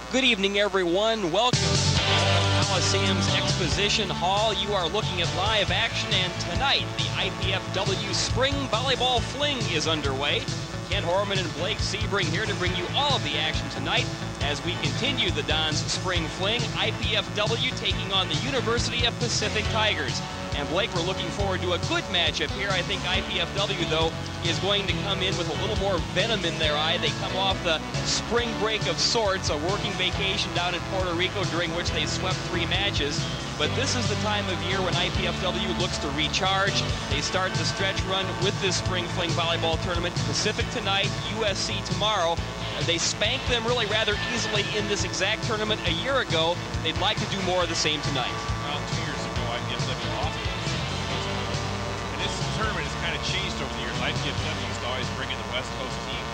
Good evening, everyone. Welcome to Coliseum's Exposition Hall. You are looking at live action, and tonight the IPFW Spring Volleyball Fling is underway. Ken Horman and Blake Sebring here to bring you all of the action tonight as we continue the Dons Spring Fling. IPFW taking on the University of Pacific Tigers. And Blake, we're looking forward to a good matchup here. I think IPFW, though, is going to come in with a little more venom in their eye. They come off the spring break of sorts, a working vacation down in Puerto Rico during which they swept 3 matches. But this is the time of year when IPFW looks to recharge. They start the stretch run with this Spring Fling volleyball tournament. Pacific tonight, USC tomorrow. They spanked them really rather easily in this exact tournament a year ago. They'd like to do more of the same tonight. Well, 2 years ago, IPFW lost. And this tournament has kind of changed over the years. IPFW used to always bring in the West Coast teams,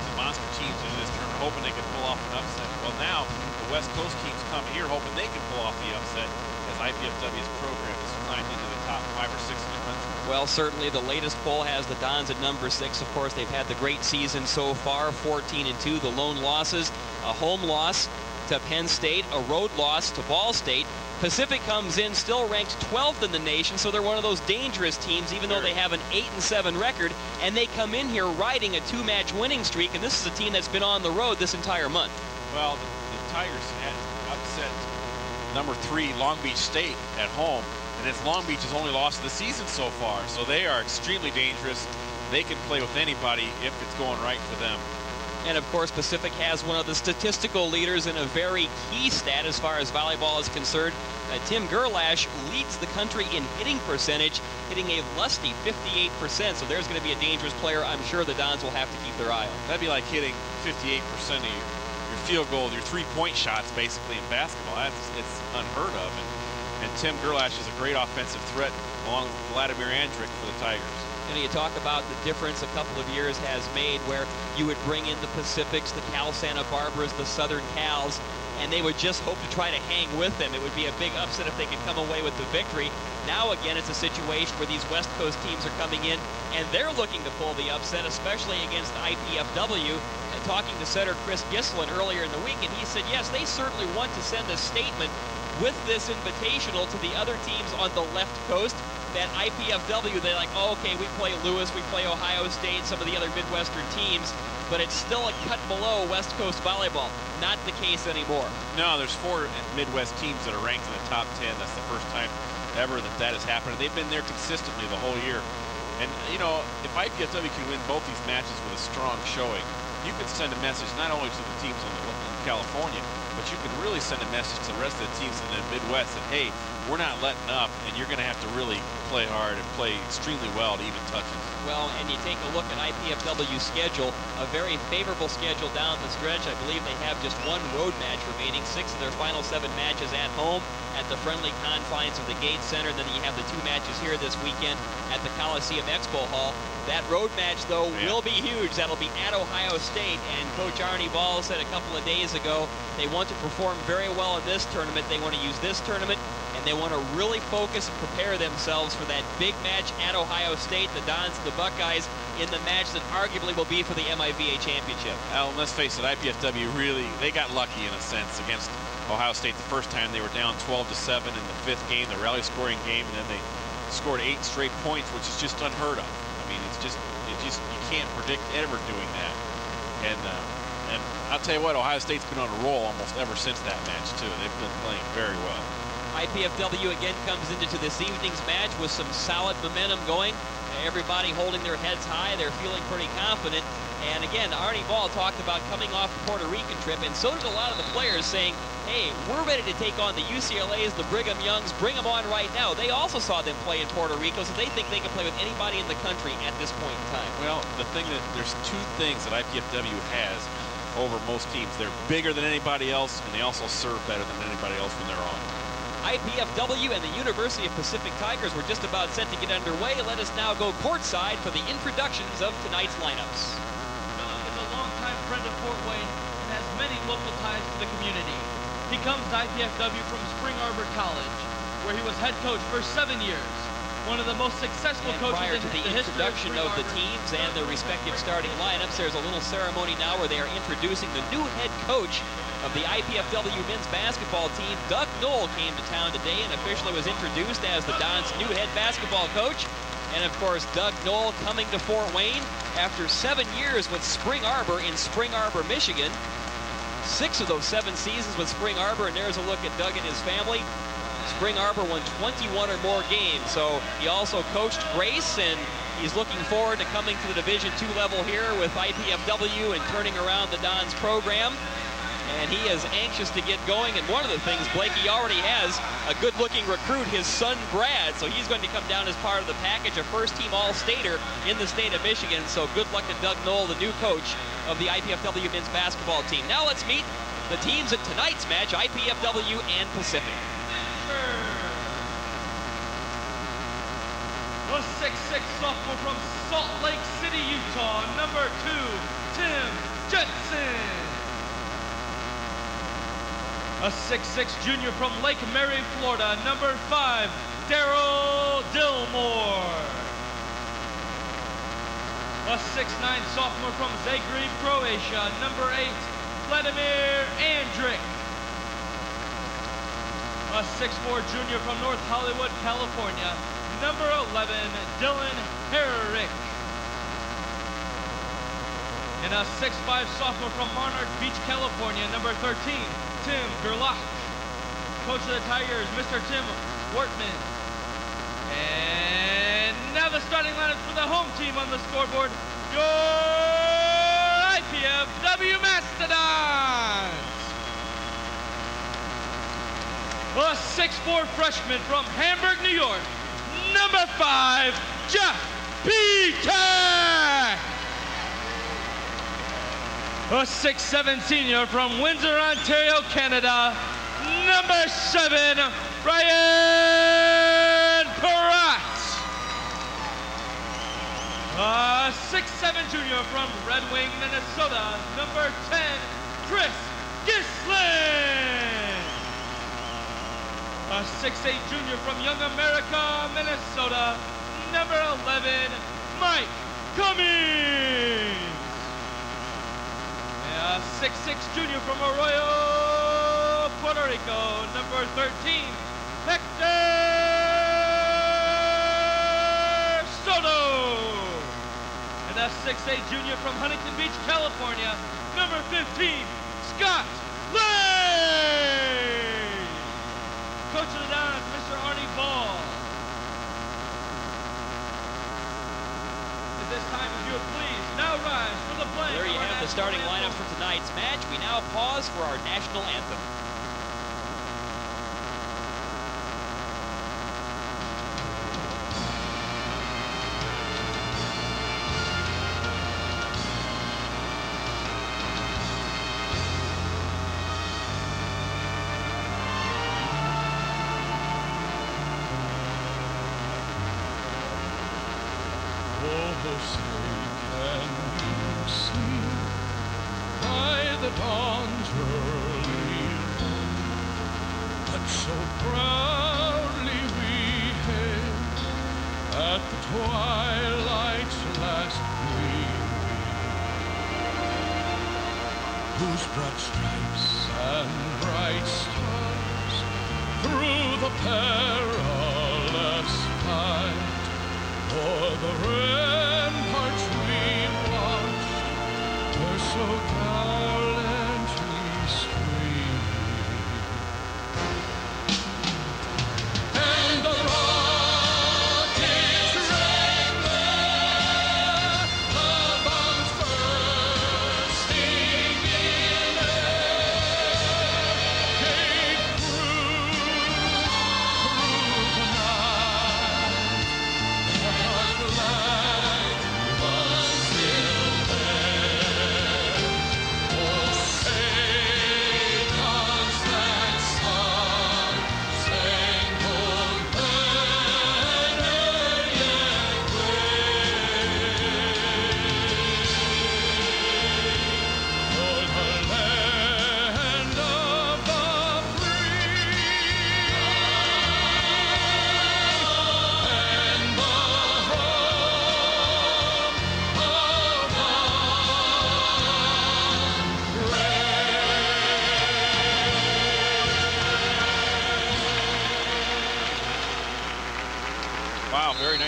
the monster teams into this tournament, hoping they could pull off an upset. Well, now the West Coast teams come here hoping they can pull off the upset as IPFW's program has climbed into the top 5 or 6 in the country. Well, certainly the latest poll has the Dons at number 6. Of course, they've had the great season so far, 14-2. The lone losses, a home loss to Penn State, a road loss to Ball State. Pacific comes in still ranked 12th in the nation, so they're one of those dangerous teams, even though they have an 8-7 record, and they come in here riding a 2-match winning streak, and this is a team that's been on the road this entire month. Well, the Tigers had upset number 3 Long Beach State at home, and it's Long Beach's only loss of the season so far, so they are extremely dangerous. They can play with anybody if it's going right for them. And of course, Pacific has one of the statistical leaders in a very key stat as far as volleyball is concerned. Tim Gerlash leads the country in hitting percentage, hitting a lusty 58%. So there's going to be a dangerous player I'm sure the Dons will have to keep their eye on. That'd be like hitting 58% of your field goal, your 3-point shots basically in basketball. It's unheard of. And Tim Gerlash is a great offensive threat along with Vladimir Andrick for the Tigers. And you talk about the difference a couple of years has made where you would bring in the Pacifics, the Cal Santa Barbaras, the Southern Cals, and they would just hope to try to hang with them. It would be a big upset if they could come away with the victory. Now again, it's a situation where these West Coast teams are coming in and they're looking to pull the upset, especially against IPFW. And talking to setter Chris Gislin earlier in the week, and he said, yes, they certainly want to send a statement with this invitational to the other teams on the left coast. That IPFW, they're like, oh, okay, we play Lewis, we play Ohio State, some of the other Midwestern teams, but it's still a cut below West Coast volleyball. Not the case anymore. No, there's 4 Midwest teams that are ranked in the top 10. That's the first time ever that has happened. They've been there consistently the whole year. And, you know, if IPFW can win both these matches with a strong showing, you can send a message not only to the teams in California, but you can really send a message to the rest of the teams in the Midwest that, hey, we're not letting up, and you're going to have to really play hard and play extremely well to even touch us. Well, and you take a look at IPFW's schedule, a very favorable schedule down the stretch. I believe they have just 1 road match remaining, 6 of their final 7 matches at home at the friendly confines of the Gates Center. Then you have the 2 matches here this weekend at the Coliseum Expo Hall. That road match, though, will be huge. That'll be at Ohio State, and Coach Arnie Ball said a couple of days ago they want to perform very well in this tournament. They want to use this tournament, and they want to really focus and prepare themselves for that big match at Ohio State, the Dons and the Buckeyes, in the match that arguably will be for the MIVA championship. Well, let's face it, IPFW really, they got lucky in a sense against Ohio State the first time. They were down 12-7 in the 5th game, the rally scoring game, and then they scored 8 straight points, which is just unheard of. I mean, it's just you can't predict ever doing that. And I'll tell you what, Ohio State's been on a roll almost ever since that match too. They've been playing very well. IPFW again comes into this evening's match with some solid momentum going. Everybody holding their heads high. They're feeling pretty confident. And again, Arnie Ball talked about coming off the Puerto Rican trip, and so did a lot of the players saying, hey, we're ready to take on the UCLAs, the Brigham Youngs, bring them on right now. They also saw them play in Puerto Rico, so they think they can play with anybody in the country at this point in time. Well, there's 2 things that IPFW has over most teams. They're bigger than anybody else, and they also serve better than anybody else when they're on. IPFW and the University of Pacific Tigers were just about set to get underway. Let us now go courtside for the introductions of tonight's lineups. Is a longtime friend of Fort Wayne and has many local ties to the community. He comes to IPFW from Spring Arbor College, where he was head coach for 7 years. one of the most successful And coaches prior in to the history of introduction Spring of the Arbor. teams and their respective starting lineups, there's a little ceremony now where they are introducing the new head coach of the IPFW men's basketball team. Doug Knoll came to town today and officially was introduced as the Dons' new head basketball coach. And of course, Doug Knoll coming to Fort Wayne after 7 years with Spring Arbor in Spring Arbor, Michigan. 6 of those 7 seasons with Spring Arbor, and there's a look at Doug and his family. Spring Arbor won 21 or more games, so he also coached Grace, and he's looking forward to coming to the Division II level here with IPFW and turning around the Dons program. And he is anxious to get going, and one of the things, Blake, he already has a good-looking recruit, his son Brad, so he's going to come down as part of the package, a first-team All-Stater in the state of Michigan. So good luck to Doug Knoll, the new coach of the IPFW men's basketball team. Now let's meet the teams at tonight's match, IPFW and Pacific. The 6'6" sophomore from Salt Lake City, Utah, number 2, Tim Jensen. A 6'6" junior from Lake Mary, Florida, number 5, Daryl Dillmore. A 6'9" sophomore from Zagreb, Croatia, number 8, Vladimir Andrić. A 6'4" junior from North Hollywood, California, number 11, Dylan Herrick. And a 6'5" sophomore from Monarch Beach, California, number 13, Tim Gerlach. Coach of the Tigers, Mr. Tim Wortman. And now the starting lineup for the home team on the scoreboard, your IPFW Mastodons. A 6'4" freshman from Hamburg, New York, number 5, Jeff Petak. A 6'7" senior from Windsor, Ontario, Canada, number 7, Brian Peratt. A 6'7" junior from Red Wing, Minnesota, number 10, Chris Gislin. A 6'8" junior from Young America, Minnesota, number 11, Mike Cummings. A 6'6" junior from Arroyo, Puerto Rico, number 13, Hector Soto. And a 6'8" junior from Huntington Beach, California, number 15, Scott Lane. Coach of the Dons, Mr. Arnie Ball. At this time, if you would please, now rise for the playing. There you have the starting lineup for tonight's match. We now pause for our national anthem. Whose broad stripes and bright stars through the perilous fight, o'er the ramparts we watched, were so gallantly streaming. And the rockets rang there, the bombs bursting in air, came through the night, the flag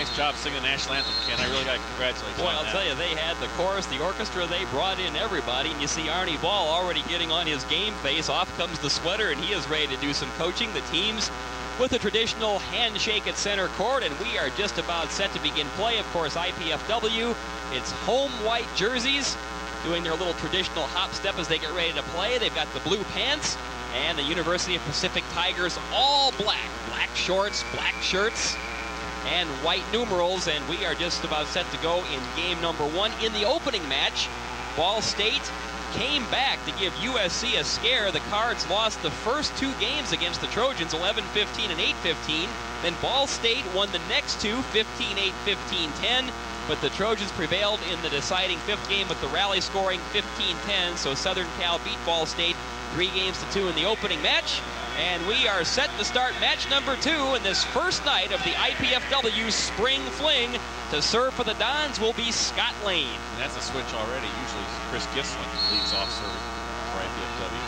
nice job singing the national anthem, Ken. I really got to congratulate you Boy, on I'll that. tell you, they had the chorus, the orchestra, they brought in everybody, and you see Arnie Ball already getting on his game face. Off comes the sweater, and he is ready to do some coaching. The teams with a traditional handshake at center court, and we are just about set to begin play. Of course, IPFW, it's home white jerseys, doing their little traditional hop step as they get ready to play. They've got the blue pants, and the University of Pacific Tigers all black. Black shorts, black shirts, and white numerals, and we are just about set to go in game number 1. In the opening match, Ball State came back to give USC a scare. The Cards lost the first 2 games against the Trojans, 11-15 and 8-15. Then Ball State won the next 2, 15-8, 15-10. But the Trojans prevailed in the deciding 5th game with the rally scoring 15-10. So Southern Cal beat Ball State 3-2 in the opening match. And we are set to start match number 2 in this first night of the IPFW Spring Fling. To serve for the Dons will be Scott Lane. And that's a switch already. Usually Chris Gislin leads off serving for IPFW.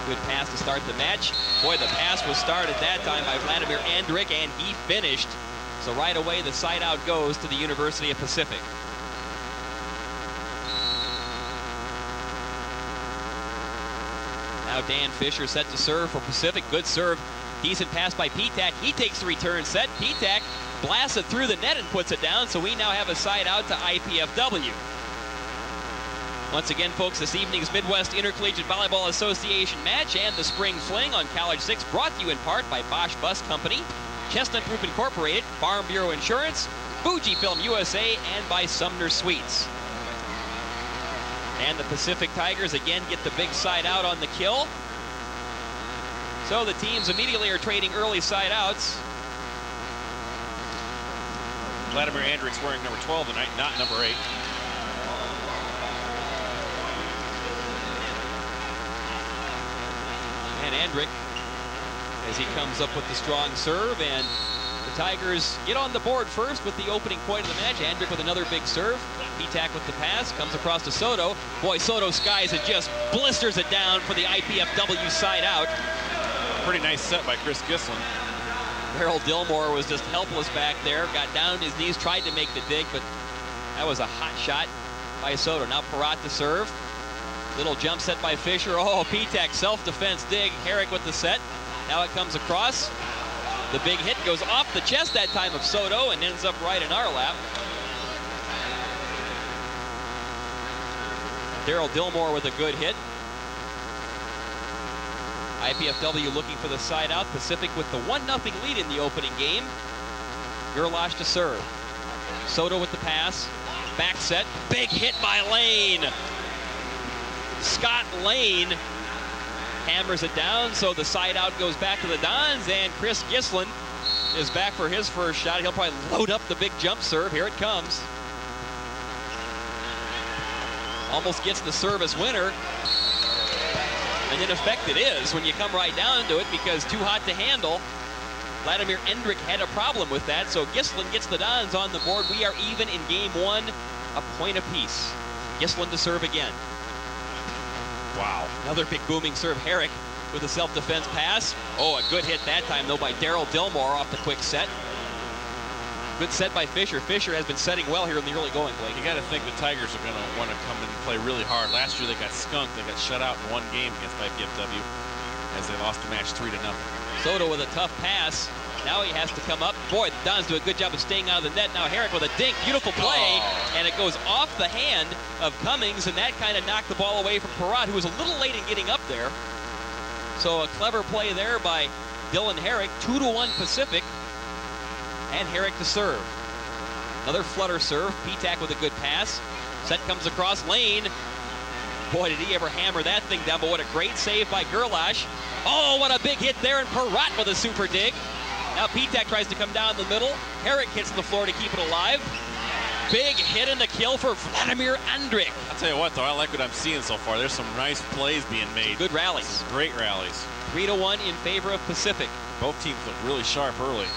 Good pass to start the match. Boy, the pass was started that time by Vladimir Andrick, and he finished. So right away, the side out goes to the University of Pacific. Now Dan Fisher set to serve for Pacific. Good serve. Decent pass by Petak. He takes the return set. Petak blasts it through the net and puts it down, so we now have a side out to IPFW. Once again, folks, this evening's Midwest Intercollegiate Volleyball Association match and the Spring Fling on College 6 brought to you in part by Bosch Bus Company, Chestnut Group Incorporated, Farm Bureau Insurance, Fujifilm USA, and by Sumner Sweets. And the Pacific Tigers again get the big side out on the kill. So the teams immediately are trading early side outs. Vladimir Andrick's wearing number 12 tonight, not number 8. And Andrick, as he comes up with the strong serve, and the Tigers get on the board first with the opening point of the match. Andrick with another big serve. Petak with the pass, comes across to Soto. Boy, Soto skies it, just blisters it down for the IPFW side out. Pretty nice set by Chris Gislin. Harold Dillmore was just helpless back there, got down on his knees, tried to make the dig, but that was a hot shot by Soto. Now Perrott to serve. Little jump set by Fisher. Oh, Petak self-defense dig. Herrick with the set. Now it comes across. The big hit goes off the chest that time of Soto and ends up right in our lap. Daryl Dillmore with a good hit. IPFW looking for the side out. Pacific with the 1-0 lead in the opening game. Gerlash to serve. Soto with the pass. Back set. Big hit by Lane. Scott Lane hammers it down, so the side out goes back to the Dons, and Chris Gislin is back for his first shot. He'll probably load up the big jump serve. Here it comes. Almost gets the service winner. And in effect it is when you come right down to it, because too hot to handle. Vladimir Andrick had a problem with that, so Gislin gets the Dons on the board. We are even in game 1, a point apiece. Gislin to serve again. Wow, another big booming serve. Herrick with a self-defense pass. Oh, a good hit that time, though, by Daryl Dillmore off the quick set. Good set by Fisher. Fisher has been setting well here in the early going, Blake. You got to think the Tigers are going to want to come in and play really hard. Last year they got skunked. They got shut out in one game against IPFW as they lost the match 3-0. Soto with a tough pass. Now he has to come up. Boy, the Dons do a good job of staying out of the net. Now Herrick with a dink. Beautiful play. And it goes off the hand of Cummings, and that kind of knocked the ball away from Perrott, who was a little late in getting up there. So a clever play there by Dylan Herrick. 2-1 Pacific. And Herrick to serve. Another flutter serve. Petak with a good pass. Set comes across. Lane. Boy, did he ever hammer that thing down, but what a great save by Gerlash. Oh, what a big hit there, and Perrott with a super dig. Now Petak tries to come down the middle. Herrick hits the floor to keep it alive. Big hit in the kill for Vladimir Andrick. I'll tell you what, though, I like what I'm seeing so far. There's some nice plays being made. Some good rallies. Some great rallies. 3-1 in favor of Pacific. Both teams look really sharp early.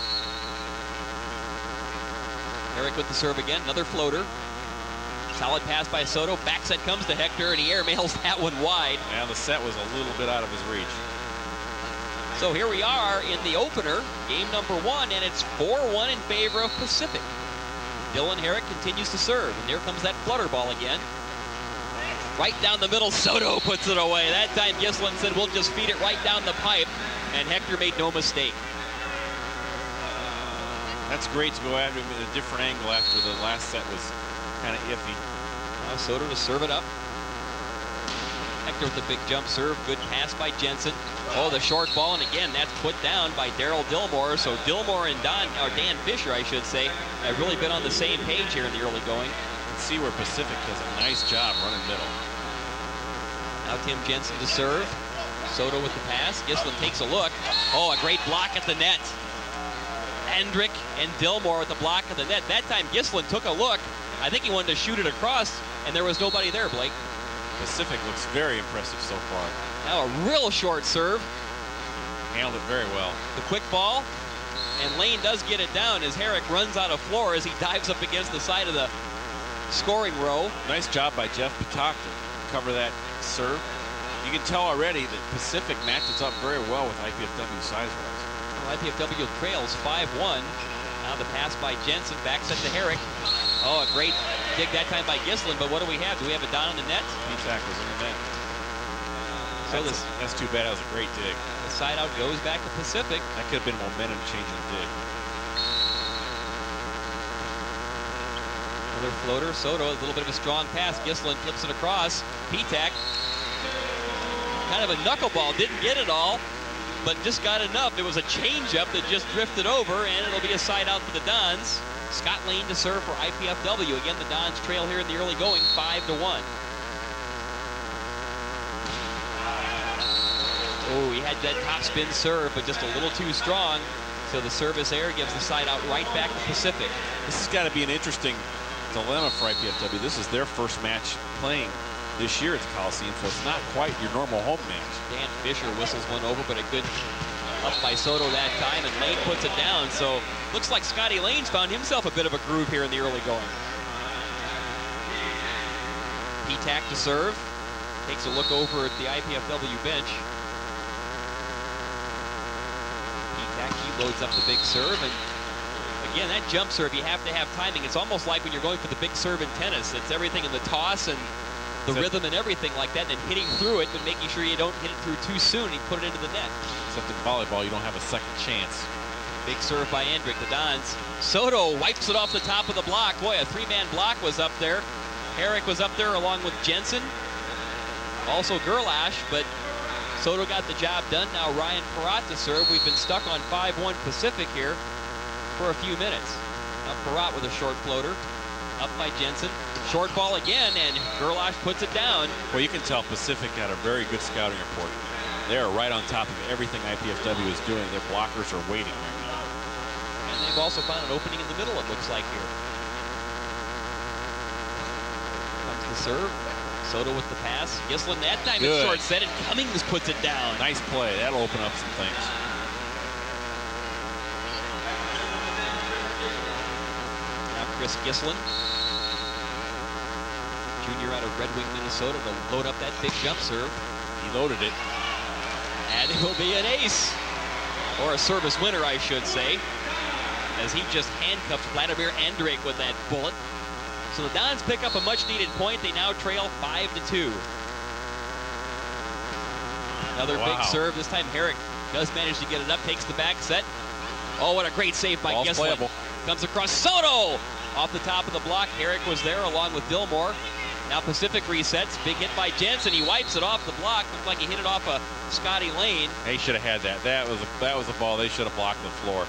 Herrick with the serve again. Another floater. Solid pass by Soto. Back set comes to Hector, and he airmails that one wide. Yeah, the set was a little bit out of his reach. So here we are in the opener, game number 1, and it's 4-1 in favor of Pacific. Dylan Herrick continues to serve, and there comes that flutter ball again. Right down the middle, Soto puts it away. That time Gislin said, we'll just feed it right down the pipe, and Hector made no mistake. That's great to go at him at a different angle after the last set was kind of iffy. Now Soto to serve it up. Hector with the big jump serve. Good pass by Jensen. Oh, the short ball, and again, that's put down by Daryl Dillmore. So Dillmore and Dan Fisher, I should say, have really been on the same page here in the early going. Let's see where Pacific does a nice job running middle. Now Tim Jensen to serve. Soto with the pass. Gislin takes a look. Oh, a great block at the net. Hendrick and Dillmore with the block at the net. That time Gislin took a look. I think he wanted to shoot it across, and there was nobody there, Blake. Pacific looks very impressive so far. Now a real short serve. Handled it very well. The quick ball, and Lane does get it down as Herrick runs out of floor as he dives up against the side of the scoring row. Nice job by Jeff Patak to cover that serve. You can tell already that Pacific matches up very well with IPFW size-wise. IPFW trails 5-1. Now the pass by Jensen, back set to Herrick. Oh, a great dig that time by Gislin, but what do we have? Do we have a down on the net? Patak was in the net. So that's too bad. That was a great dig. The side out goes back to Pacific. That could have been momentum changing dig. Another floater. Soto, a little bit of a strong pass. Gislin flips it across. Patak, kind of a knuckleball, didn't get it all, but just got enough. There was a changeup that just drifted over, and it'll be a side out for the Dons. Scott Lane to serve for IPFW. Again, the Dons trail here in the early going, 5-1. Oh, he had that top spin serve, but just a little too strong. So the service error gives the side out right back to Pacific. This has got to be an interesting dilemma for IPFW. This is their first match playing this year at the Coliseum, so it's not quite your normal home match. Dan Fisher whistles one over, but a good up by Soto that time, and Lane puts it down. So looks like Scotty Lane's found himself a bit of a groove here in the early going. Patak to serve. Takes a look over at the IPFW bench. Patak, he loads up the big serve, and again, that jump serve, you have to have timing. It's almost like when you're going for the big serve in tennis. It's everything in the toss and the rhythm and everything like that, and then hitting through it, but making sure you don't hit it through too soon and put it into the net. Except in volleyball, you don't have a second chance. Big serve by Hendrick, the Dons. Soto wipes it off the top of the block. Boy, a three-man block was up there. Herrick was up there along with Jensen. Also Gerlash, but Soto got the job done. Now Ryan Perrott to serve. We've been stuck on 5-1 Pacific here for a few minutes. Now Perrott with a short floater. Up by Jensen. Short ball again, and Gerlash puts it down. Well, you can tell Pacific got a very good scouting report. They are right on top of everything IPFW is doing. Their blockers are waiting right now. And they've also found an opening in the middle, it looks like here. Comes the serve. Soto with the pass. Gislin that time it's short set, and Cummings puts it down. Nice play. That'll open up some things. Now Chris Gislin, junior out of Red Wing, Minnesota, to load up that big jump serve. He loaded it. And it will be an ace. Or a service winner, I should say, as he just handcuffed Vladimir Hendrick with that bullet. So the Dons pick up a much-needed point. They now trail 5-2. Another big serve. This time Herrick does manage to get it up, takes the back set. Oh, what a great save by Gislin. Comes across Soto off the top of the block. Herrick was there along with Dillmore. Now Pacific resets. Big hit by Jensen. He wipes it off the block. Looked like he hit it off a Scotty Lane. They should have had that. That was a ball they should have blocked the floor.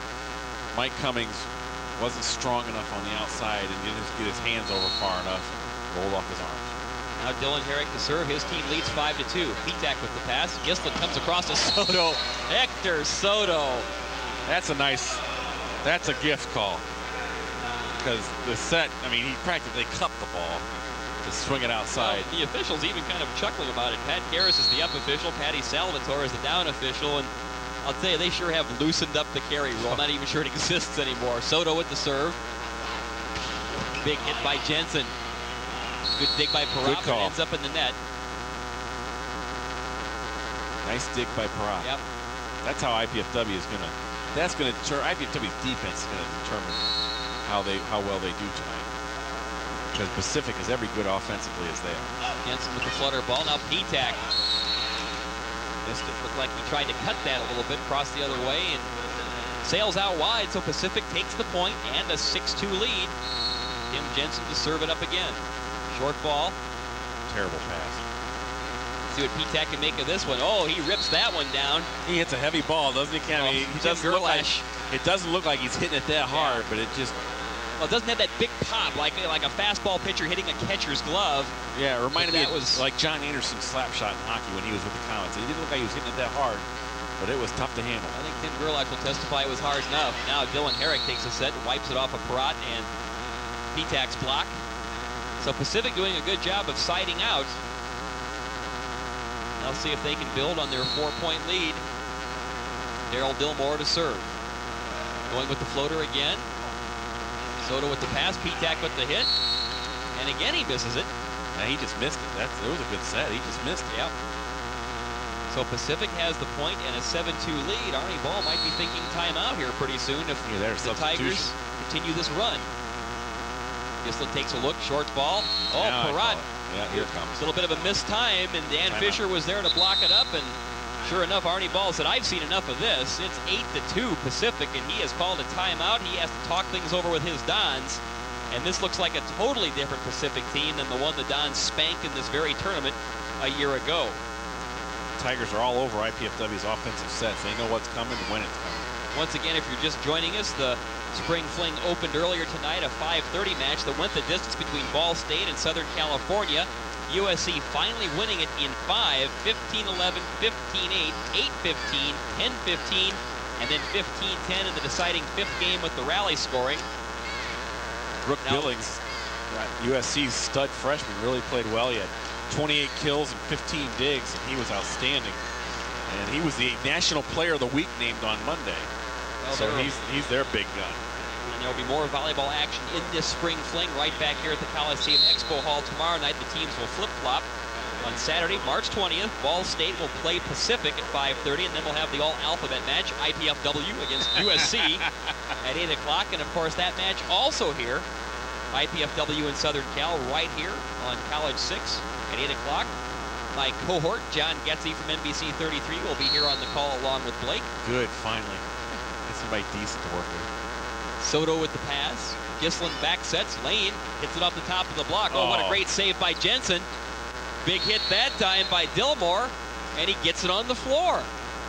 Mike Cummings wasn't strong enough on the outside and didn't get his hands over far enough. Rolled off his arms. Now Dylan Herrick to serve. His team leads 5-2. Patak with the pass. Gislin comes across to Soto. Hector Soto. That's a gift call. Because the set, I mean, he practically cupped the ball to swing it outside. Well, the officials even kind of chuckling about it. Pat Karras is the up official. Patty Salvatore is the down official. And I'll tell you, they sure have loosened up the carry rule. I'm not even sure it exists anymore. Soto with the serve. Big hit by Jensen. Good dig by Perrott, but ends up in the net. Nice dig by Perrott. Yep. That's how IPFW is going to. That's going to determine. IPFW's defense is going to determine how well they do tonight. Because Pacific is every good offensively as they are. Jensen with the flutter ball. Now P-Tac missed it. Looked like he tried to cut that a little bit, cross the other way, and sails out wide. So Pacific takes the point and a 6-2 lead. Tim Jensen to serve it up again. Short ball. Terrible pass. See what P-Tac can make of this one. Oh, he rips that one down. He hits a heavy ball, doesn't he, Cam? Oh, He Tim doesn't look like, Gerlash. it doesn't look like he's hitting it that hard, but it just. Well, it doesn't have that big pop like a fastball pitcher hitting a catcher's glove. Yeah, it reminded me that of was like John Anderson's slap shot in hockey when he was with the Comets. He didn't look like he was hitting it that hard, but it was tough to handle. I think Tim Gerlach will testify it was hard enough. Now Dylan Herrick takes a set and wipes it off of Perrott and P-Tac's block. So Pacific doing a good job of siding out. They'll see if they can build on their 4-point lead. Daryl Dillmore to serve. Going with the floater again. Soto with the pass. P-Tac with the hit. And again he misses it. Now he just missed it. It was a good set. He just missed it. Yep. So Pacific has the point and a 7-2 lead. Arnie Ball might be thinking timeout here pretty soon if the Tigers continue this run. Gislin takes a look. Short ball. Oh, Perrott. Yeah, here it comes. A little bit of a missed time, and Dan Fisher was there to block it up, and sure enough, Arnie Ball said, I've seen enough of this. It's 8-2 Pacific, and he has called a timeout. He has to talk things over with his Dons, and this looks like a totally different Pacific team than the one the Dons spanked in this very tournament a year ago. Tigers are all over IPFW's offensive sets. They know what's coming and when it's coming. Once again, if you're just joining us, the Spring Fling opened earlier tonight, a 5:30 match that went the distance between Ball State and Southern California. USC finally winning it in 5, 15-11, 15-8, 8-15, 10-15, and then 15-10 in the deciding 5th game with the rally scoring. Brooke Billings, USC's stud freshman, really played well. He had 28 kills and 15 digs, and he was outstanding. And he was the National Player of the Week named on Monday. Well, so he's their big gun. And there will be more volleyball action in this Spring Fling right back here at the Coliseum Expo Hall tomorrow night. The teams will flip-flop. On Saturday, March 20th, Ball State will play Pacific at 5:30, and then we'll have the all-alphabet match, IPFW against USC at 8 o'clock. And, of course, that match also here, IPFW and Southern Cal, right here on College 6 at 8 o'clock. My cohort, John Getze from NBC 33, will be here on the call along with Blake. Good, finally. Get somebody decent to work with. Soto with the pass. Gislin back sets. Lane hits it off the top of the block. Oh, what a great save by Jensen. Big hit that time by Dillmore, and he gets it on the floor.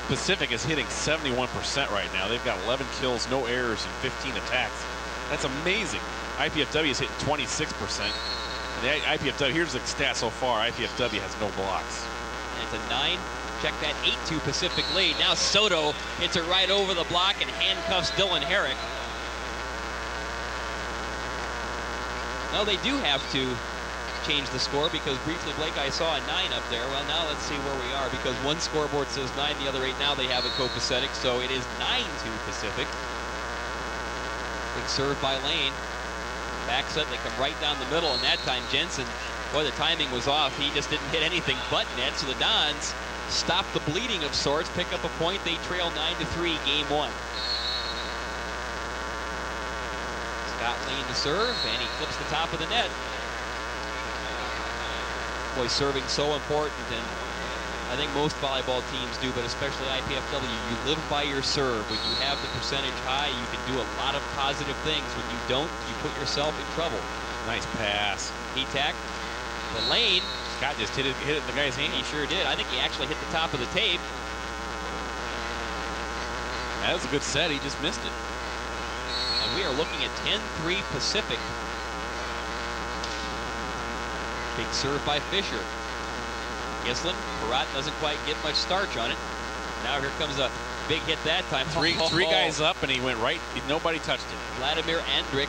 Pacific is hitting 71% right now. They've got 11 kills, no errors, and 15 attacks. That's amazing. IPFW is hitting 26%. And the IPFW, here's the stat so far. IPFW has no blocks. And it's a 9. Check that 8-2 Pacific lead. Now Soto hits it right over the block and handcuffs Dylan Herrick. Now they do have to change the score because briefly, Blake, I saw a 9 up there. Well, now let's see where we are because one scoreboard says 9, the other 8. Now they have a copacetic, so it is 9-2 Pacific. Big serve by Lane. Back set, they come right down the middle, and that time Jensen, boy, the timing was off. He just didn't hit anything but net, so the Dons stop the bleeding of sorts, pick up a point. They trail 9-3 game 1. Scott Lane to serve, and he clips the top of the net. Boy, serving so important, and I think most volleyball teams do, but especially IPFW. You live by your serve. When you have the percentage high, you can do a lot of positive things. When you don't, you put yourself in trouble. Nice pass. P-Tac. The Lane. Scott just hit it in the guy's hand. He sure did. I think he actually hit the top of the tape. That was a good set. He just missed it. And we are looking at 10-3 Pacific. Big serve by Fisher. Gislin, Perrott doesn't quite get much starch on it. Now here comes a big hit that time. Three guys up, and he went right. Nobody touched it. Vladimir Andrick.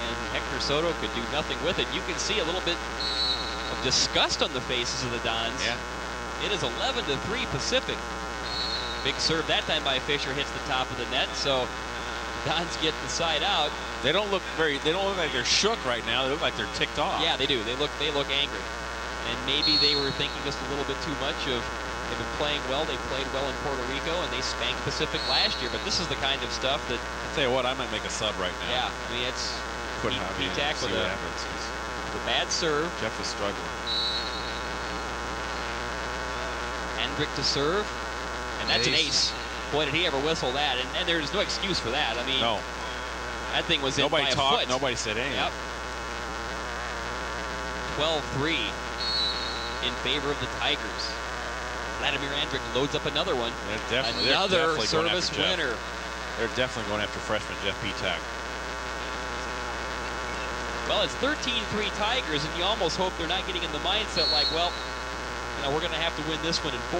And Hector Soto could do nothing with it. You can see a little bit of disgust on the faces of the Dons. Yeah. It is 11-3 Pacific. Big serve that time by Fisher hits the top of the net. So Dons get the side out. They don't look like they're shook right now. They look like they're ticked off. Yeah, they do. They look angry. And maybe they were thinking just a little bit too much of, they've been playing well, they played well in Puerto Rico, and they spanked Pacific last year. But this is the kind of stuff that... I'll tell you what, I might make a sub right now. Yeah, I mean, it's... Put Javi in, P-tack see with what a happens. bad serve. Jeff is struggling. Hendrick to serve. And that's an ace. Boy, did he ever whistle that. And there's no excuse for that. I mean, no. That thing was in Nobody by a talked, foot. nobody said anything. Yep. 12-3 in favor of the Tigers. Vladimir Hendrick loads up another one. Another service winner. They're definitely going after freshman Jeff P-tack. Well, it's 13-3 Tigers, and you almost hope they're not getting in the mindset like, well, you know, we're going to have to win this one in 4.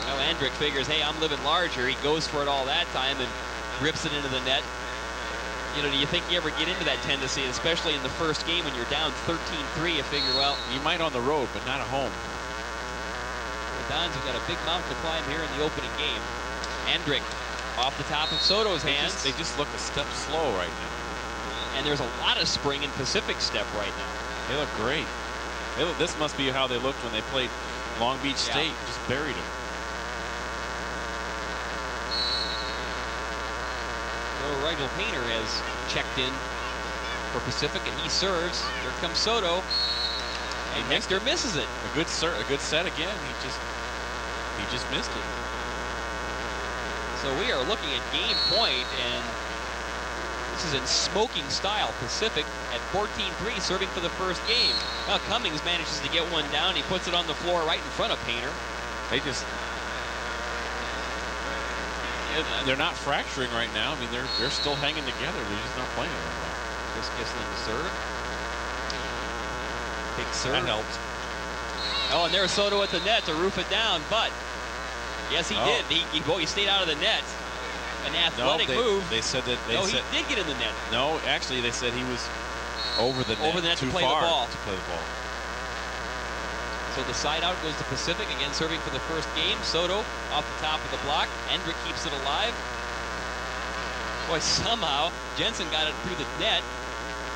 Now Hendrick figures, hey, I'm living larger. He goes for it all that time and rips it into the net. You know, do you think you ever get into that tendency, especially in the first game when you're down 13-3, you figure, well... You might on the road, but not at home. The Dons have got a big mountain to climb here in the opening game. Hendrick off the top of Soto's hands. They just look a step slow right now. And there's a lot of spring in Pacific step right now. They look great. This must be how they looked when they played Long Beach State. Just buried them. So Rigel Painter has checked in for Pacific, and he serves. Here comes Soto, and Victor misses it. A good set again. He just missed it. So we are looking at game point, and this is in smoking style. Pacific at 14-3, serving for the first game. Now Cummings manages to get one down. He puts it on the floor right in front of Painter. They're not fracturing right now. I mean, they're still hanging together. They're just not playing right now. Chris Gisling to serve. Big serve. That helped. Oh, and there's Soto at the net to roof it down, but yes, he did. He stayed out of the net. An athletic move. They said that. He did get in the net. No, actually, they said he was over the net, to play the ball. So the side out goes to Pacific, again serving for the first game. Soto off the top of the block. Hendrick keeps it alive. Boy, somehow Jensen got it through the net.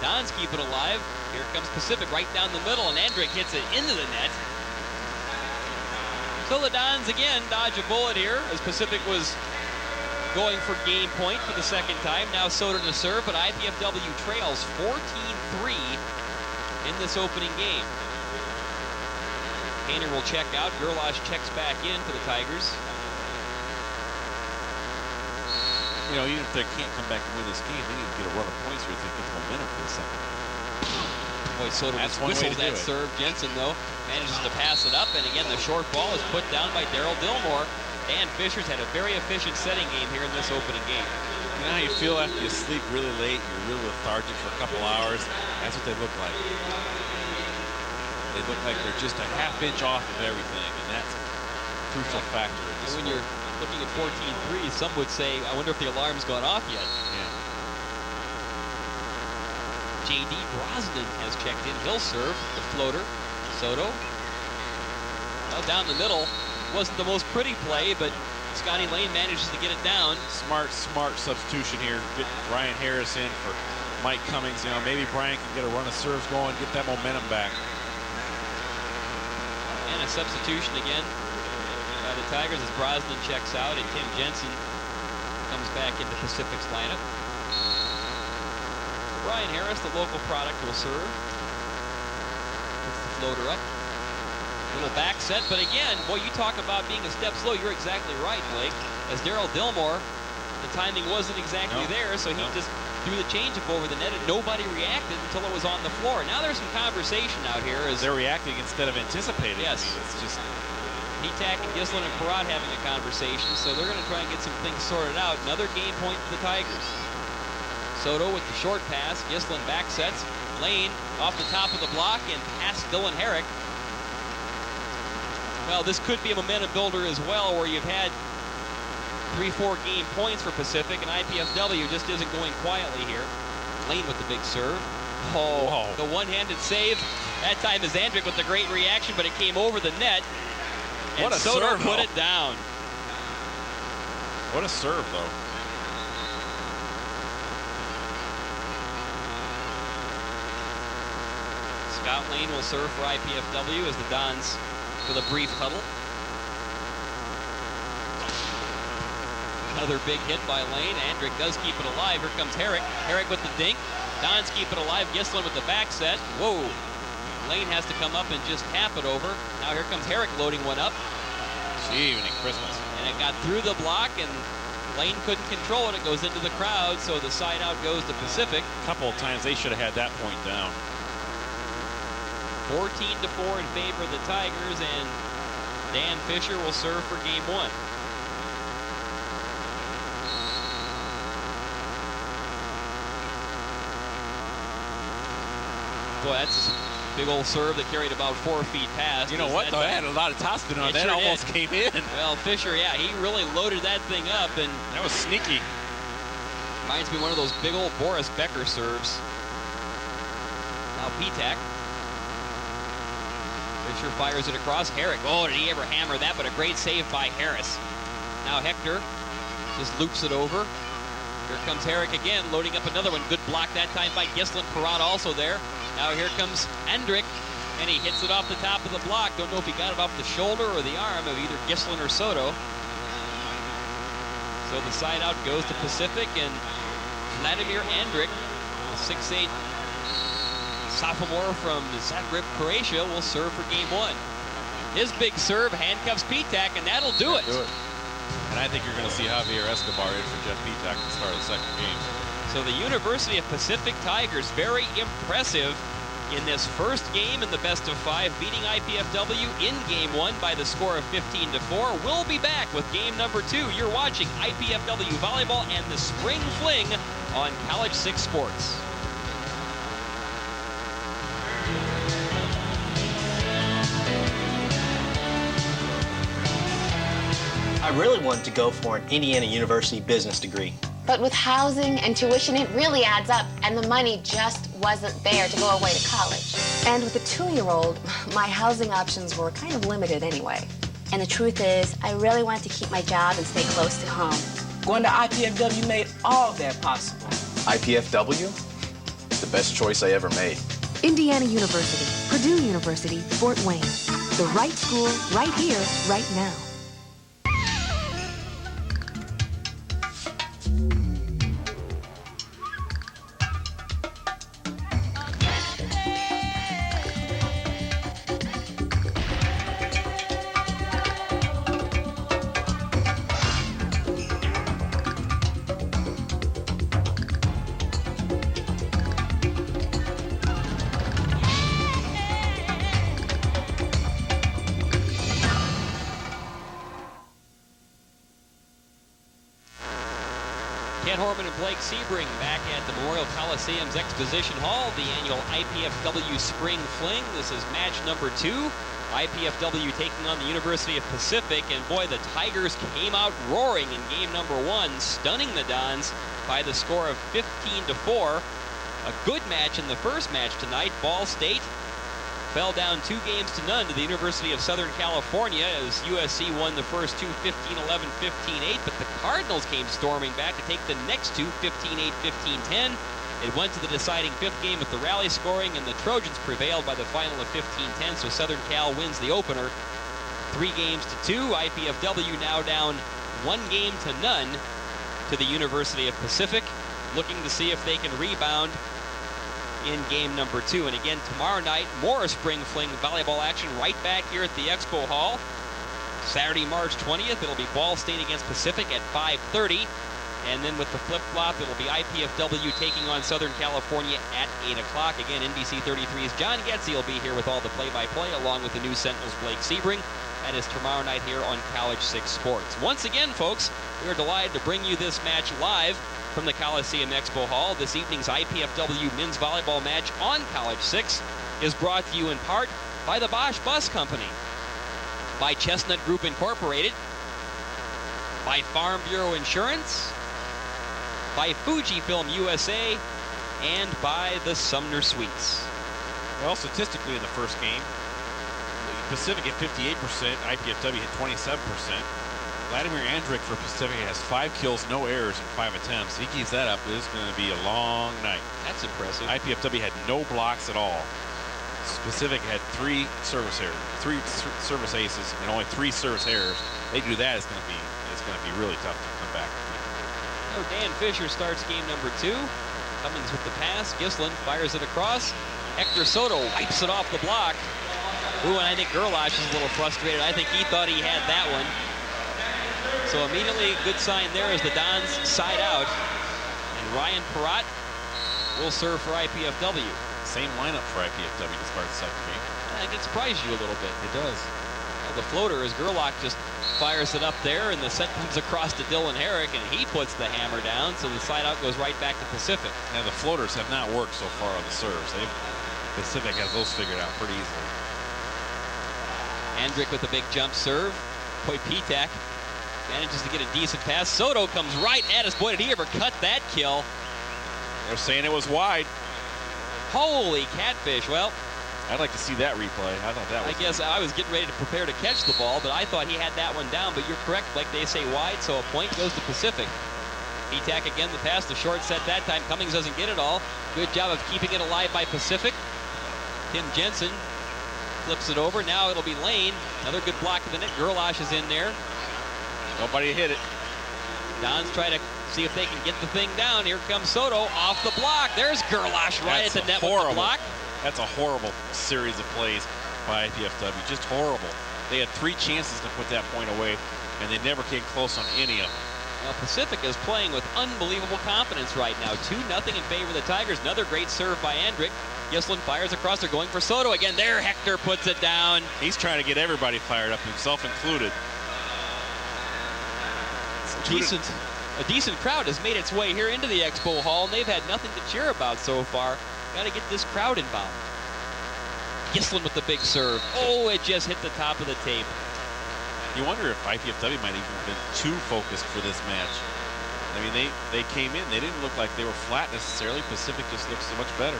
Dons keep it alive. Here comes Pacific right down the middle, and Hendrick hits it into the net. So the Dons again dodge a bullet here as Pacific was going for game point for the second time. Now Soto to serve, but IPFW trails 14-3 in this opening game. Painter will check out. Gerlach checks back in for the Tigers. You know, even if they can't come back and win this game, they need to get a run of points here to get the momentum for the second. Boy, Soto just whistles that serve. Jensen, though, manages to pass it up, and again, the short ball is put down by Daryl Dillmore. Dan Fisher's had a very efficient setting game here in this opening game. You know how you feel after you sleep really late, you're really lethargic for a couple hours? That's what they look like. They look like they're just a half-inch off of everything, and that's a crucial factor. And when you're looking at 14-3, some would say, I wonder if the alarm's gone off yet. Yeah. J.D. Brosnan has checked in. He'll serve the floater. Soto. Well, down the middle. Wasn't the most pretty play, but Scotty Lane manages to get it down. Smart substitution here. Get Brian Harris in for Mike Cummings. You know, maybe Brian can get a run of serves going, get that momentum back. And a substitution again by the Tigers as Brosnan checks out, and Tim Jensen comes back into Pacific's lineup. Brian Harris, the local product, will serve. Puts the floater up. Little back set, but again, boy, you talk about being a step slow. You're exactly right, Blake. As Daryl Dillmore, the timing wasn't exactly there, so he just threw the changeup over the net, and nobody reacted until it was on the floor. Now there's some conversation out here as they're reacting instead of anticipating. Yes, I mean, it's just P-tack and Gisling and Perrott having a conversation, so they're going to try and get some things sorted out. Another game point for the Tigers. Soto with the short pass. Gisling back sets. Lane off the top of the block and past Dylan Herrick. Well, this could be a momentum builder as well, where you've had 3-4 game points for Pacific, and IPFW just isn't going quietly here. Lane with the big serve. Oh, the one-handed save. That time is Hendrick with the great reaction, but it came over the net. And what a Soto serve, put it down. What a serve, though. Scott Lane will serve for IPFW as the Dons with a brief huddle. Another big hit by Lane. Andrick does keep it alive. Here comes Herrick. Herrick with the dink. Dons keep it alive. Gislin with the back set. Whoa. Lane has to come up and just tap it over. Now here comes Herrick loading one up. Gee, evening Christmas. And it got through the block, and Lane couldn't control it. It goes into the crowd, so the side out goes to Pacific. A couple of times they should have had that point down. 14-4 in favor of the Tigers, and Dan Fisher will serve for game one. Boy, that's a big old serve that carried about 4 feet past. You know what, though? I had a lot of topspin on that. Sure almost came in. Well, Fisher, yeah, he really loaded that thing up, and that was sneaky. Reminds me of one of those big old Boris Becker serves. Now Petak. Fisher fires it across. Herrick. Oh, did he ever hammer that? But a great save by Harris. Now Hector just loops it over. Here comes Herrick again, loading up another one. Good block that time by Gislin. Perron also there. Now here comes Andrick, and he hits it off the top of the block. Don't know if he got it off the shoulder or the arm of either Gislin or Soto. So the side out goes to Pacific, and Vladimir Andrick, the 6'8" sophomore from Zagreb, Croatia, will serve for game one. His big serve handcuffs Petak, and that'll do it. And I think you're going to see Javier Escobar in for Jeff Petak at the start of the second game. So the University of Pacific Tigers, very impressive in this first game in the best of 5, beating IPFW in game one by the score of 15-4. We'll be back with game number 2. You're watching IPFW Volleyball and the Spring Fling on College 6 Sports. I really wanted to go for an Indiana University business degree. But with housing and tuition, it really adds up, and the money just wasn't there to go away to college. And with a 2-year-old, my housing options were kind of limited anyway. And the truth is, I really wanted to keep my job and stay close to home. Going to IPFW made all that possible. IPFW? The best choice I ever made. Indiana University, Purdue University, Fort Wayne. The right school, right here, right now. Ken Horman and Blake Sebring back at the Memorial Coliseum's Exposition Hall, the annual IPFW Spring Fling. This is match number 2. IPFW taking on the University of Pacific, and boy, the Tigers came out roaring in game number 1, stunning the Dons by the score of 15-4. A good match in the first match tonight. Ball State fell down 2 games to none to the University of Southern California as USC won the first 2 15-11, 15-8, but the Cardinals came storming back to take the next 2 15-8, 15-10. It went to the deciding 5th game with the rally scoring, and the Trojans prevailed by the final of 15-10, so Southern Cal wins the opener 3 games to 2. IPFW now down 1 game to none to the University of Pacific, looking to see if they can rebound in game number 2. And again, tomorrow night, more Spring Fling volleyball action right back here at the Expo Hall. Saturday, March 20th, it'll be Ball State against Pacific at 5:30. And then with the flip-flop, it'll be IPFW taking on Southern California at 8 o'clock. Again, NBC 33's John Getze will be here with all the play-by-play, along with the News Sentinel's Blake Sebring. That is tomorrow night here on College 6 Sports. Once again, folks, we are delighted to bring you this match live from the Coliseum Expo Hall. This evening's IPFW men's volleyball match on College 6 is brought to you in part by the Bosch Bus Company, by Chestnut Group Incorporated, by Farm Bureau Insurance, by Fujifilm USA, and by the Sumner Suites. Well, statistically in the first game, Pacific hit 58%, IPFW hit 27%. Vladimir Andrick for Pacific has 5 kills, no errors in 5 attempts. He keeps that up, it's going to be a long night. That's impressive. IPFW had no blocks at all. Pacific had 3 service aces and only 3 service errors. They do that, it's going to be really tough to come back. So Dan Fisher starts game number 2. Cummings with the pass. Gislin fires it across. Hector Soto wipes it off the block. Ooh, and I think Gerlach is a little frustrated. I think he thought he had that one. So immediately, good sign there as the Dons side out. And Ryan Perrott will serve for IPFW. Same lineup for IPFW to start the second game. I think it surprised you a little bit. It does. Well, the floater is Gerlach just fires it up there, and the set comes across to Dylan Herrick, and he puts the hammer down, so the side out goes right back to Pacific. Now, the floaters have not worked so far on the serves. Pacific has those figured out pretty easily. Andrick with a big jump serve. Boy, Pitak manages to get a decent pass. Soto comes right at us. Boy, did he ever cut that kill. They're saying it was wide. Holy catfish. Well, I'd like to see that replay. I thought that was... I guess I was getting ready to prepare to catch the ball, but I thought he had that one down. But you're correct, Blake. They say wide, so a point goes to Pacific. Pitak again, the pass, the short set that time. Cummings doesn't get it all. Good job of keeping it alive by Pacific. Tim Jensen flips it over. Now it'll be Lane. Another good block of the net. Gerlach is in there. Nobody hit it. Dons try to see if they can get the thing down. Here comes Soto off the block. There's Gerlach right at the net with the block. That's a horrible series of plays by IPFW. Just horrible. They had 3 chances to put that point away, and they never came close on any of them. Now, Pacific is playing with unbelievable confidence right now. 2-0 in favor of the Tigers. Another great serve by Andrick. Gislin fires across. They're going for Soto again. There, Hector puts it down. He's trying to get everybody fired up, himself included. A decent crowd has made its way here into the Expo Hall, and they've had nothing to cheer about so far. Got to get this crowd involved. Gislin with the big serve. Oh, it just hit the top of the tape. You wonder if IPFW might even have been too focused for this match. I mean, they came in. They didn't look like they were flat necessarily. Pacific just looks so much better.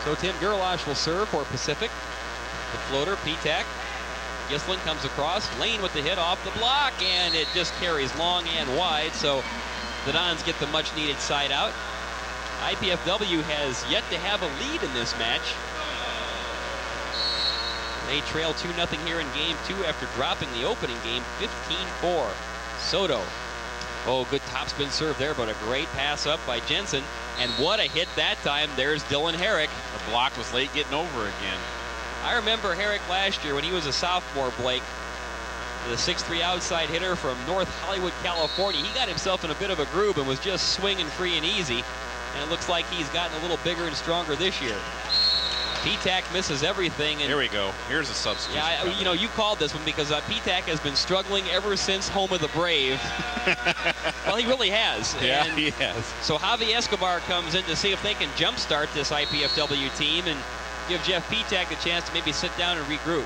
So Tim Gerlach will serve for Pacific. The floater, Pitak. Gislin comes across. Lane with the hit off the block, and it just carries long and wide, so the Dons get the much-needed side out. IPFW has yet to have a lead in this match. They trail 2-0 here in game 2 after dropping the opening game 15-4. Soto. Oh, good topspin serve there, but a great pass up by Jensen. And what a hit that time. There's Dylan Herrick. The block was late getting over again. I remember Herrick last year when he was a sophomore, Blake. The 6'3" outside hitter from North Hollywood, California. He got himself in a bit of a groove and was just swinging free and easy. And it looks like he's gotten a little bigger and stronger this year. Pitak misses everything. And here we go. Here's a substitution. Yeah, you know, you called this one because Pitak has been struggling ever since home of the Brave. Well, he really has. Yeah, and he has. So Javi Escobar comes in to see if they can jumpstart this IPFW team and give Jeff Pitak the chance to maybe sit down and regroup.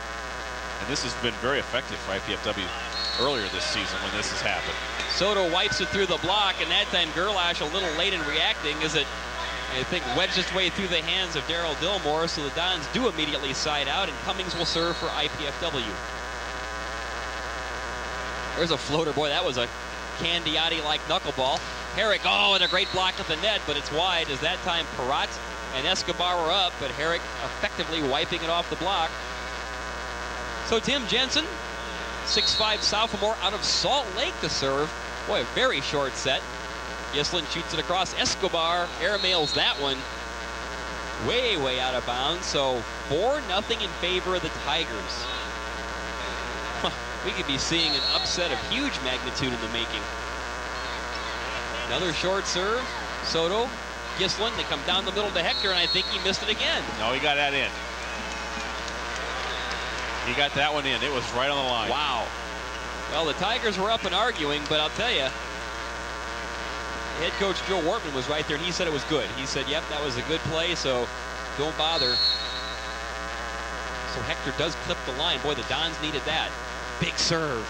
And this has been very effective for IPFW earlier this season when this has happened. Soto wipes it through the block, and that time Gerlach a little late in reacting as it, I think, wedged its way through the hands of Daryl Dillmore, so the Dons do immediately side out, and Cummings will serve for IPFW. There's a floater. Boy, that was a Candiotti-like knuckleball. Herrick, oh, and a great block at the net, but it's wide as that time Perrott and Escobar were up, but Herrick effectively wiping it off the block. So Tim Jensen, 6'5" sophomore out of Salt Lake to serve. Boy, a very short set. Gislin shoots it across. Escobar airmails that one way, way out of bounds. So 4-0 in favor of the Tigers. We could be seeing an upset of huge magnitude in the making. Another short serve. Soto, Gislin, they come down the middle to Hector, and I think he missed it again. No, he got that in. He got that one in. It was right on the line. Wow. Well, the Tigers were up and arguing, but I'll tell you, head coach Joe Wortman was right there, and he said it was good. He said, yep, that was a good play, so don't bother. So Hector does clip the line. Boy, the Dons needed that. Big serve.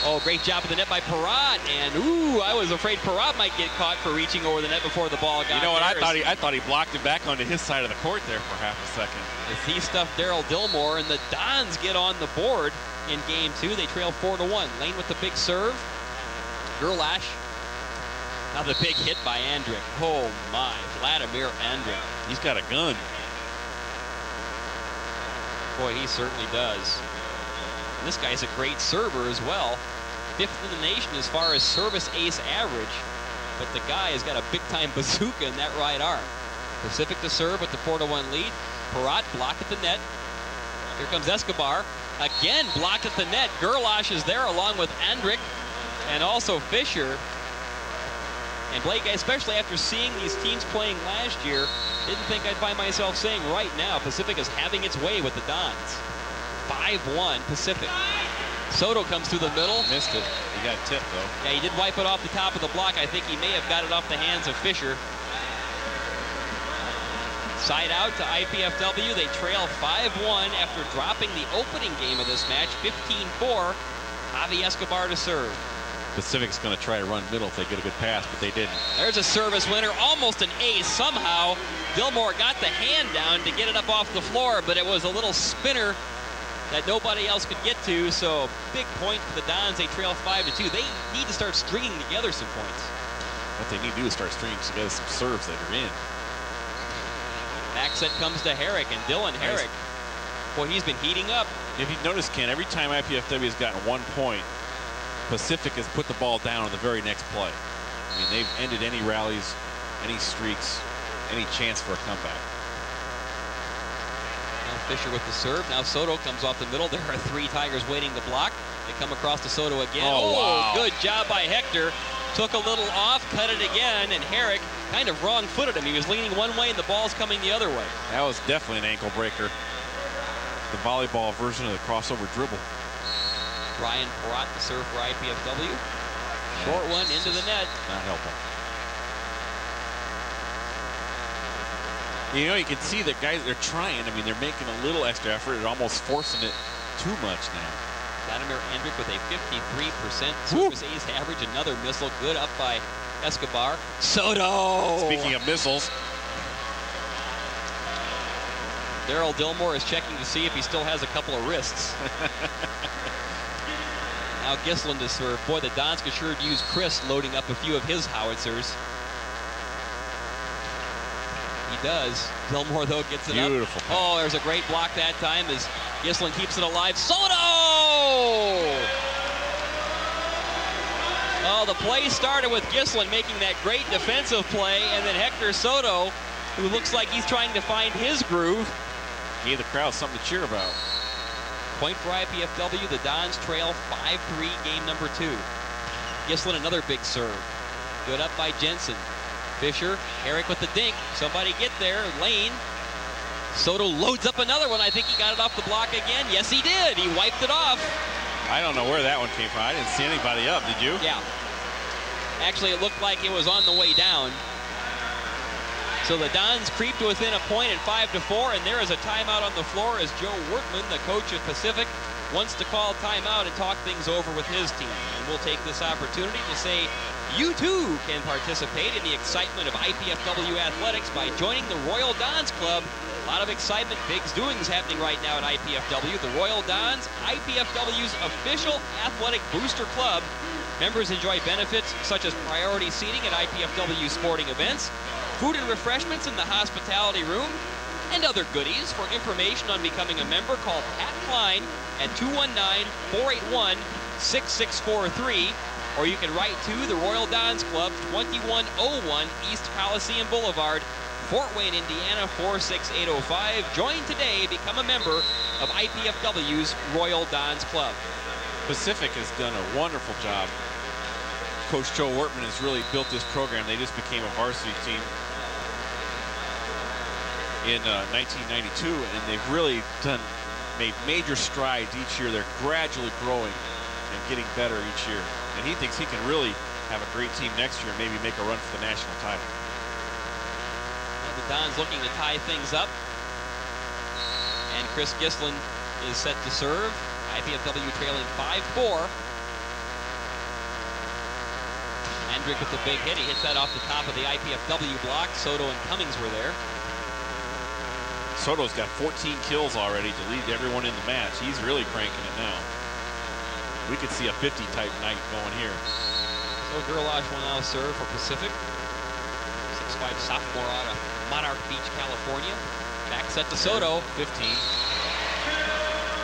Oh, great job of the net by Perrott, and ooh, I was afraid Perrott might get caught for reaching over the net before the ball got there. You know what, I thought he blocked it back onto his side of the court there for half a second. As he stuffed Daryl Dillmore, and the Dons get on the board in game 2. They trail 4-1. Lane with the big serve. Gerlach Now the big hit by Andrick. Oh my, Vladimir Andrick. He's got a gun. Boy, he certainly does. And this guy's a great server as well. 5th in the nation as far as service ace average. But the guy has got a big-time bazooka in that right arm. Pacific to serve with the 4-1 lead. Parat blocked at the net. Here comes Escobar. Again blocked at the net. Gerlach is there along with Andrick and also Fisher. And Blake, especially after seeing these teams playing last year, didn't think I'd find myself saying right now Pacific is having its way with the Dons. 5-1 Pacific. Soto comes through the middle. Missed it. He got tipped, though. Yeah, he did wipe it off the top of the block. I think he may have got it off the hands of Fisher. Side out to IPFW. They trail 5-1 after dropping the opening game of this match, 15-4. Javi Escobar to serve. Pacific's going to try to run middle if they get a good pass, but they didn't. There's a service winner, almost an ace. Somehow, Dillmore got the hand down to get it up off the floor, but it was a little spinner that nobody else could get to, so big point for the Dons. They trail 5-2. They need to start stringing together some points. What they need to do is start stringing together some serves that are in. Back set comes to Herrick, and Dylan Herrick, boy, he's been heating up. If you notice, Ken, every time IPFW has gotten 1 point, Pacific has put the ball down on the very next play. I mean, they've ended any rallies, any streaks, any chance for a comeback. Now Fisher with the serve. Now Soto comes off the middle. There are 3 Tigers waiting to block. They come across to Soto again. Oh, wow. Good job by Hector. Took a little off, cut it again, and Herrick kind of wrong-footed him. He was leaning one way and the ball's coming the other way. That was definitely an ankle breaker. The volleyball version of the crossover dribble. Ryan Parat to serve for IPFW. Short one into the net. Not helpful. You know, you can see that guys, they're trying. I mean, they're making a little extra effort and almost forcing it too much now. Vladimir Andrick with a 53% service ace average. Another missile. Good up by Escobar. Soto! Speaking of missiles. Daryl Dillmore is checking to see if he still has a couple of wrists. Now Gislin to serve. Boy, the Dons could sure use Chris loading up a few of his howitzers. He does. Dillmore, though, gets it up. Beautiful. Oh, there's a great block that time as Gislin keeps it alive. Soto! Oh, the play started with Gislin making that great defensive play, and then Hector Soto, who looks like he's trying to find his groove. Gave the crowd something to cheer about. Point for IPFW. The Dons trail 5-3, game number 2. Gislin, another big serve. Good up by Jensen. Fisher, Herrick with the dink. Somebody get there. Lane. Soto loads up another one. I think he got it off the block again. Yes, he did. He wiped it off. I don't know where that one came from. I didn't see anybody up. Did you? Yeah. Actually, it looked like it was on the way down. So the Dons creep to within a point at 5-4, and there is a timeout on the floor as Joe Wortman, the coach of Pacific, wants to call timeout and talk things over with his team. And we'll take this opportunity to say you too can participate in the excitement of IPFW athletics by joining the Royal Dons Club. A lot of excitement, big doings happening right now at IPFW. The Royal Dons, IPFW's official athletic booster club. Members enjoy benefits such as priority seating at IPFW sporting events, food and refreshments in the hospitality room, and other goodies. For information on becoming a member, call Pat Klein at 219-481-6643, or you can write to the Royal Dons Club, 2101 East Coliseum Boulevard, Fort Wayne, Indiana, 46805. Join today, become a member of IPFW's Royal Dons Club. Pacific has done a wonderful job. Coach Joe Wortman has really built this program. They just became a varsity team in 1992, and they've really made major strides each year. They're gradually growing and getting better each year. And he thinks he can really have a great team next year and maybe make a run for the national title. Now the Dons looking to tie things up. And Chris Gislin is set to serve. IPFW trailing 5-4. Andrick with the big hit. He hits that off the top of the IPFW block. Soto and Cummings were there. Soto's got 14 kills already to lead everyone in the match. He's really cranking it now. We could see a 50-type night going here. So Gerlach will now serve for Pacific. 6'5" sophomore out of Monarch Beach, California. Back set to Soto. 15.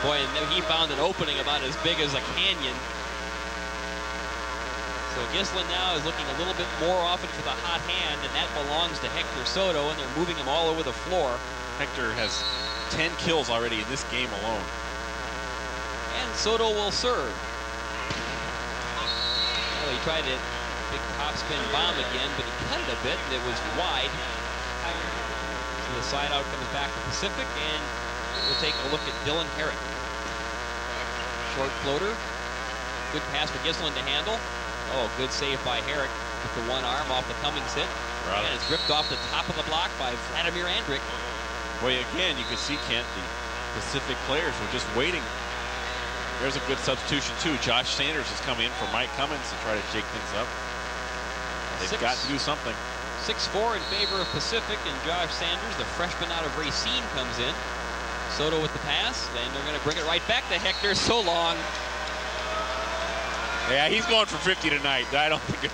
Boy, and he found an opening about as big as a canyon. So Gislin now is looking a little bit more often for the hot hand, and that belongs to Hector Soto, and they're moving him all over the floor. Hector has 10 kills already in this game alone. And Soto will serve. Well, he tried a big topspin bomb again, but he cut it a bit, and it was wide. So the side out comes back to Pacific, and we'll take a look at Dylan Herrick. Short floater. Good pass for Gislin to handle. Oh, good save by Herrick with the one arm off the Cummings hit. And it's ripped off the top of the block by Vladimir Andrić. Boy, again, you can see, Kent, the Pacific players were just waiting. There's a good substitution, too. Josh Sanders is coming in for Mike Cummings to try to shake things up. They've got to do something. 6-4 in favor of Pacific, and Josh Sanders, the freshman out of Racine, comes in. Soto with the pass, and they're going to bring it right back to Hector. So long. Yeah, he's going for 50 tonight. I don't think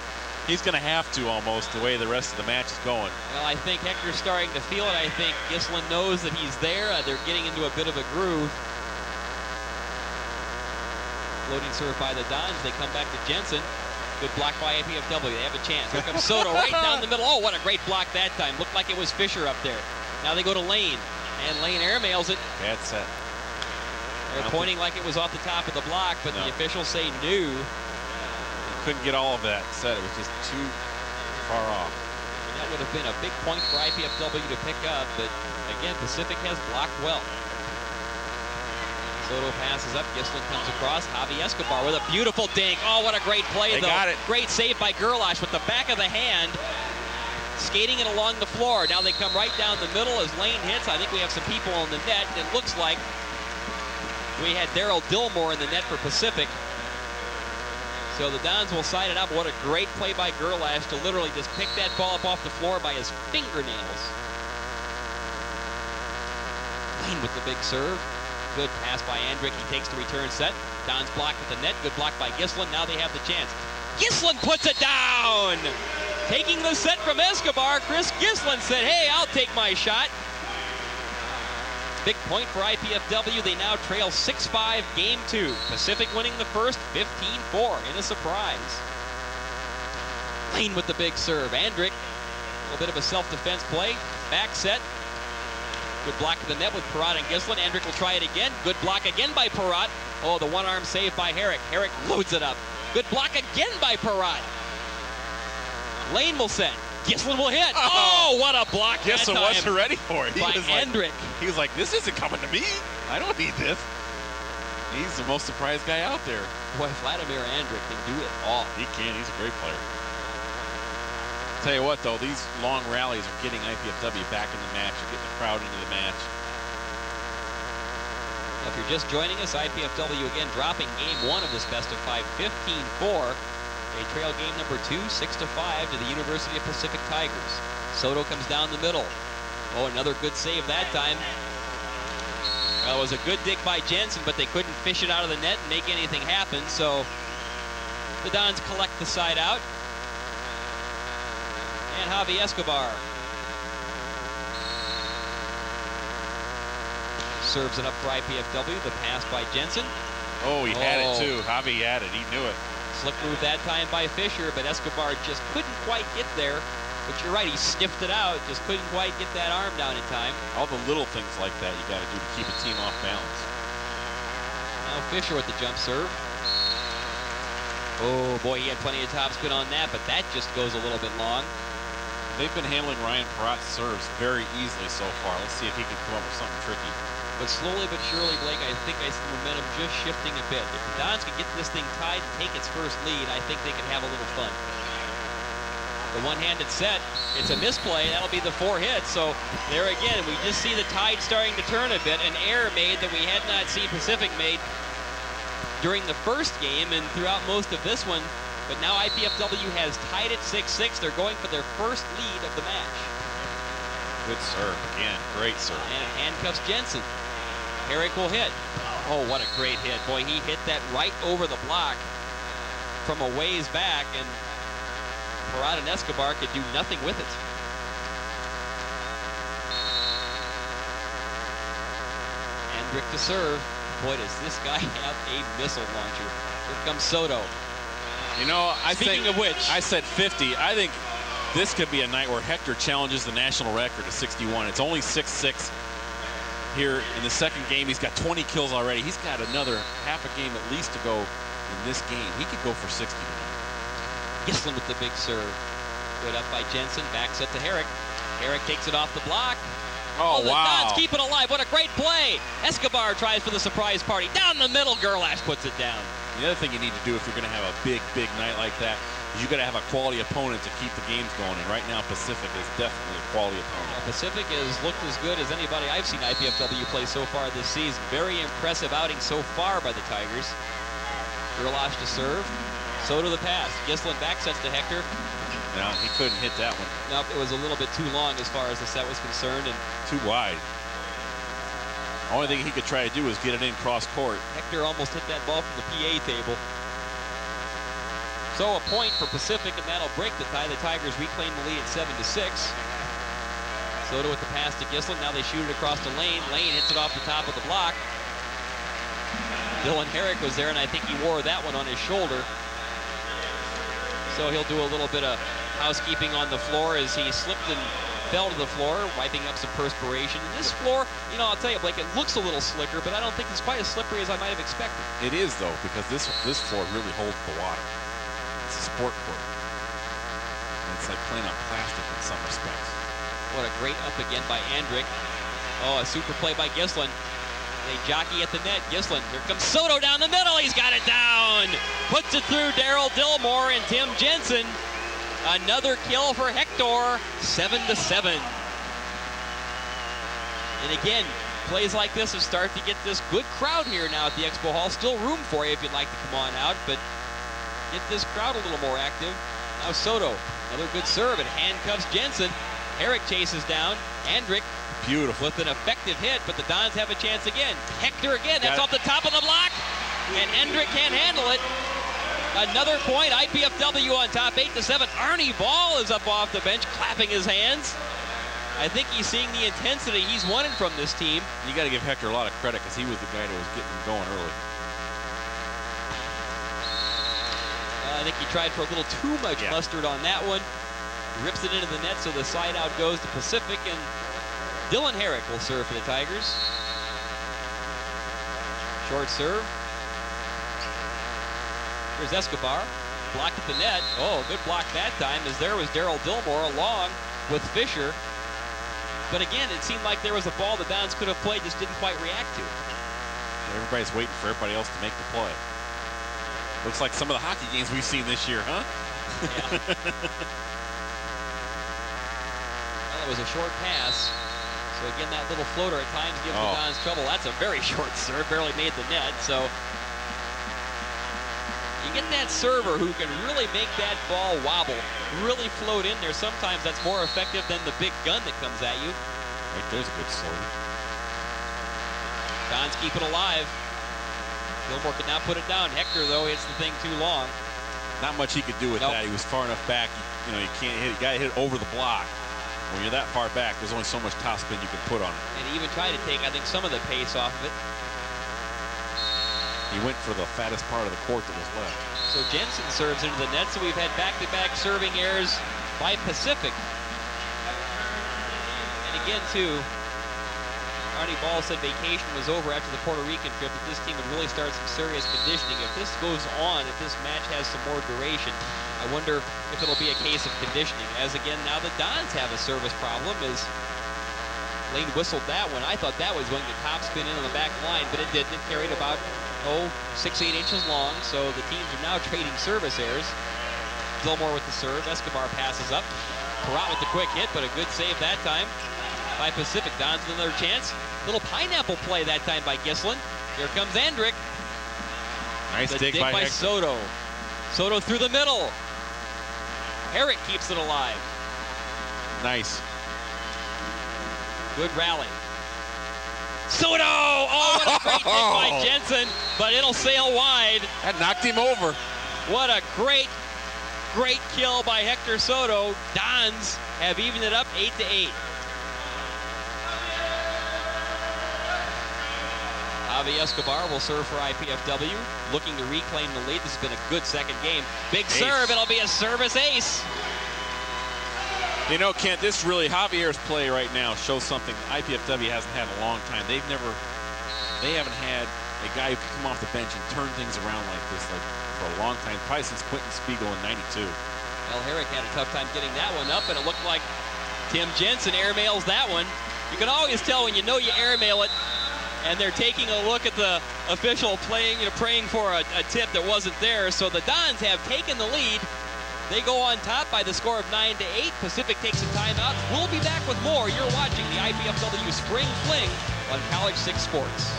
he's going to have to almost the way the rest of the match is going. Well, I think Hector's starting to feel it. I think Gislin knows that he's there. They're getting into a bit of a groove. Floating serve by the Dons. They come back to Jensen. Good block by IPFW. They have a chance. Here comes Soto right down the middle. Oh, what a great block that time. Looked like it was Fisher up there. Now they go to Lane. And Lane airmails it. Bad set. They're pointing like it was off the top of the block, but the officials say no. Couldn't get all of that set. It was just too far off. And that would have been a big point for IPFW to pick up, but again, Pacific has blocked well. Soto passes up. Gislin comes across. Javi Escobar with a beautiful dink. Oh, what a great play, they though. Got it. Great save by Gerlach with the back of the hand. Skating it along the floor. Now they come right down the middle as Lane hits. I think we have some people on the net. It looks like we had Daryl Dillmore in the net for Pacific. So the Dons will side it up. What a great play by Gerlach to literally just pick that ball up off the floor by his fingernails. Lane with the big serve. Good pass by Andrić. He takes the return set. Dons blocked at the net. Good block by Gislin. Now they have the chance. Gislin puts it down! Taking the set from Escobar, Chris Gislin said, hey, I'll take my shot. Big point for IPFW. They now trail 6-5 game 2. Pacific winning the first 15-4 in a surprise. Lane with the big serve. Andrić, a little bit of a self-defense play. Back set. Good block to the net with Perrott and Gislin. Andrić will try it again. Good block again by Perrott. Oh, the one-arm save by Herrick. Herrick loads it up. Good block again by Perrott. Lane will set. Gislin will hit. Oh, what a block that time. Gislin wasn't ready for it. By Andrić. He was like, this isn't coming to me. I don't need this. He's the most surprised guy out there. Boy, Vladimir Andrić can do it all. He can. He's a great player. Tell you what, though, these long rallies are getting IPFW back in the match. They're getting the crowd into the match. If you're just joining us, IPFW again dropping game 1 of this best of 5, 15-4. They trail game number 2, 6-5 to the University of Pacific Tigers. Soto comes down the middle. Oh, another good save that time. Well, it was a good dig by Jensen, but they couldn't fish it out of the net and make anything happen, so the Dons collect the side out. And Javi Escobar serves it up for IPFW. The pass by Jensen. Oh, he had it too. Javi had it. He knew it. Slick move that time by Fisher, but Escobar just couldn't quite get there. But you're right, he sniffed it out, just couldn't quite get that arm down in time. All the little things like that you got to do to keep a team off balance. Now Fisher with the jump serve. Oh boy, he had plenty of topspin on that, but that just goes a little bit long. They've been handling Ryan Perrott's serves very easily so far. Let's see if he can come up with something tricky. But slowly but surely, Blake, I think I see the momentum just shifting a bit. If the Dons can get this thing tied and take its first lead, I think they can have a little fun. The one-handed set, it's a misplay. That'll be the 4 hits. So there again, we just see the tide starting to turn a bit. An error made that we had not seen Pacific made during the first game and throughout most of this one. But now IPFW has tied it 6-6. They're going for their first lead of the match. Good serve again. Great serve. And handcuffs Jensen. Herrick will hit. Oh, what a great hit. Boy, he hit that right over the block from a ways back, and Parada and Escobar could do nothing with it. Hendrick to serve. Boy, does this guy have a missile launcher. Here comes Soto. You know, Speaking of which, I said 50. I think this could be a night where Hector challenges the national record of 61. It's only 6-6 here in the second game. He's got 20 kills already. He's got another half a game at least to go in this game. He could go for 60 tonight. Gislin with the big serve. Good up by Jensen. Back set to Herrick. Herrick takes it off the block. Oh, the wow. Dons keep it alive. What a great play. Escobar tries for the surprise party. Down the middle, Gerlach puts it down. The other thing you need to do if you're going to have a big, big night like that is you got to have a quality opponent to keep the games going. And right now, Pacific is definitely a quality opponent. Pacific has looked as good as anybody I've seen IPFW play so far this season. Very impressive outing so far by the Tigers. Gerlach to serve. Soto the pass. Gislin back sets to Hector. No, he couldn't hit that one. Nope, it was a little bit too long as far as the set was concerned. And too wide. Only thing he could try to do is get it in cross court. Hector almost hit that ball from the PA table. So a point for Pacific, and that'll break the tie. The Tigers reclaim the lead at 7-6. Soto with the pass to Gislin. Now they shoot it across the lane. Lane hits it off the top of the block. Dylan Herrick was there, and I think he wore that one on his shoulder. So he'll do a little bit of housekeeping on the floor as he slipped and fell to the floor, wiping up some perspiration. And this floor, you know, I'll tell you, Blake, it looks a little slicker, but I don't think it's quite as slippery as I might have expected. It is, though, because this floor really holds the water. It's a sport court. And it's like playing on plastic in some respects. What a great up again by Andrick. Oh, a super play by Gislin. They jockey at the net. Gislin, here comes Soto down the middle. He's got it down. Puts it through Daryl Dillmore and Tim Jensen. Another kill for Hector, 7-7. And again, plays like this have started to get this good crowd here now at the Expo Hall. Still room for you if you'd like to come on out, but get this crowd a little more active. Now Soto, another good serve, and handcuffs Jensen. Herrick chases down. Andrick, beautiful, with an effective hit, but the Dons have a chance again. Hector again, that's off the top of the block, and Andrick can't handle it. Another point, IPFW on top, 8-7. Arnie Ball is up off the bench, clapping his hands. I think he's seeing the intensity he's wanted from this team. You got to give Hector a lot of credit because he was the guy that was getting them going early. I think he tried for a little too much mustard on that one. Rips it into the net, so the side out goes to Pacific, and Dylan Herrick will serve for the Tigers. Short serve. Here's Escobar. Blocked at the net. Oh, good block that time, as there was Daryl Dillmore along with Fisher. But again, it seemed like there was a ball the Dons could have played, just didn't quite react to. Everybody's waiting for everybody else to make the play. Looks like some of the hockey games we've seen this year, huh? Yeah. Well, it was a short pass. So again, that little floater at times gives the Dons trouble. That's a very short serve, barely made the net. So you get that server who can really make that ball wobble, really float in there. Sometimes that's more effective than the big gun that comes at you. Right there's a good serve. Dons keep it alive. Gilmore could not put it down. Hector, though, hits the thing too long. Not much he could do with that. He was far enough back. You know, you can't hit it. You got to hit it over the block. When you're that far back, there's only so much top spin you can put on it. And he even tried to take, I think, some of the pace off of it. He went for the fattest part of the court that was left. So Jensen serves into the net, so we've had back-to-back serving errors by Pacific. And again, too, Arnie Ball said vacation was over after the Puerto Rican trip, that this team would really start some serious conditioning. If this goes on, if this match has some more duration, I wonder if it'll be a case of conditioning. As again, now the Dons have a service problem, as Lane whistled that one. I thought that was going to topspin into the back line, but it didn't. It carried about, 6-8 inches long, so the teams are now trading service errors. Gilmore with the serve. Escobar passes up. Perrott with the quick hit, but a good save that time by Pacific. Dons another chance. Little pineapple play that time by Gislin. Here comes Andrick. Nice dig by Soto. Soto through the middle. Herrick keeps it alive. Nice. Good rally. Soto! Oh, what a great hit by Jensen, but it'll sail wide. That knocked him over. What a great Great kill by Hector Soto. Dons have evened it up 8-8. Javi Escobar will serve for IPFW, looking to reclaim the lead. This has been a good second game. Big serve, it'll be a service ace. You know, Kent, this really, Javier's play right now shows something IPFW hasn't had in a long time. They haven't had a guy who can come off the bench and turn things around like this for a long time, probably since Quentin Spiegel in '92. Well, Herrick had a tough time getting that one up, and it looked like Tim Jensen airmails that one. You can always tell when you know you airmail it, and they're taking a look at the official praying for a tip that wasn't there. So the Dons have taken the lead. They go on top by the score of 9-8. Pacific takes a timeout. We'll be back with more. You're watching the IPFW Spring Fling on College 6 Sports.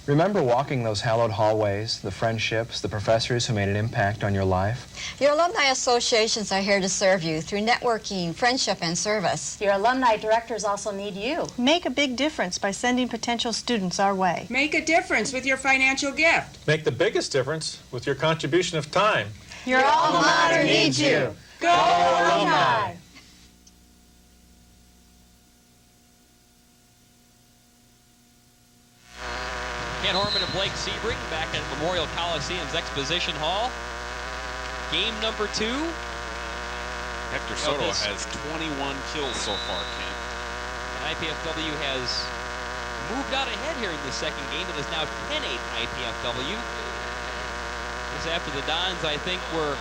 Remember walking those hallowed hallways, the friendships, the professors who made an impact on your life? Your alumni associations are here to serve you through networking, friendship, and service. Your alumni directors also need you. Make a big difference by sending potential students our way. Make a difference with your financial gift. Make the biggest difference with your contribution of time. Your alma mater needs you. Go alumni! Ken Horman and Blake Sebring back at Memorial Coliseum's Exposition Hall. Game number 2. Hector Soto has 21 kills so far, Ken. IPFW has moved out ahead here in the second game. It is now 10-8 IPFW. This after the Dons, I think, were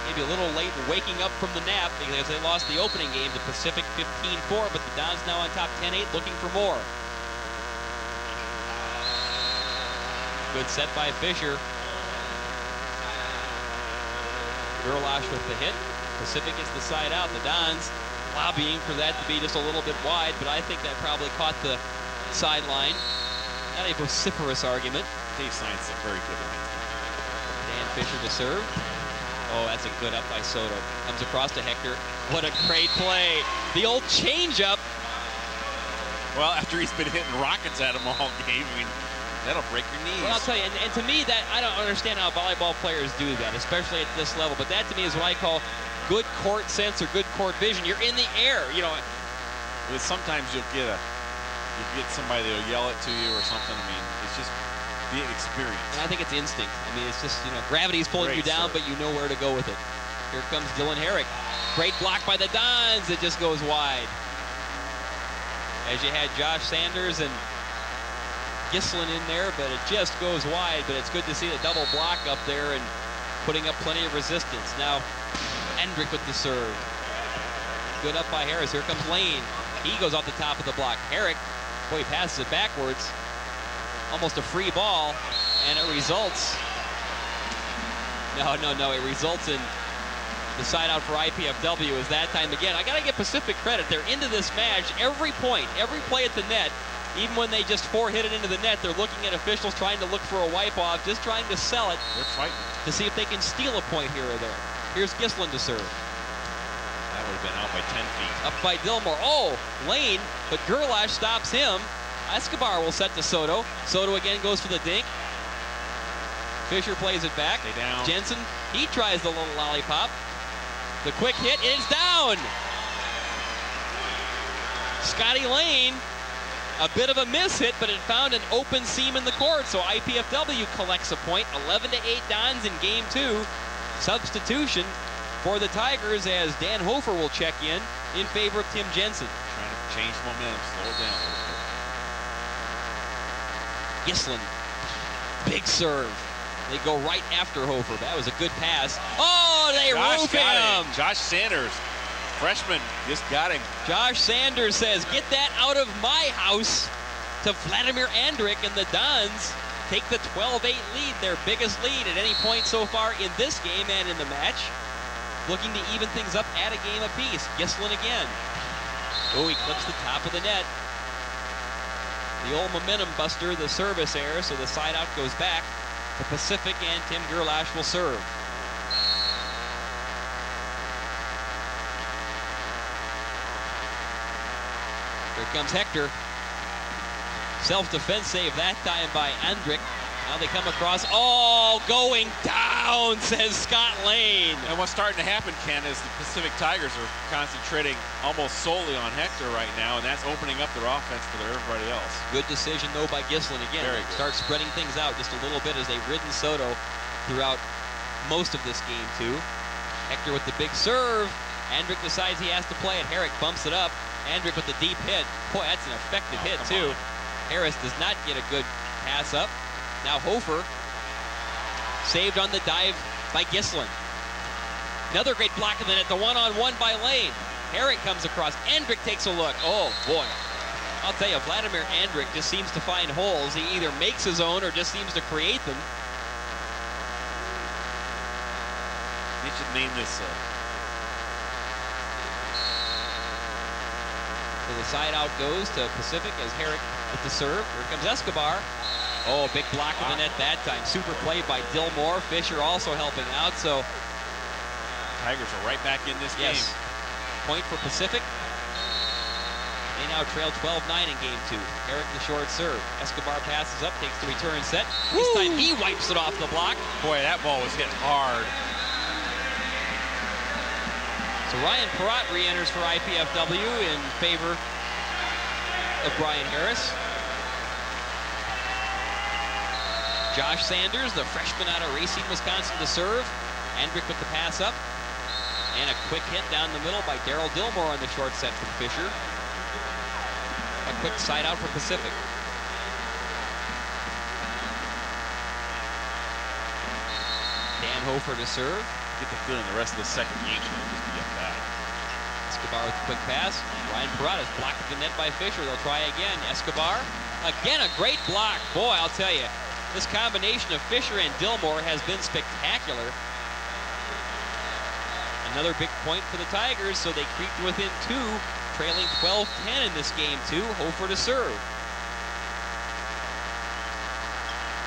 maybe a little late in waking up from the nap because they lost the opening game to Pacific 15-4, but the Dons now on top 10-8 looking for more. Good set by Fisher. Gerlash with the hit. Pacific gets the side out. The Dons lobbying for that to be just a little bit wide, but I think that probably caught the sideline. Not a vociferous argument. Dave Science is very good at Dan Fisher to serve. Oh, that's a good up by Soto. Comes across to Hector. What a great play. The old changeup. Well, after he's been hitting rockets at him all game, I mean, that'll break your knees. Well, I'll tell you, and to me, that I don't understand how volleyball players do that, especially at this level. But that to me is what I call good court sense or good court vision. You're in the air, you know. Sometimes you'll get somebody that'll yell it to you or something. I mean, it's just the experience. And I think it's instinct. I mean, it's just, you know, gravity's pulling you down, but you know where to go with it. Here comes Dylan Herrick. Great block by the Dons. It just goes wide. As you had Josh Sanders and Gislin in there, but it just goes wide. But it's good to see the double block up there and putting up plenty of resistance. Now, Hendrick with the serve. Good up by Harris. Here comes Lane. He goes off the top of the block. Herrick, boy, he passes it backwards. Almost a free ball, and it results. No. It results in the side out for IPFW is that time again. I got to give Pacific credit. They're into this match. Every point, every play at the net, even when they just hit it into the net, they're looking at officials trying to look for a wipe-off, just trying to sell it. They're fighting to see if they can steal a point here or there. Here's Gislin to serve. That would have been out by 10 feet. Up by Dillmore. Oh, Lane, but Gerlash stops him. Escobar will set to Soto. Soto again goes for the dink. Fisher plays it back. Stay down. Jensen, he tries the little lollipop. The quick hit is down. Scotty Lane, a bit of a miss hit, but it found an open seam in the court, so IPFW collects a point. 11-8 Dons in game 2. Substitution for the Tigers as Dan Hofer will check in favor of Tim Jensen. Trying to change momentum, slow it down a little bit. Gislin, big serve. They go right after Hofer. That was a good pass. Oh, they roof him. Josh Sanders, freshman, just got him. Josh Sanders says, get that out of my house, to Vladimir Andrick, and the Dons take the 12-8 lead, their biggest lead at any point so far in this game and in the match. Looking to even things up at a game apiece. Gislin again. Oh, he clips the top of the net. The old momentum buster, the service error, so the side out goes back. The Pacific and Tim Gerlash will serve. Here comes Hector. Self-defense save that time by Andrick. Now they come across. Oh, going down, says Scott Lane. And what's starting to happen, Ken, is the Pacific Tigers are concentrating almost solely on Hector right now, and that's opening up their offense for everybody else. Good decision, though, by Gislin again. Very good. Start spreading things out just a little bit as they've ridden Soto throughout most of this game, too. Hector with the big serve. Andrick decides he has to play it. Herrick bumps it up. Andrick with the deep hit. Boy, that's an effective hit, too. Harris does not get a good pass up. Now Hofer saved on the dive by Gislin. Another great block in the net, the one-on-one by Lane. Herrick comes across. Andrick takes a look. Oh, boy. I'll tell you, Vladimir Andrick just seems to find holes. He either makes his own or just seems to create them. They should name this. So the side out goes to Pacific as Herrick with the serve. Here comes Escobar. Oh, big block in the net that time. Super play by Dillmore. Fisher also helping out, so Tigers are right back in this game. Point for Pacific. They now trail 12-9 in game 2. Herrick the short serve. Escobar passes up, takes the return set. This time he wipes it off the block. Boy, that ball was hit hard. So Ryan Perrott re-enters for IPFW in favor of Brian Harris. Josh Sanders, the freshman out of Racine, Wisconsin, to serve. Andrick with the pass up. And a quick hit down the middle by Daryl Dillmore on the short set from Fisher. A quick side out for Pacific. Dan Hofer to serve. Get the feeling the rest of the second game is going to be up bad. Escobar with a quick pass. Ryan Perrott is blocked at the net by Fisher. They'll try again. Escobar. Again, a great block. Boy, I'll tell you. This combination of Fisher and Dillmore has been spectacular. Another big point for the Tigers, so they creep to within 2, trailing 12-10 in this game, too. Hofer to serve.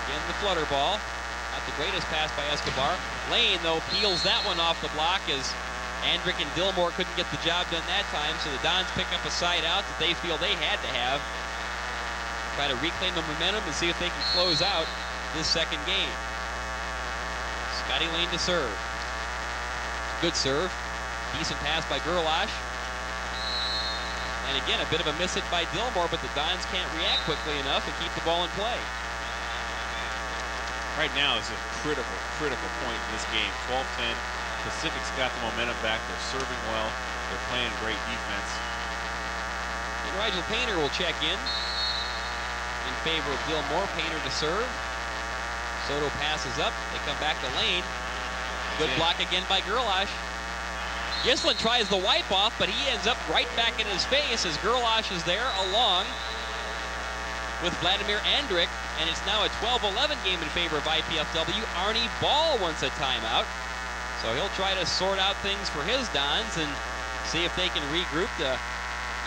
Again, the flutter ball. Not the greatest pass by Escobar. Lane, though, peels that one off the block as Andrick and Dillmore couldn't get the job done that time, so the Dons pick up a side out that they feel they had to have. Try to reclaim the momentum and see if they can close out this second game. Scotty Lane to serve. Good serve. Decent pass by Gerlash. And again, a bit of a miss hit by Dillmore, but the Dons can't react quickly enough and keep the ball in play. Right now is a critical point in this game. 12-10. Pacific's got the momentum back. They're serving well. They're playing great defense. And Rigel Painter will check in favor of Dillmore. Painter to serve. Soto passes up. They come back to Lane. Good block again by Gerlash. Gislin tries the wipe off, but he ends up right back in his face as Gerlash is there along with Vladimir Andrick, and it's now a 12-11 game in favor of IPFW. Arnie Ball wants a timeout, so he'll try to sort out things for his Dons and see if they can regroup to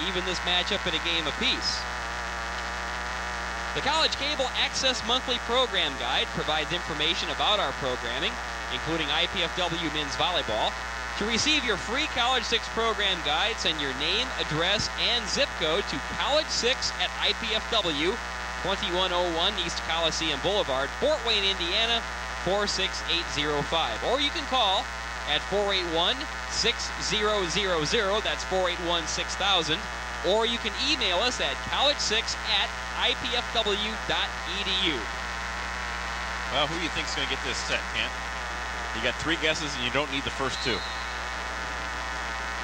even this matchup in a game apiece. The College Cable Access Monthly Program Guide provides information about our programming, including IPFW men's volleyball. To receive your free College 6 program guide, send your name, address, and zip code to college6@IPFW, 2101 East Coliseum Boulevard, Fort Wayne, Indiana, 46805. Or you can call at 481-6000, that's 481-6000. Or you can email us at college6@ipfw.edu. Well, who do you think is going to get this set, Kent? You got 3 guesses and you don't need the first 2.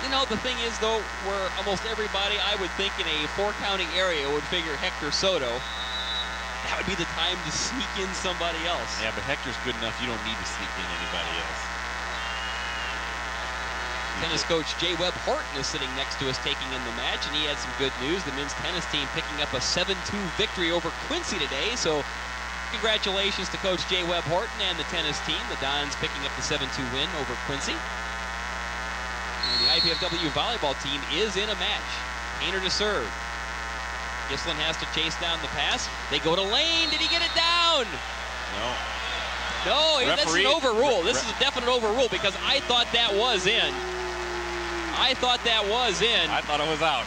You know, the thing is, though, where almost everybody, I would think, in a 4-counting area would figure Hector Soto, that would be the time to sneak in somebody else. Yeah, but Hector's good enough. You don't need to sneak in anybody else. Tennis coach Jay Webb Horton is sitting next to us taking in the match, and he had some good news. The men's tennis team picking up a 7-2 victory over Quincy today, so congratulations to Coach Jay Webb Horton and the tennis team. The Dons picking up the 7-2 win over Quincy. And the IPFW volleyball team is in a match. Painter to serve. Gislin has to chase down the pass. They go to Lane. Did he get it down? No. No, that's an overrule. This is a definite overrule because I thought that was in. I thought that was in. I thought it was out.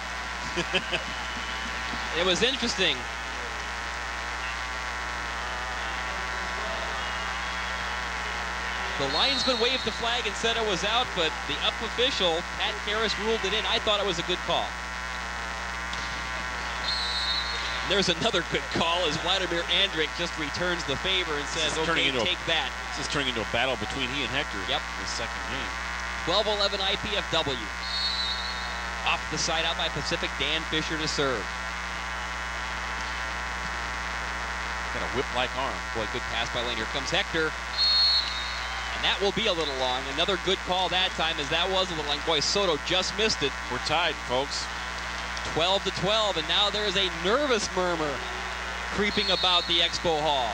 It was interesting. The linesman waved the flag and said it was out, but the up official, Pat Karras, ruled it in. I thought it was a good call. There's another good call as Vladimir Andrik just returns the favor and says, okay, take that. This is turning into a battle between he and Hector. Yep. In the second game. 12-11 IPFW. Off the side out by Pacific, Dan Fisher to serve. Got a whip-like arm. Boy, good pass by Lane. Here comes Hector. And that will be a little long. Another good call that time, as that was a little long. Boy, Soto just missed it. We're tied, folks. 12-12, and now there's a nervous murmur creeping about the Expo Hall.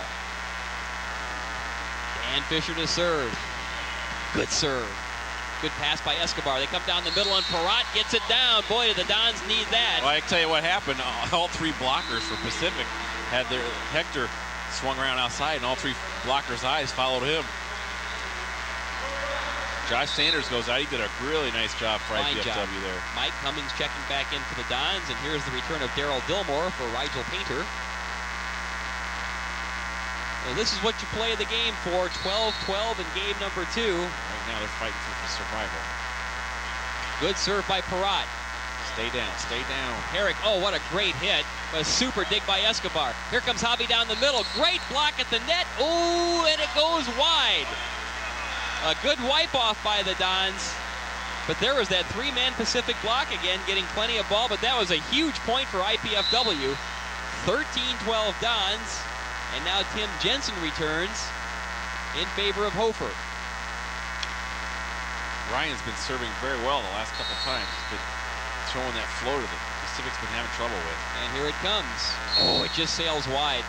Dan Fisher to serve. Good serve. Good pass by Escobar. They come down the middle, and Perrott gets it down. Boy, do the Dons need that. Well, I tell you what happened. All three blockers for Pacific had their Hector swung around outside, and all three blockers' eyes followed him. Josh Sanders goes out. He did a really nice job for IPFW there. Mike Cummings checking back in for the Dons, and here's the return of Daryl Dillmore for Rigel Painter. Well, this is what you play the game for. 12-12 in game number 2. Right now they're fighting for survival. Good serve by Perrott. Stay down, stay down. Herrick, oh, what a great hit. A super dig by Escobar. Here comes Javi down the middle. Great block at the net. Ooh, and it goes wide. A good wipe off by the Dons. But there was that three-man Pacific block again, getting plenty of ball, but that was a huge point for IPFW. 13-12 Dons, and now Tim Jensen returns in favor of Hofer. Ryan's been serving very well the last couple times. He's been throwing that floater that Pacific's been having trouble with. And here it comes. Oh, it just sails wide.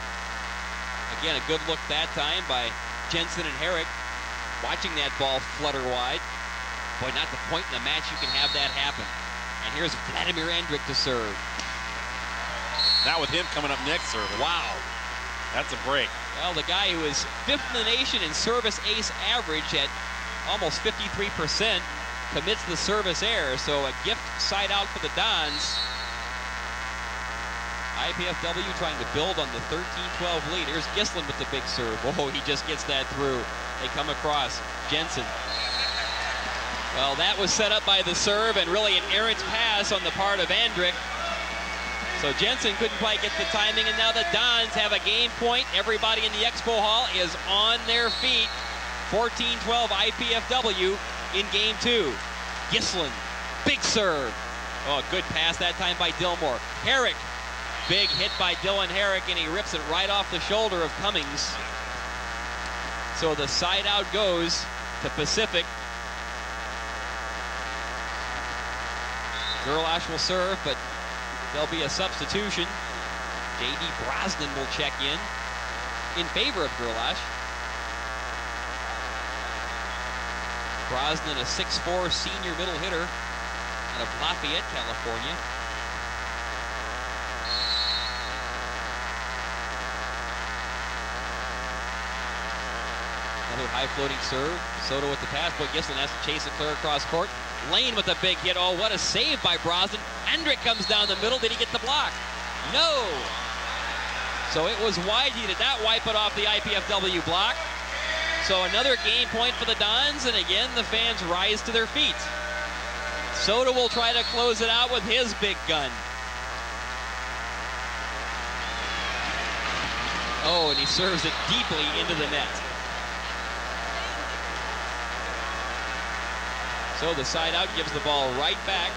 Again, a good look that time by Jensen and Herrick. Watching that ball flutter wide. Boy, not the point in the match you can have that happen. And here's Vladimir Andrik to serve. Now with him coming up next serving. Wow. That's a break. Well, the guy who is 5th in the nation in service ace average at almost 53% commits the service error. So a gift side out for the Dons. IPFW trying to build on the 13-12 lead. Here's Gislin with the big serve. Oh, he just gets that through. They come across. Jensen. Well, that was set up by the serve and really an errant pass on the part of Andrik. So Jensen couldn't quite get the timing, and now the Dons have a game point. Everybody in the Expo Hall is on their feet. 14-12 IPFW in game 2. Gislin, big serve. Oh, good pass that time by Dillmore. Herrick, big hit by Dylan Herrick, and he rips it right off the shoulder of Cummings. So the side out goes to Pacific. Gerlach will serve, but there'll be a substitution. J.D. Brosnan will check in favor of Gerlach. Brosnan, a 6'4" senior middle hitter out of Lafayette, California. Another high floating serve. Soto with the pass. Boy, Gislin has to chase it clear across court. Lane with a big hit. Oh, what a save by Brosnan. Andrik comes down the middle. Did he get the block? No. So it was wide. He did not wipe it off the IPFW block. So another game point for the Dons, and again the fans rise to their feet. Soto will try to close it out with his big gun. Oh, and he serves it deeply into the net. So the side out gives the ball right back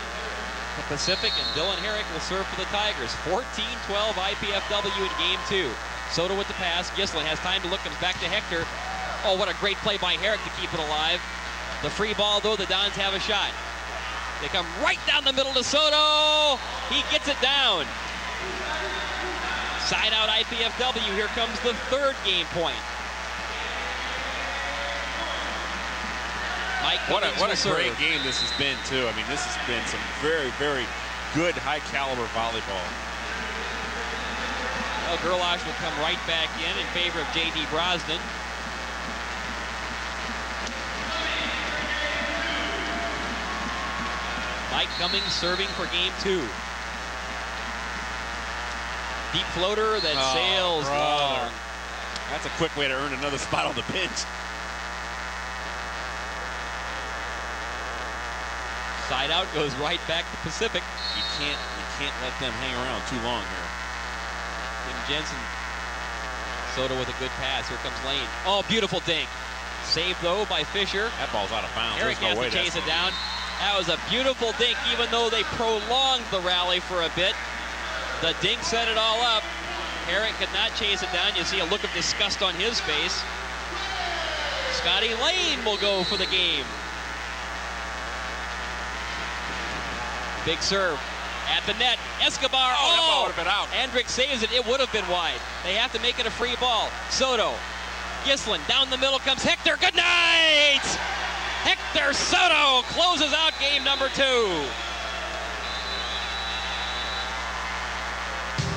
to Pacific, and Dylan Herrick will serve for the Tigers. 14-12 IPFW in game 2. Soto with the pass. Gislin has time to look, comes back to Hector. Oh, what a great play by Herrick to keep it alive. The free ball, though, the Dons have a shot. They come right down the middle to Soto. He gets it down. Side out IPFW. Here comes the third game point. Mike what a great serve. game this has been, too. I mean, this has been some very, very good, high-caliber volleyball. Well, Gerlach will come right back in favor of J.D. Brosnan. Mike Cummings serving for game 2. Deep floater that sails long. That's a quick way to earn another spot on the bench. Side out goes right back to Pacific. You can't let them hang around too long here. Tim Jensen. Soto with a good pass. Here comes Lane. Oh, beautiful dink. Saved, though, by Fisher. That ball's out of bounds. Herrick has to chase it down. That was a beautiful dink, even though they prolonged the rally for a bit. The dink set it all up. Herrick could not chase it down. You see a look of disgust on his face. Scotty Lane will go for the game. Big serve at the net. Escobar. Oh, that ball would have been out. Andrick saves it. It would have been wide. They have to make it a free ball. Soto. Gislin. Down the middle comes Hector. Good night! Hector Soto closes out game number 2.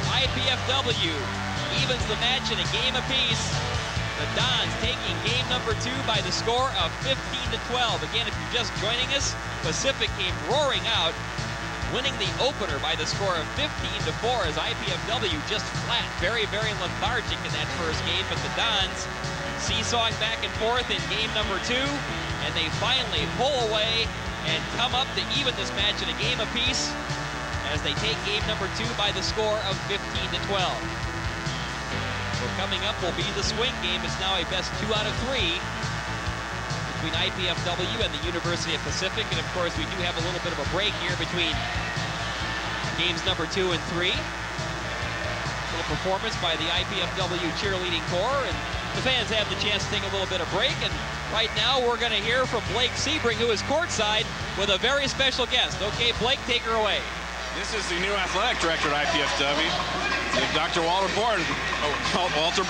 IPFW evens the match in a game apiece. The Dons taking game number 2 by the score of 15-12. Again, if you're just joining us, Pacific came roaring out, winning the opener by the score of 15-4 as IPFW just flat, very, very lethargic in that first game. But the Dons seesawing back and forth in game number 2, and they finally pull away and come up to even this match in a game apiece as they take game number 2 by the score of 15-12. So coming up will be the swing game. It's now a best 2 out of 3 between IPFW and the University of Pacific. And of course, we do have a little bit of a break here between games number 2 and 3. A little performance by the IPFW cheerleading corps, and the fans have the chance to take a little bit of break. And right now, we're going to hear from Blake Sebring, who is courtside with a very special guest. Okay, Blake, take her away. This is the new athletic director at IPFW, Dr. Walter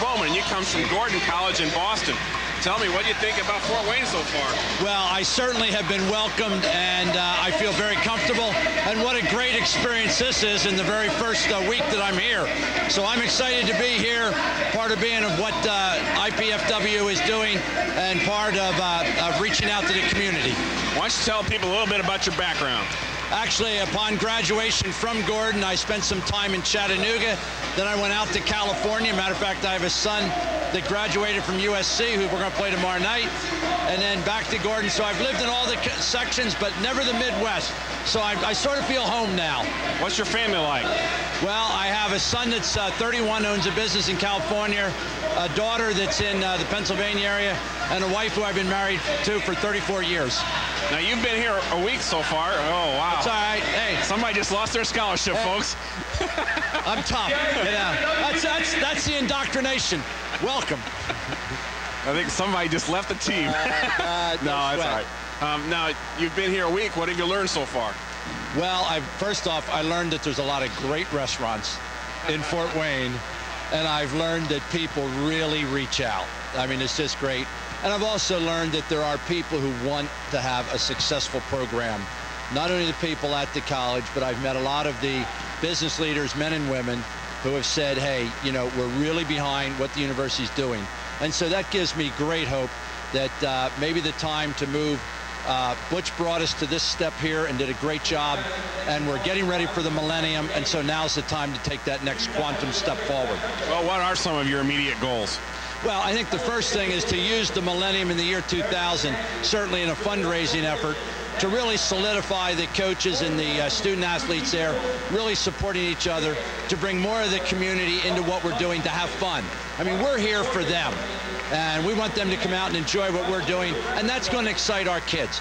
Bowman, and you come from Gordon College in Boston. Tell me, what do you think about Fort Wayne so far? Well, I certainly have been welcomed, and I feel very comfortable. And what a great experience this is in the very first week that I'm here. So I'm excited to be here, part of being of what IPFW is doing, and part of reaching out to the community. Why don't you tell people a little bit about your background? Actually, upon graduation from Gordon, I spent some time in Chattanooga. Then I went out to California. Matter of fact, I have a son that graduated from USC, who we're going to play tomorrow night, and then back to Gordon. So I've lived in all the sections, but never the Midwest. So I sort of feel home now. What's your family like? Well, I have a son that's 31, owns a business in California, a daughter that's in the Pennsylvania area, and a wife who I've been married to for 34 years. Now, you've been here a week so far. Oh, wow. That's all right. Hey, somebody just lost their scholarship, folks. I'm tough. You know, that's the indoctrination. Welcome. I think somebody just left the team. No, that's all right. Now, you've been here a week. What have you learned so far? Well, first off, I learned that there's a lot of great restaurants in Fort Wayne, and I've learned that people really reach out. I mean, it's just great. And I've also learned that there are people who want to have a successful program. Not only the people at the college, but I've met a lot of the business leaders, men and women, who have said, hey, you know, we're really behind what the university's doing. And so that gives me great hope that maybe the time to move. Butch brought us to this step here and did a great job, and we're getting ready for the millennium, and so now's the time to take that next quantum step forward. Well, what are some of your immediate goals? Well, I think the first thing is to use the millennium in the year 2000, certainly in a fundraising effort, to really solidify the coaches and the student athletes there, really supporting each other, to bring more of the community into what we're doing, to have fun. I mean, we're here for them, and we want them to come out and enjoy what we're doing, and that's going to excite our kids.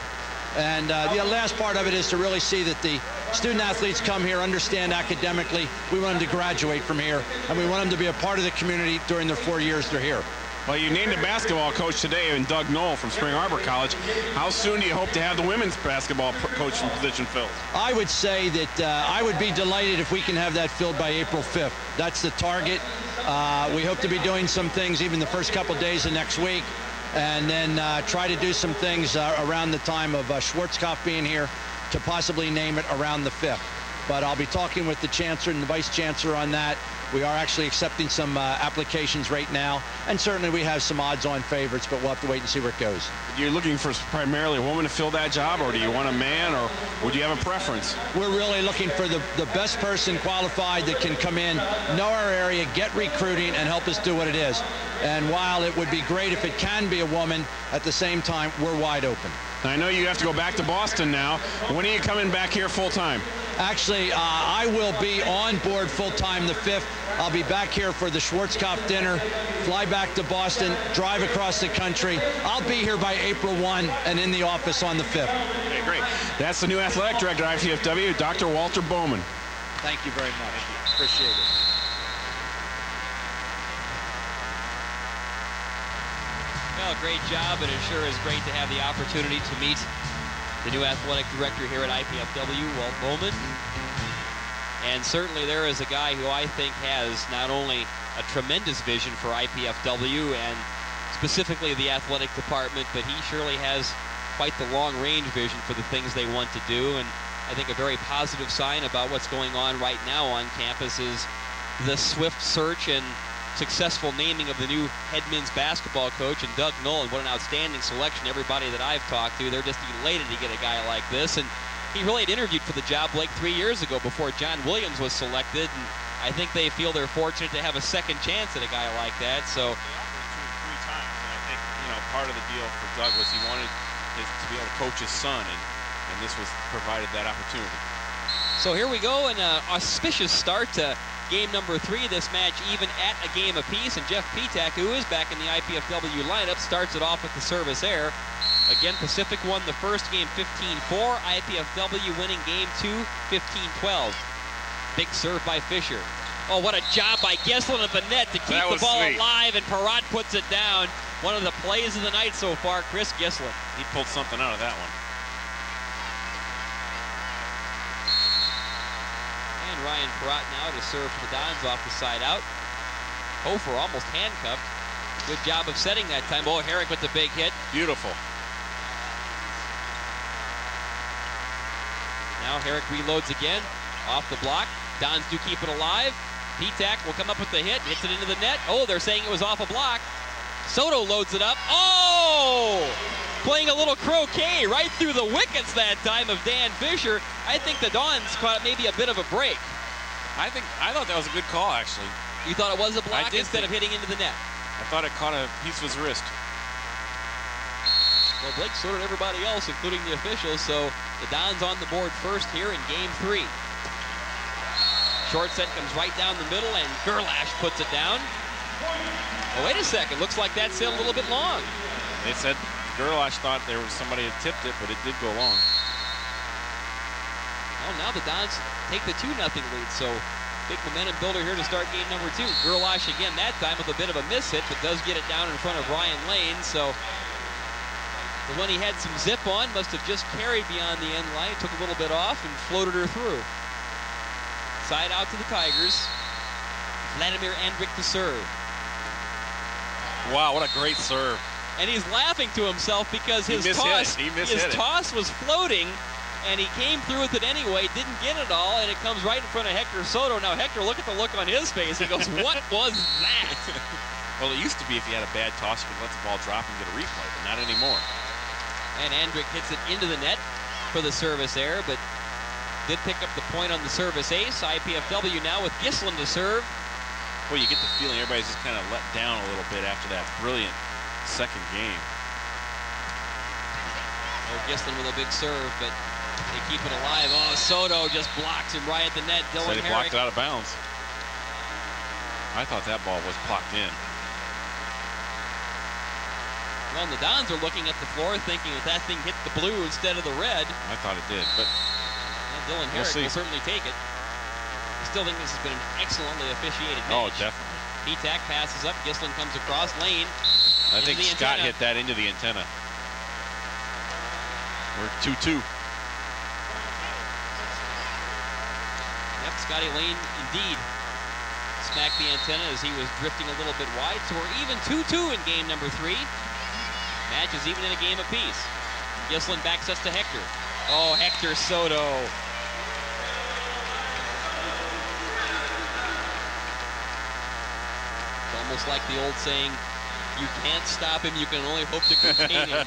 And the last part of it is to really see that the student athletes come here, understand academically. We want them to graduate from here, and we want them to be a part of the community during their 4 years they're here. Well, you named a basketball coach today, in Doug Knoll from Spring Arbor College. How soon do you hope to have the women's basketball coach position filled? I would say that I would be delighted if we can have that filled by April 5th. That's the target. We hope to be doing some things even the first couple of days of next week, and then try to do some things around the time of Schwarzkopf being here to possibly name it around the 5th. But I'll be talking with the chancellor and the vice chancellor on that. We are actually accepting some applications right now, and certainly we have some odds-on favorites, but we'll have to wait and see where it goes. You're looking for primarily a woman to fill that job, or do you want a man, or would you have a preference? We're really looking for the best person qualified that can come in, know our area, get recruiting, and help us do what it is. And while it would be great if it can be a woman, at the same time, we're wide open. I know you have to go back to Boston now. When are you coming back here full-time? Actually, I will be on board full-time the 5th. I'll be back here for the Schwarzkopf dinner, fly back to Boston, drive across the country. I'll be here by April 1 and in the office on the 5th. Okay, great. That's the new athletic director at IPFW, Dr. Walter Bowman. Thank you very much. Appreciate it. Well, great job, and it sure is great to have the opportunity to meet the new athletic director here at IPFW, Walt Bowman. And certainly there is a guy who I think has not only a tremendous vision for IPFW and specifically the athletic department, but he surely has quite the long-range vision for the things they want to do. And I think a very positive sign about what's going on right now on campus is the swift search and successful naming of the new head men's basketball coach, and Doug Nolan. What an outstanding selection. Everybody that I've talked to, they're just elated to get a guy like this. And he really had interviewed for the job like 3 years ago before John Williams was selected, and I think they feel they're fortunate to have a second chance at a guy like that. So They offered it to him 3 times, and I think, you know, part of the deal for Doug was he wanted to be able to coach his son, and this was provided that opportunity. So here we go, an auspicious start to game number 3. This match even at a game apiece, and Jeff Petak, who is back in the IPFW lineup, starts it off with the service error. Again, Pacific won the first game 15-4. IPFW winning game 2 15-12. Big serve by Fisher. Oh, what a job by Gislin at the net to keep the ball alive, and Perrott puts it down. One of the plays of the night so far, Chris Gislin. He pulled something out of that one. And Ryan Perrott now to serve for the Dons off the side out. Hofer almost handcuffed. Good job of setting that time. Oh, Herrick with the big hit. Beautiful. Now Herrick reloads again. Off the block. Dons do keep it alive. Petak will come up with the hit. Hits it into the net. Oh, they're saying it was off a block. Soto loads it up. Oh! Playing a little croquet right through the wickets that time of Dan Fisher. I think the Dons caught maybe a bit of a break. I thought that was a good call, actually. You thought it was a block instead of hitting into the net? I thought it caught a piece of his wrist. Well, Blake so did everybody else, including the officials, so the Dons on the board first here in game 3. Short set comes right down the middle, and Gerlash puts it down. Oh, wait a second. Looks like that sailed a little bit long. They said Gerlash thought there was somebody had tipped it, but it did go long. Well, now the Dons take the 2-0 lead, so big momentum builder here to start game number 2. Gerlash again that time with a bit of a miss hit, but does get it down in front of Ryan Lane, so the one he had some zip on must have just carried beyond the end line, took a little bit off, and floated her through. Side out to the Tigers. Vladimir Andrick to serve. Wow, what a great serve. And he's laughing to himself because his toss was floating, and he came through with it anyway, didn't get it all, and it comes right in front of Hector Soto. Now, Hector, look at the look on his face. He goes, what was that? Well, it used to be if you had a bad toss, you could let the ball drop and get a replay, but not anymore. And Andrick hits it into the net for the service error, but did pick up the point on the service ace. IPFW now with Gislin to serve. Well, you get the feeling everybody's just kind of let down a little bit after that brilliant second game. Oh, Gislin with a big serve, but they keep it alive. Oh, Soto just blocks him right at the net. Dylan Herrick blocked it out of bounds. I thought that ball was clocked in. Well, and the Dons are looking at the floor thinking that thing hit the blue instead of the red. I thought it did, but Dylan Herrick will certainly take it. I still think this has been an excellently officiated match. Oh, definitely. Petak passes up. Gislin comes across. Lane. I think Scott hit that into the antenna. We're 2-2. Yep, Scotty Lane indeed smacked the antenna as he was drifting a little bit wide. So we're even 2-2 in game number 3. Match is even in a game apiece. Gislin backs us to Hector. Oh, Hector Soto. Just like the old saying, you can't stop him, you can only hope to contain him.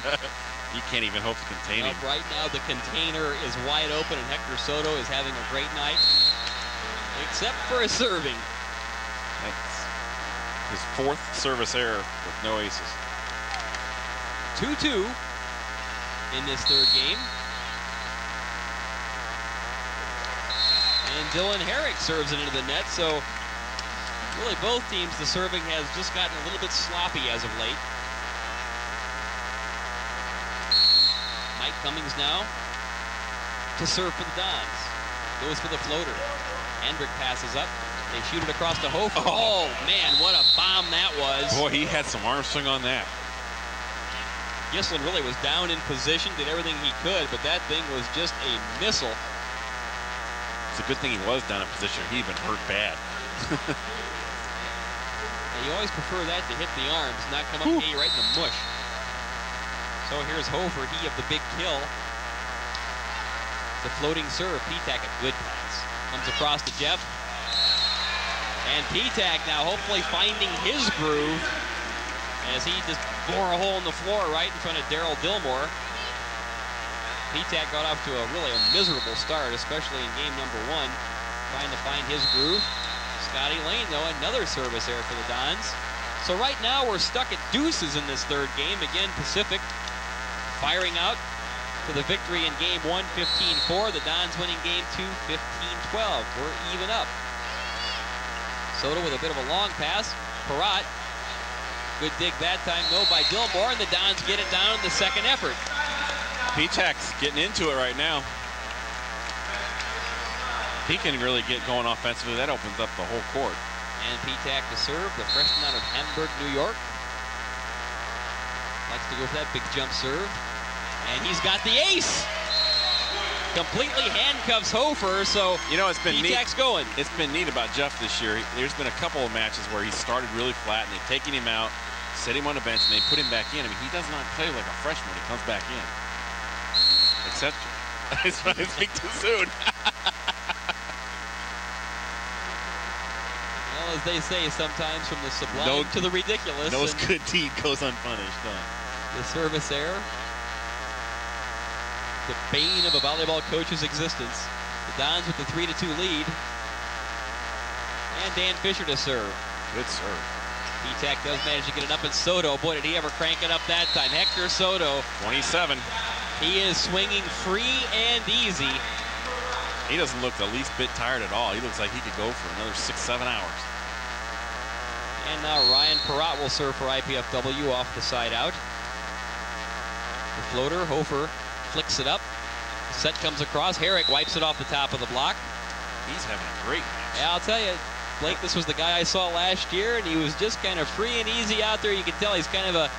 You can't even hope to contain him. Right now, the container is wide open, and Hector Soto is having a great night, except for his serving. That's his 4th service error with no aces. 2-2 in this third game. And Dylan Herrick serves it into the net, so really both teams, the serving has just gotten a little bit sloppy as of late. Mike Cummings now to serve for the Dons. Goes for the floater. Hendrick passes up. They shoot it across the Hofer. Oh, man, what a bomb that was. Boy, he had some arm swing on that. Gislin really was down in position, did everything he could, but that thing was just a missile. It's a good thing he was down in position. He'd been hurt bad. And you always prefer that to hit the arms, not come up and get you right in the mush. So here's Hofer, he of the big kill. The floating serve. Petak a good pass. Comes across to Jeff. And Petak now hopefully finding his groove as he just bore a hole in the floor right in front of Daryl Dillmore. Petak got off to a miserable start, especially in game number 1, trying to find his groove. Scotty Lane, though, another service error for the Dons. So right now we're stuck at deuces in this third game. Again, Pacific firing out to the victory in game 1, 15-4. The Dons winning game 2, 15-12. We're even up. Soto with a bit of a long pass. Perrott. Good dig that time, though, by Dillmore, and the Dons get it down in the second effort. Petak's getting into it right now. He can really get going offensively. That opens up the whole court. And Petak to serve, the freshman out of Hamburg, New York. Likes to go for that big jump serve. And he's got the ace. Completely handcuffs Hofer, so you know, it's been Petak's neat. Going. It's been neat about Jeff this year. There's been a couple of matches where he started really flat, and they've taken him out, set him on the bench, and they put him back in. I mean, he does not play like a freshman when he comes back in. Except, I speak too soon. Well, as they say sometimes, from the sublime to the ridiculous. No good deed goes unpunished. No. The service error. The bane of a volleyball coach's existence. The Dons with the 3-2 lead. And Dan Fisher to serve. Good serve. Petak does manage to get it up, and Soto, boy, did he ever crank it up that time. Hector Soto. 27. He is swinging free and easy. He doesn't look the least bit tired at all. He looks like he could go for another 6-7 hours. And now Ryan Perrott will serve for IPFW off the side out. The floater, Hofer flicks it up. Set comes across. Herrick wipes it off the top of the block. He's having a great match. Yeah, I'll tell you, Blake, this was the guy I saw last year, and he was just kind of free and easy out there. You can tell he's kind of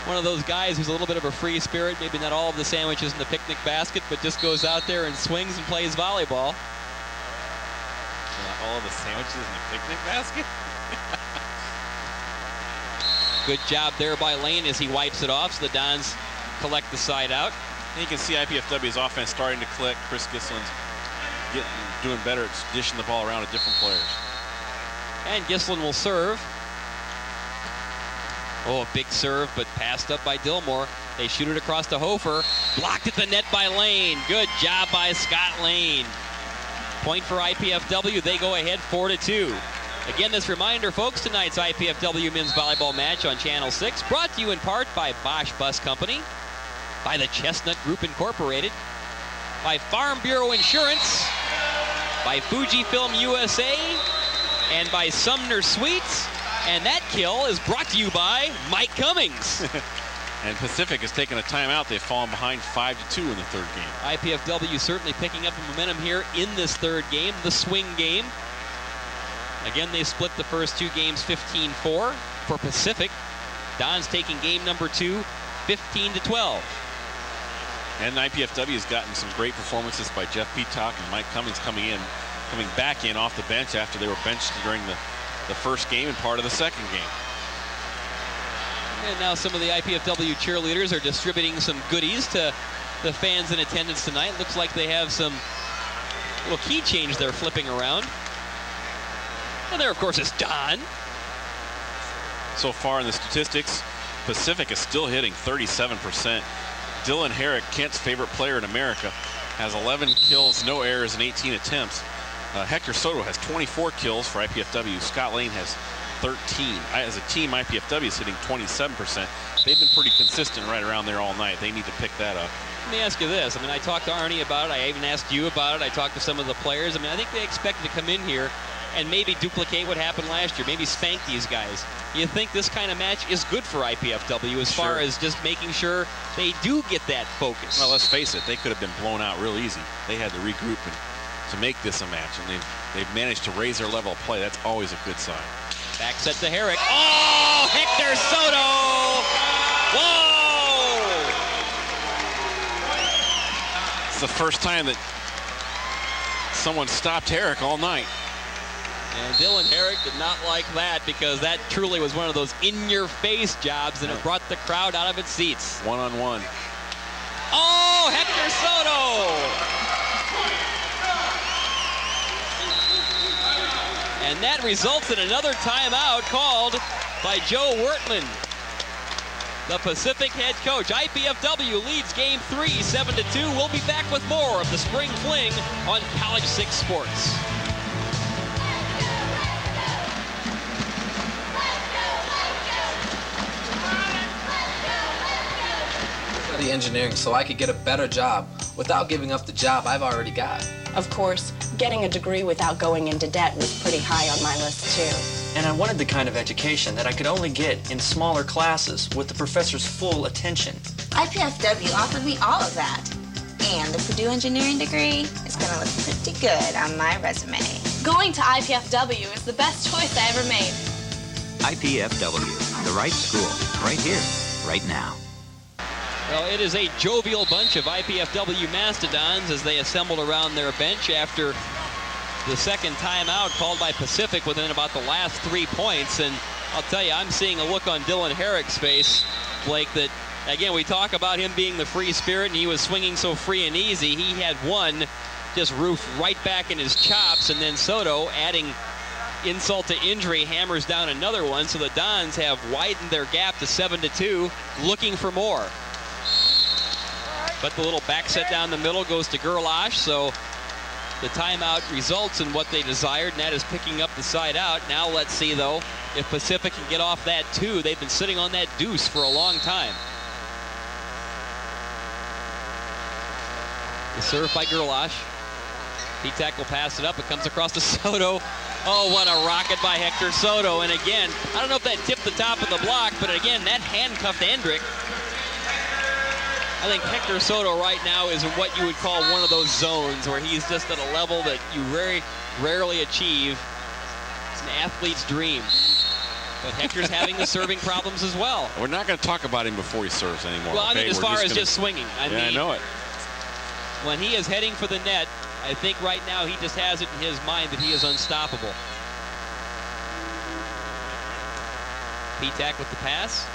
one of those guys who's a little bit of a free spirit. Maybe not all of the sandwiches in the picnic basket, but just goes out there and swings and plays volleyball. Not all of the sandwiches in the picnic basket? Good job there by Lane as he wipes it off, so the Dons collect the side out. And you can see IPFW's offense starting to click. Chris Gislin's doing better at dishing the ball around to different players. And Gislin will serve. Oh, a big serve, but passed up by Dillmore. They shoot it across to Hofer. Blocked at the net by Lane. Good job by Scott Lane. Point for IPFW. They go ahead 4-2. Again, this reminder, folks, tonight's IPFW men's volleyball match on Channel 6, brought to you in part by Bosch Bus Company, by the Chestnut Group Incorporated, by Farm Bureau Insurance, by Fujifilm USA, and by Sumner Sweets. And that kill is brought to you by Mike Cummings. And Pacific has taken a timeout. They've fallen behind 5-2 in the third game. IPFW certainly picking up momentum here in this third game, the swing game. Again, they split the first two games 15-4 for Pacific. Dons taking game number 2, 15-12. And IPFW has gotten some great performances by Jeff Petak and Mike Cummings coming back in off the bench after they were benched during the first game and part of the second game. And now some of the IPFW cheerleaders are distributing some goodies to the fans in attendance tonight. Looks like they have some little keychains they're flipping around. And there, of course, is Don. so far in the statistics. Pacific is still hitting 37%. Dylan Herrick, Kent's favorite player in America, has 11 kills, no errors, and 18 attempts. Hector Soto has 24 kills for IPFW. Scott Lane has 13. As a team, IPFW is hitting 27%. They've been pretty consistent right around there all night. They need to pick that up. Let me ask you this. I mean, I talked to Arnie about it. I even asked you about it. I talked to some of the players. I mean, I think they expected to come in here and maybe duplicate what happened last year, maybe spank these guys. You think this kind of match is good for IPFW as far as just making sure they do get that focus? Well, let's face it, they could have been blown out real easy. They had to regroup and to make this a match, and they've managed to raise their level of play. That's always a good sign. Back set to Herrick. Oh, Hector Soto! Whoa! It's the first time that someone stopped Herrick all night. And Dylan Herrick did not like that because that truly was one of those in-your-face jobs, and it brought the crowd out of its seats. One-on-one. Oh, Hector Soto! And that results in another timeout called by Joe Wertman, the Pacific head coach. IPFW leads game 3, 7-2. We'll be back with more of the Spring Fling on College 6 Sports. Engineering so I could get a better job without giving up the job I've already got. Of course, getting a degree without going into debt was pretty high on my list too. And I wanted the kind of education that I could only get in smaller classes with the professor's full attention. IPFW offered me all of that. And the Purdue engineering degree is going to look pretty good on my resume. Going to IPFW is the best choice I ever made. IPFW, the right school, right here, right now. Well, it is a jovial bunch of IPFW Mastodons as they assembled around their bench after the second timeout called by Pacific within about the last 3 points. And I'll tell you, I'm seeing a look on Dylan Herrick's face, Blake, that, again, we talk about him being the free spirit and he was swinging so free and easy. He had one just roofed right back in his chops, and then Soto, adding insult to injury, hammers down another one. So the Dons have widened their gap to 7-2, looking for more. But the little back set down the middle goes to Gerlache, so the timeout results in what they desired, and that is picking up the side out. Now let's see, though, if Pacific can get off that 2. They've been sitting on that deuce for a long time. The serve by Gerlache. P-Tack will pass it up. It comes across to Soto. Oh, what a rocket by Hector Soto. And again, I don't know if that tipped the top of the block, but again, that handcuffed Endrick. I think Hector Soto right now is in what you would call one of those zones where he's just at a level that you very rarely achieve. It's an athlete's dream. But Hector's having the serving problems as well. We're not going to talk about him before he serves anymore. Well, I mean, as far as just swinging. I mean, I know it. When he is heading for the net, I think right now he just has it in his mind that he is unstoppable. P-Tack with the pass.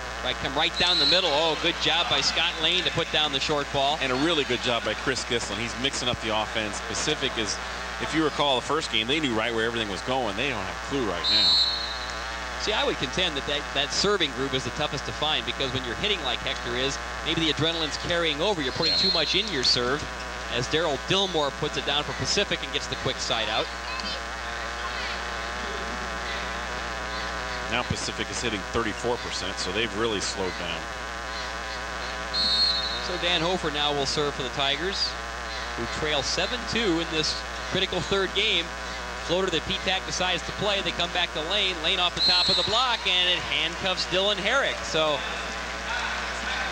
Come right down the middle. Oh, good job by Scott Lane to put down the short ball. And a really good job by Chris Gislin. He's mixing up the offense. Pacific is, if you recall the first game, they knew right where everything was going. They don't have a clue right now. See, I would contend that serving group is the toughest to find, because when you're hitting like Hector is, maybe the adrenaline's carrying over. You're putting too much in your serve, as Daryl Dillmore puts it down for Pacific and gets the quick side out. Now Pacific is hitting 34%, so they've really slowed down. So Dan Hofer now will serve for the Tigers, who trail 7-2 in this critical third game. Floater that P-Tack decides to play. They come back to Lane. Lane off the top of the block, and it handcuffs Dylan Herrick. So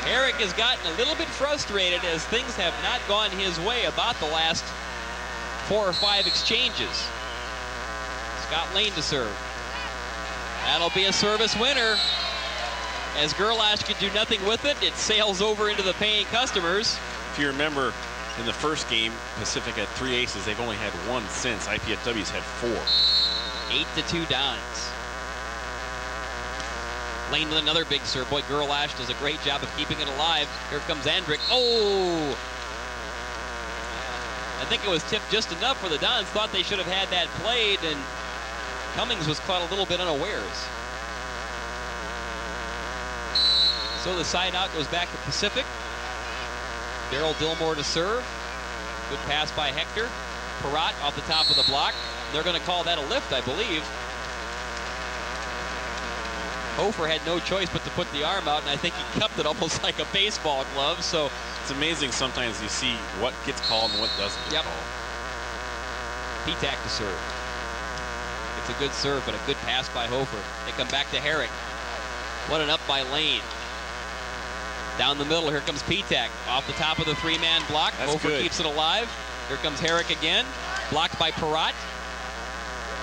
Herrick has gotten a little bit frustrated as things have not gone his way about the last 4 or 5 exchanges. Scott Lane to serve. That'll be a service winner. As Gerlache could do nothing with it, it sails over into the paying customers. If you remember, in the first game, Pacific had 3 aces. They've only had 1 since. IPFW's had 4. 8-2 Dons. Lane with another big serve. Boy, Gerlache does a great job of keeping it alive. Here comes Endrick. Oh! I think it was tipped just enough for the Dons. Thought they should have had that played, and Cummings was caught a little bit unawares. So the side out goes back to Pacific. Daryl Dillmore to serve. Good pass by Hector. Perrott off the top of the block. They're going to call that a lift, I believe. Hofer had no choice but to put the arm out, and I think he cupped it almost like a baseball glove. So it's amazing sometimes you see what gets called and what doesn't get called. Petak to serve. It's a good serve, but a good pass by Hofer. They come back to Herrick. What an up by Lane. Down the middle, here comes Petak. Off the top of the three-man block. Hofer keeps it alive. Here comes Herrick again. Blocked by Perrott.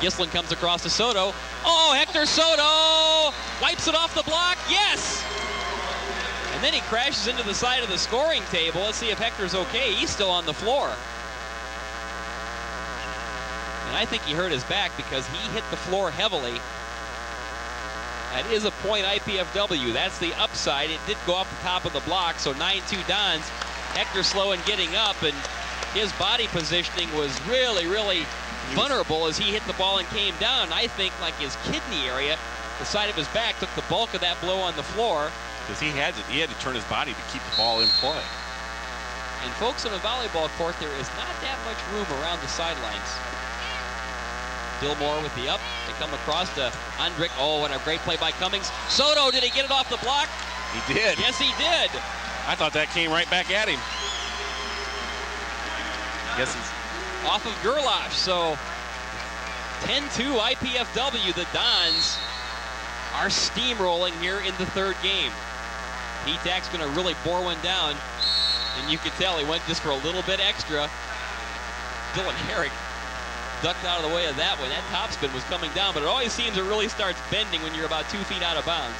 Gislin comes across to Soto. Oh, Hector Soto wipes it off the block. Yes! And then he crashes into the side of the scoring table. Let's see if Hector's okay. He's still on the floor. And I think he hurt his back because he hit the floor heavily. That is a point IPFW. That's the upside. It did go off the top of the block, so 9-2 Dons. Hector slow in getting up, and his body positioning was really, really vulnerable as he hit the ball and came down. I think like his kidney area, the side of his back, took the bulk of that blow on the floor. Because he had to turn his body to keep the ball in play. And folks, on a volleyball court, there is not that much room around the sidelines. Dillmore with the up. They come across to Andrick. Oh, what a great play by Cummings. Soto, did he get it off the block? He did. Yes, he did. I thought that came right back at him. Yes, he's off of Gerlash. So 10-2 IPFW. The Dons are steamrolling here in the third game. Petak's going to really bore one down. And you could tell he went just for a little bit extra. Dylan Herrick ducked out of the way of that one. That topspin was coming down, but it always seems it really starts bending when you're about 2 feet out of bounds.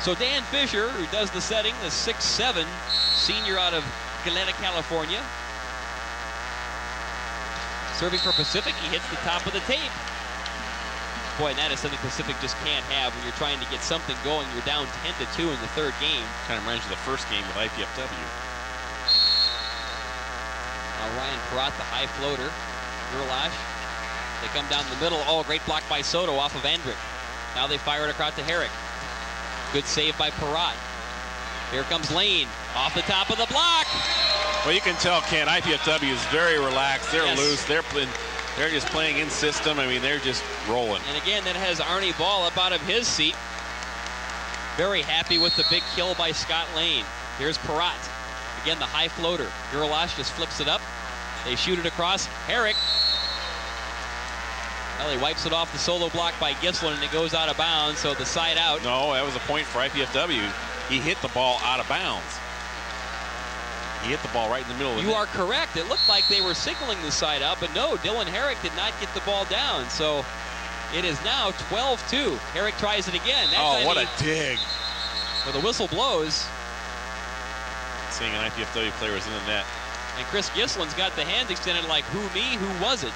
So Dan Fisher, who does the setting, the 6'7" senior out of Galena, California. Serving for Pacific, he hits the top of the tape. Boy, and that is something Pacific just can't have when you're trying to get something going. You're down 10-2 in the third game. Kind of reminds you of the first game with IPFW. Now Ryan Perrott, the high floater. Gerlash. They come down the middle. Oh, great block by Soto off of Andrick. Now they fire it across to Herrick. Good save by Perrott. Here comes Lane off the top of the block. Well, you can tell, Ken, IPFW is very relaxed. They're loose. They're just playing in system. I mean, they're just rolling. And again, that has Arnie Ball up out of his seat. Very happy with the big kill by Scott Lane. Here's Perrott. Again, the high floater. Gerlash just flips it up. They shoot it across. Herrick. Well, he wipes it off the solo block by Gislin, and it goes out of bounds, so the side out. No, that was a point for IPFW. He hit the ball out of bounds. He hit the ball right in the middle of the net. You are correct. It looked like they were signaling the side out, but no, Dylan Herrick did not get the ball down. So it is now 12-2. Herrick tries it again. Oh, what a dig. Well, the whistle blows. Seeing an IPFW player was in the net. And Chris Gislin's got the hands extended like, who me, who was it?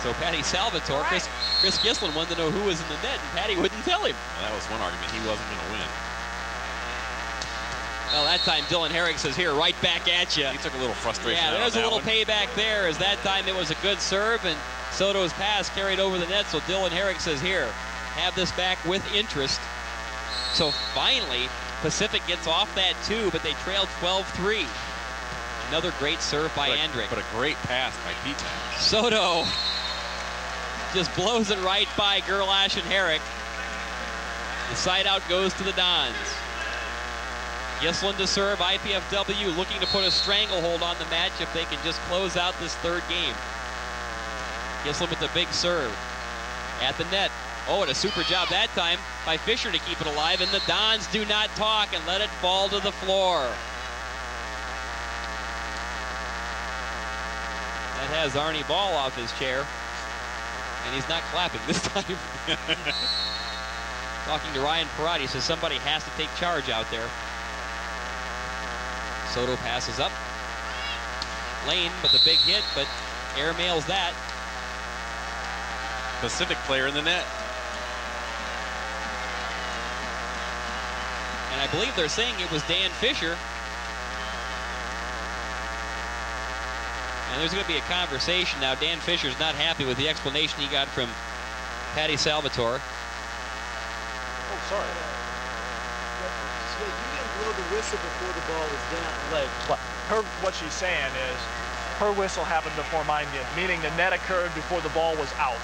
So Patty Salvatore, Chris Gislin wanted to know who was in the net, and Patty wouldn't tell him. Well, that was one argument. He wasn't going to win. Well, that time Dylan Herrick says, here, right back at you. He took a little frustration out of that. Yeah, there's a little payback there, as that time it was a good serve, and Soto's pass carried over the net, so Dylan Herrick says, here, have this back with interest. So finally, Pacific gets off that two, but they trailed 12-3. Another great serve by Andrick. But a great pass by Petak. Soto just blows it right by Gerlash and Herrick. The side out goes to the Dons. Gislin to serve. IPFW looking to put a stranglehold on the match if they can just close out this third game. Gislin with the big serve. At the net. Oh, and a super job that time by Fisher to keep it alive, and the Dons do not talk and let it fall to the floor. That has Arnie Ball off his chair. And he's not clapping this time. Talking to Ryan Perrott, he says somebody has to take charge out there. Soto passes up. Lane with the big hit, but airmails that. Pacific player in the net. And I believe they're saying it was Dan Fisher. And there's going to be a conversation now. Dan Fisher's not happy with the explanation he got from Patty Salvatore. Oh, sorry. You didn't blow the whistle before the ball was down. What she's saying is her whistle happened before mine did, meaning the net occurred before the ball was out.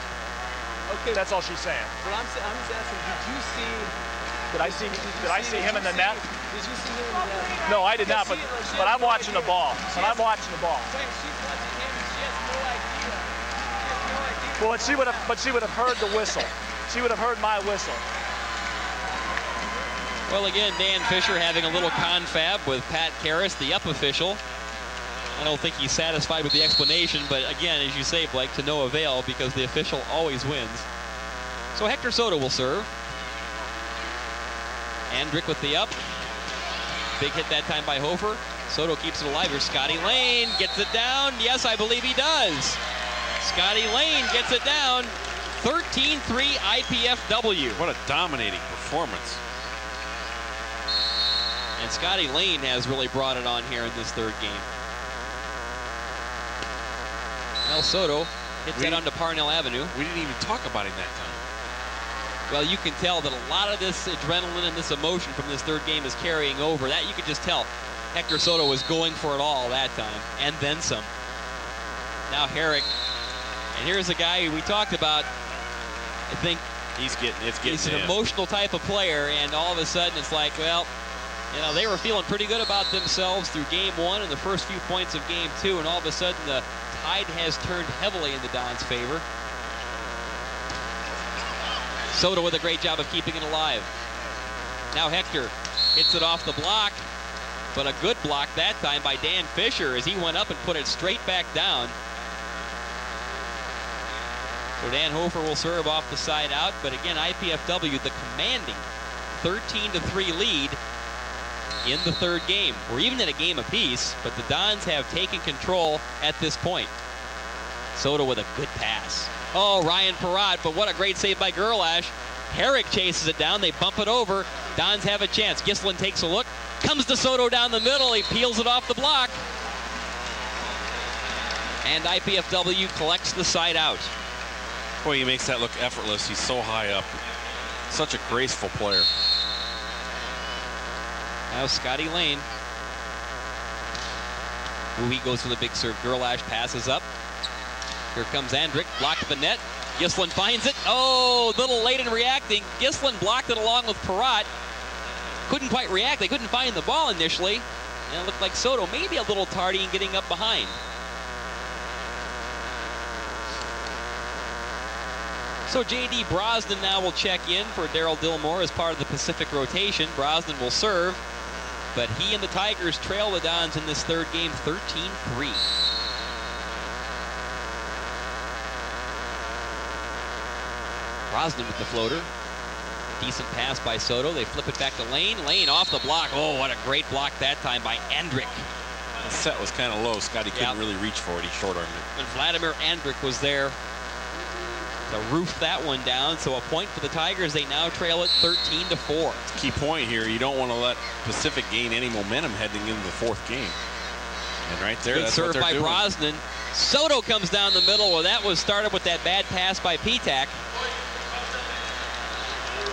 Okay. That's all she's saying. But I'm just asking, did you see... Did I see him in the net? Did you see him in the net? No, I did not, but I'm watching the ball. But I'm watching the ball. Well, she would have heard the whistle. She would have heard my whistle. Well, again, Dan Fisher having a little confab with Pat Karras, the up official. I don't think he's satisfied with the explanation, but again, as you say, Blake, to no avail because the official always wins. So Hector Soto will serve. Andrick with the up. Big hit that time by Hofer. Soto keeps it alive. Here's Scotty Lane. Gets it down. Yes, I believe he does. Scotty Lane gets it down. 13-3 IPFW. What a dominating performance. And Scotty Lane has really brought it on here in this third game. Mel Soto hits it onto Parnell Avenue. We didn't even talk about him that time. Well, you can tell that a lot of this adrenaline and this emotion from this third game is carrying over. That you could just tell. Hector Soto was going for it all that time, and then some. Now Herrick, and here's a guy who we talked about. I think he's an emotional type of player, and all of a sudden it's like, well, you know, they were feeling pretty good about themselves through game one and the first few points of game two, and all of a sudden the tide has turned heavily in the Dons' favor. Soto with a great job of keeping it alive. Now Hector hits it off the block, but a good block that time by Dan Fisher as he went up and put it straight back down. So Dan Hofer will serve off the side out, but again, IPFW, the commanding 13-3 lead in the third game. We're even in a game apiece, but the Dons have taken control at this point. Soto with a good pass. Oh, Ryan Perrott, but what a great save by Gerlash. Herrick chases it down. They bump it over. Dons have a chance. Gislin takes a look. Comes to Soto down the middle. He peels it off the block. And IPFW collects the side out. Boy, he makes that look effortless. He's so high up. Such a graceful player. Now Scotty Lane. He goes for the big serve. Gerlash passes up. Here comes Andrick, blocked the net. Gislin finds it. Oh, a little late in reacting. Gislin blocked it along with Perrott. Couldn't quite react. They couldn't find the ball initially. And it looked like Soto maybe a little tardy in getting up behind. So J.D. Brosnan now will check in for Darryl Dillmore as part of the Pacific rotation. Brosnan will serve, but he and the Tigers trail the Dons in this third game 13-3. Brosnan with the floater. Decent pass by Soto. They flip it back to Lane. Lane off the block. Oh, what a great block that time by Andrick. The set was kind of low. Scotty couldn't really reach for it. He short-armed it. And Vladimir Andrick was there to roof that one down. So a point for the Tigers. They now trail it 13-4. Key point here, you don't want to let Pacific gain any momentum heading into the fourth game. And right there, good that's serve what they're by doing. Brosnan. Soto comes down the middle. Well, that was started with that bad pass by Petak.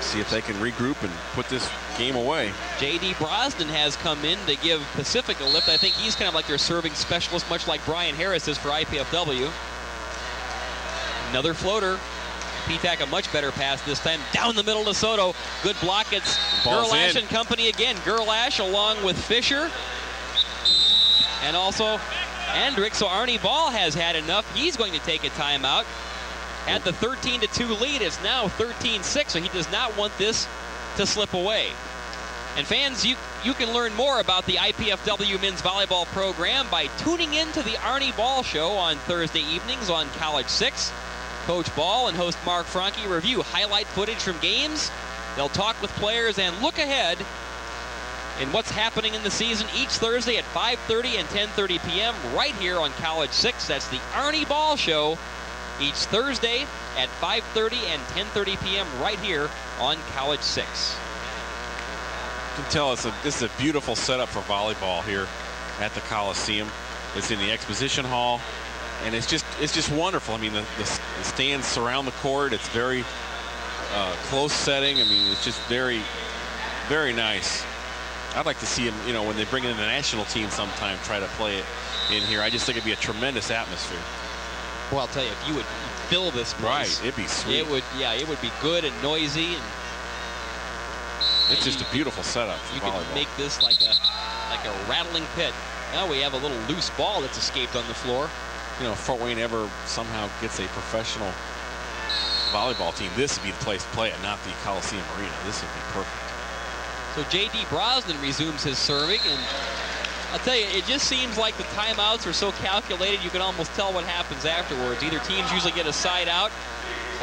See if they can regroup and put this game away. J.D. Brosnan has come in to give Pacific a lift. I think he's kind of like their serving specialist, much like Brian Harris is for IPFW. Another floater. Petak a much better pass this time. Down the middle to Soto. Good block. It's Gerlash and company again. Gerlash along with Fisher. And also Andrick. So Arnie Ball has had enough. He's going to take a timeout. At the 13-2 lead, it's now 13-6, so he does not want this to slip away. And fans, you can learn more about the IPFW men's volleyball program by tuning in to the Arnie Ball Show on Thursday evenings on College 6. Coach Ball and host Mark Franke review highlight footage from games. They'll talk with players and look ahead in what's happening in the season each Thursday at 5:30 and 10:30 p.m. right here on College 6. That's the Arnie Ball Show. Each Thursday at 5:30 and 10:30 p.m. right here on College 6. You can tell this is a beautiful setup for volleyball here at the Coliseum. It's in the Exposition Hall. And it's just wonderful. I mean, the stands surround the court. It's very close setting. I mean, it's just very, very nice. I'd like to see them, you know, when they bring in the national team sometime, try to play it in here. I just think it'd be a tremendous atmosphere. Well, I'll tell you, if you would fill this place, right, it'd be sweet. It would be good and noisy, and it's just a beautiful setup for volleyball. You could make this like a rattling pit. Now we have a little loose ball that's escaped on the floor. You know, if Fort Wayne ever somehow gets a professional volleyball team, this would be the place to play it, not the Coliseum Arena. This would be perfect. So J.D. Brosnan resumes his serving, and I'll tell you, it just seems like the timeouts are so calculated you can almost tell what happens afterwards. Either teams usually get a side out,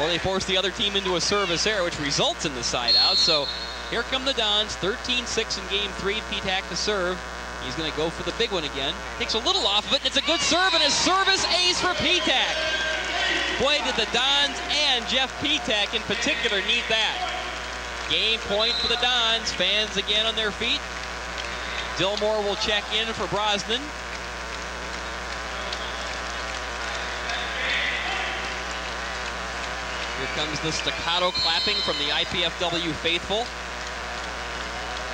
or they force the other team into a service error, which results in the side out. So here come the Dons, 13-6 in game 3. Petak to serve. He's going to go for the big one again. Takes a little off of it, and it's a good serve, and a service ace for Petak. Boy, did the Dons and Jeff Petak in particular need that. Game point for the Dons. Fans again on their feet. Dillmore will check in for Brosnan. Here comes the staccato clapping from the IPFW faithful.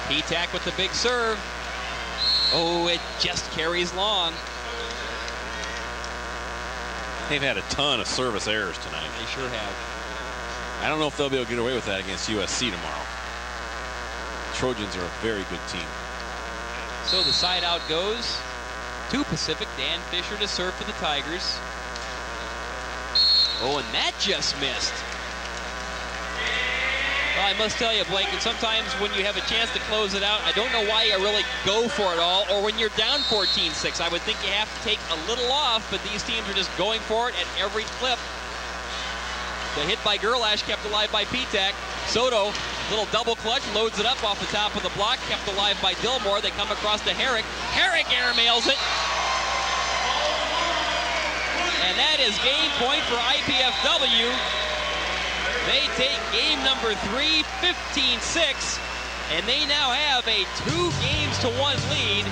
Petak with the big serve. Oh, it just carries long. They've had a ton of service errors tonight. They sure have. I don't know if they'll be able to get away with that against USC tomorrow. The Trojans are a very good team. So the side out goes to Pacific. Dan Fisher to serve for the Tigers. Oh, and that just missed. Well, I must tell you, Blake, and sometimes when you have a chance to close it out, I don't know why you really go for it all, or when you're down 14-6, I would think you have to take a little off, but these teams are just going for it at every clip. The hit by Gerlash kept alive by Petak. Soto, little double clutch, loads it up off the top of the block, kept alive by Dillmore. They come across to Herrick. Herrick airmails it. And that is game point for IPFW. They take game number 3, 15-6, and they now have a 2-1 lead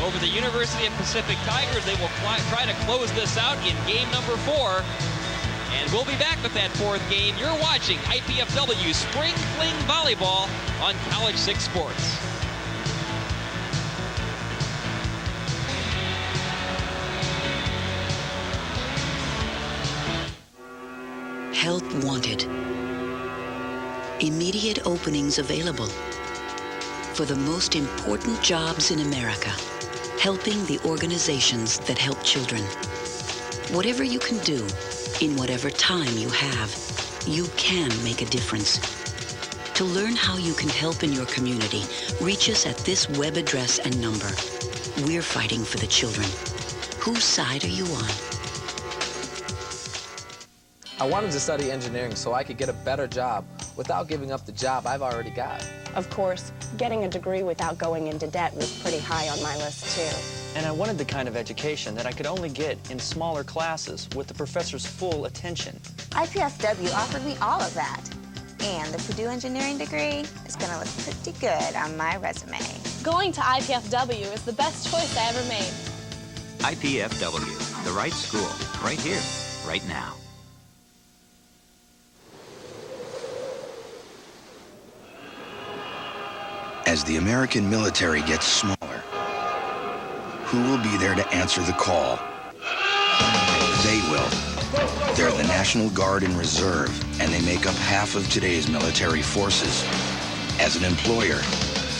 over the University of Pacific Tigers. They will try to close this out in game number 4. And we'll be back with that 4th game. You're watching IPFW Spring Fling Volleyball on College 6 Sports. Help wanted. Immediate openings available. For the most important jobs in America, helping the organizations that help children. Whatever you can do, in whatever time you have, you can make a difference. To learn how you can help in your community, reach us at this web address and number. We're fighting for the children. Whose side are you on? I wanted to study engineering so I could get a better job without giving up the job I've already got. Of course, getting a degree without going into debt was pretty high on my list, too. And I wanted the kind of education that I could only get in smaller classes with the professor's full attention. IPFW offered me all of that. And the Purdue engineering degree is going to look pretty good on my resume. Going to IPFW is the best choice I ever made. IPFW, the right school, right here, right now. As the American military gets smaller, who will be there to answer the call? They will. They're the National Guard and Reserve, and they make up half of today's military forces. As an employer,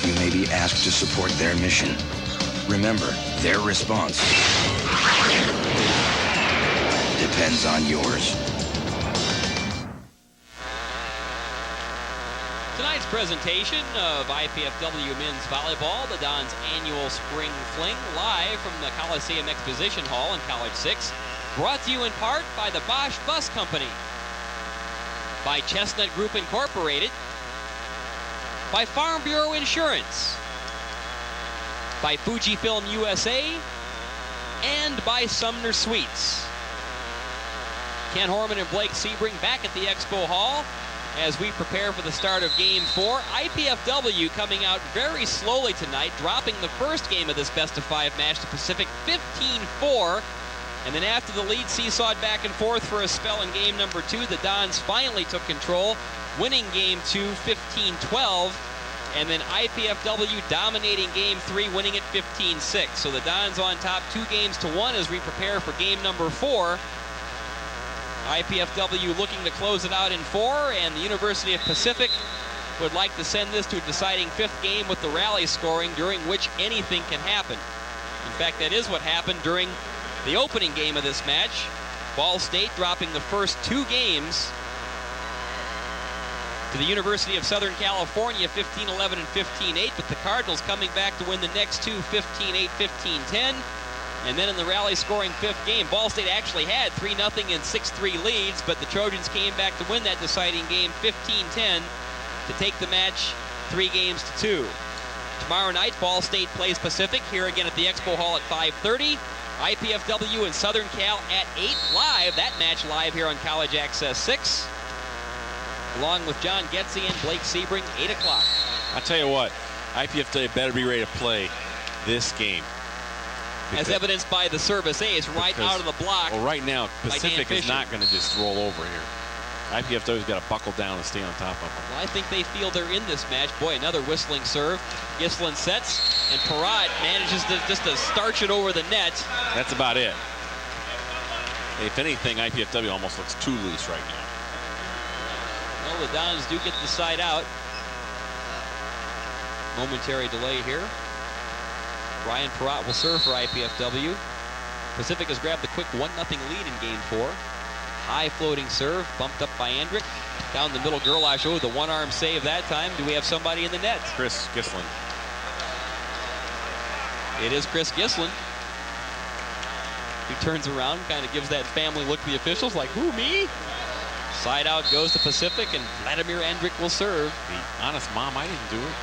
you may be asked to support their mission. Remember, their response depends on yours. Tonight's presentation of IPFW Men's Volleyball, the Dons' annual Spring Fling, live from the Coliseum Exposition Hall in College 6, brought to you in part by the Bosch Bus Company, by Chestnut Group Incorporated, by Farm Bureau Insurance, by Fujifilm USA, and by Sumner Sweets. Ken Horman and Blake Sebring back at the Expo Hall as we prepare for the start of Game 4. IPFW coming out very slowly tonight, dropping the first game of this best-of-5 match to Pacific 15-4. And then after the lead seesawed back and forth for a spell in game number 2, the Dons finally took control, winning game 2, 15-12. And then IPFW dominating game 3, winning it 15-6. So the Dons on top 2-1 as we prepare for game number 4. IPFW looking to close it out in 4, and the University of Pacific would like to send this to a deciding 5th game with the rally scoring, during which anything can happen. In fact, that is what happened during the opening game of this match. Ball State dropping the first 2 games to the University of Southern California, 15-11 and 15-8, but the Cardinals coming back to win the next 2, 15-8, 15-10. And then in the rally scoring 5th game, Ball State actually had 3-0 and 6-3 leads, but the Trojans came back to win that deciding game 15-10 to take the match 3-2. Tomorrow night, Ball State plays Pacific here again at the Expo Hall at 5:30. IPFW and Southern Cal at 8 live. That match live here on College Access 6. Along with John Getze and Blake Sebring, 8 o'clock. I'll tell you what, IPFW better be ready to play this game. As evidenced by the service ace right out of the block. Well, right now, Pacific is not going to just roll over here. IPFW's got to buckle down and stay on top of them. Well, I think they feel they're in this match. Boy, another whistling serve. Gislin sets, and Parrott manages to starch it over the net. That's about it. If anything, IPFW almost looks too loose right now. Well, the Dons do get the side out. Momentary delay here. Ryan Parrott will serve for IPFW. Pacific has grabbed the quick 1-0 lead in game 4. High floating serve, bumped up by Andrick. Down the middle, Gerlach. Oh, the one-arm save that time. Do we have somebody in the net? Chris Gislin. It is Chris Gislin. He turns around, kind of gives that family look to the officials, like, who, me? Side out goes to Pacific, and Vladimir Andrick will serve. The honest mom, I didn't do it.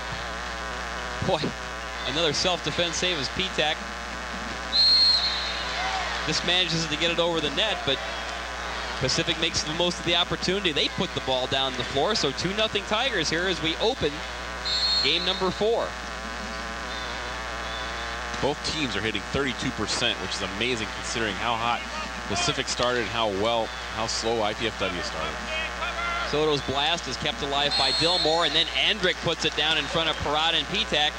Boy, another self-defense save as Petak. This manages to get it over the net, but Pacific makes the most of the opportunity. They put the ball down the floor, so 2-0 Tigers here as we open game number 4. Both teams are hitting 32%, which is amazing considering how hot Pacific started and how slow IPFW started. Soto's blast is kept alive by Dillmore, and then Andrick puts it down in front of Parrott and Petak.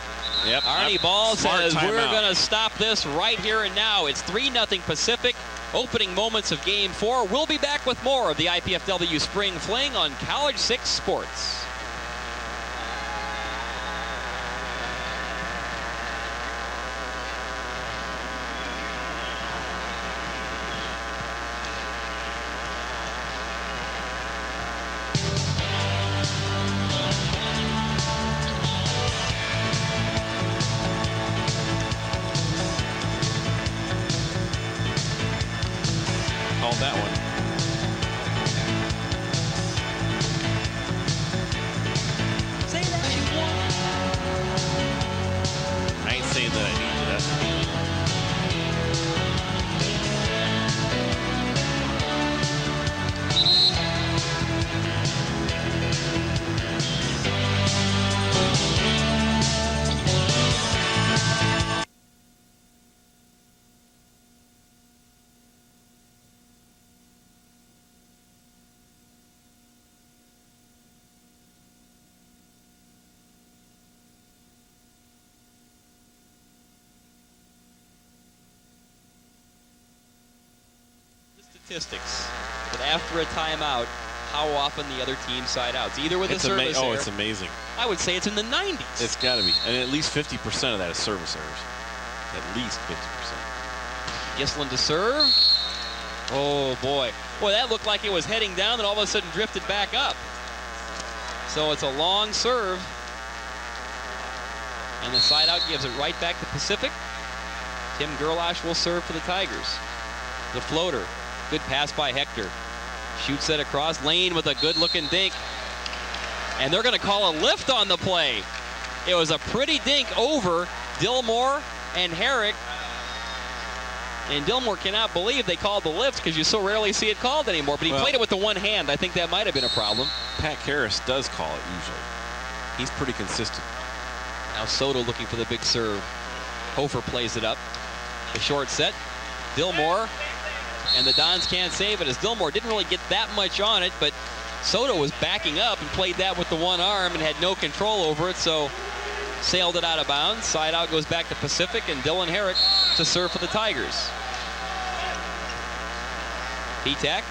Yep. Arnie Ball says, we're timeout. going to stop this right here and now. It's 3-0 Pacific. Opening moments of game 4. We'll be back with more of the IPFW Spring Fling on College 6 Sports. That one. Say that you want. I ain't saying that I need to. That's statistics, but after a timeout, how often the other team side outs, either with a service error. Oh, it's amazing. I would say it's in the 90s. It's got to be. And at least 50% of that is service errors. At least 50%. Gislin to serve. Oh, boy. Boy, that looked like it was heading down and all of a sudden drifted back up. So it's a long serve. And the side out gives it right back to Pacific. Tim Gerlach will serve for the Tigers. The floater. Good pass by Hector. Shoots it across lane with a good-looking dink. And they're going to call a lift on the play. It was a pretty dink over Dillmore and Herrick. And Dillmore cannot believe they called the lift because you so rarely see it called anymore. But he played it with the one hand. I think that might have been a problem. Pat Karras does call it usually. He's pretty consistent. Now Soto looking for the big serve. Hofer plays it up. The short set. Dillmore And the Dons can't save it as Dillmore didn't really get that much on it, but Soto was backing up and played that with the one arm and had no control over it, so sailed it out of bounds. Side out goes back to Pacific, and Dylan Herrick to serve for the Tigers. P-Tac.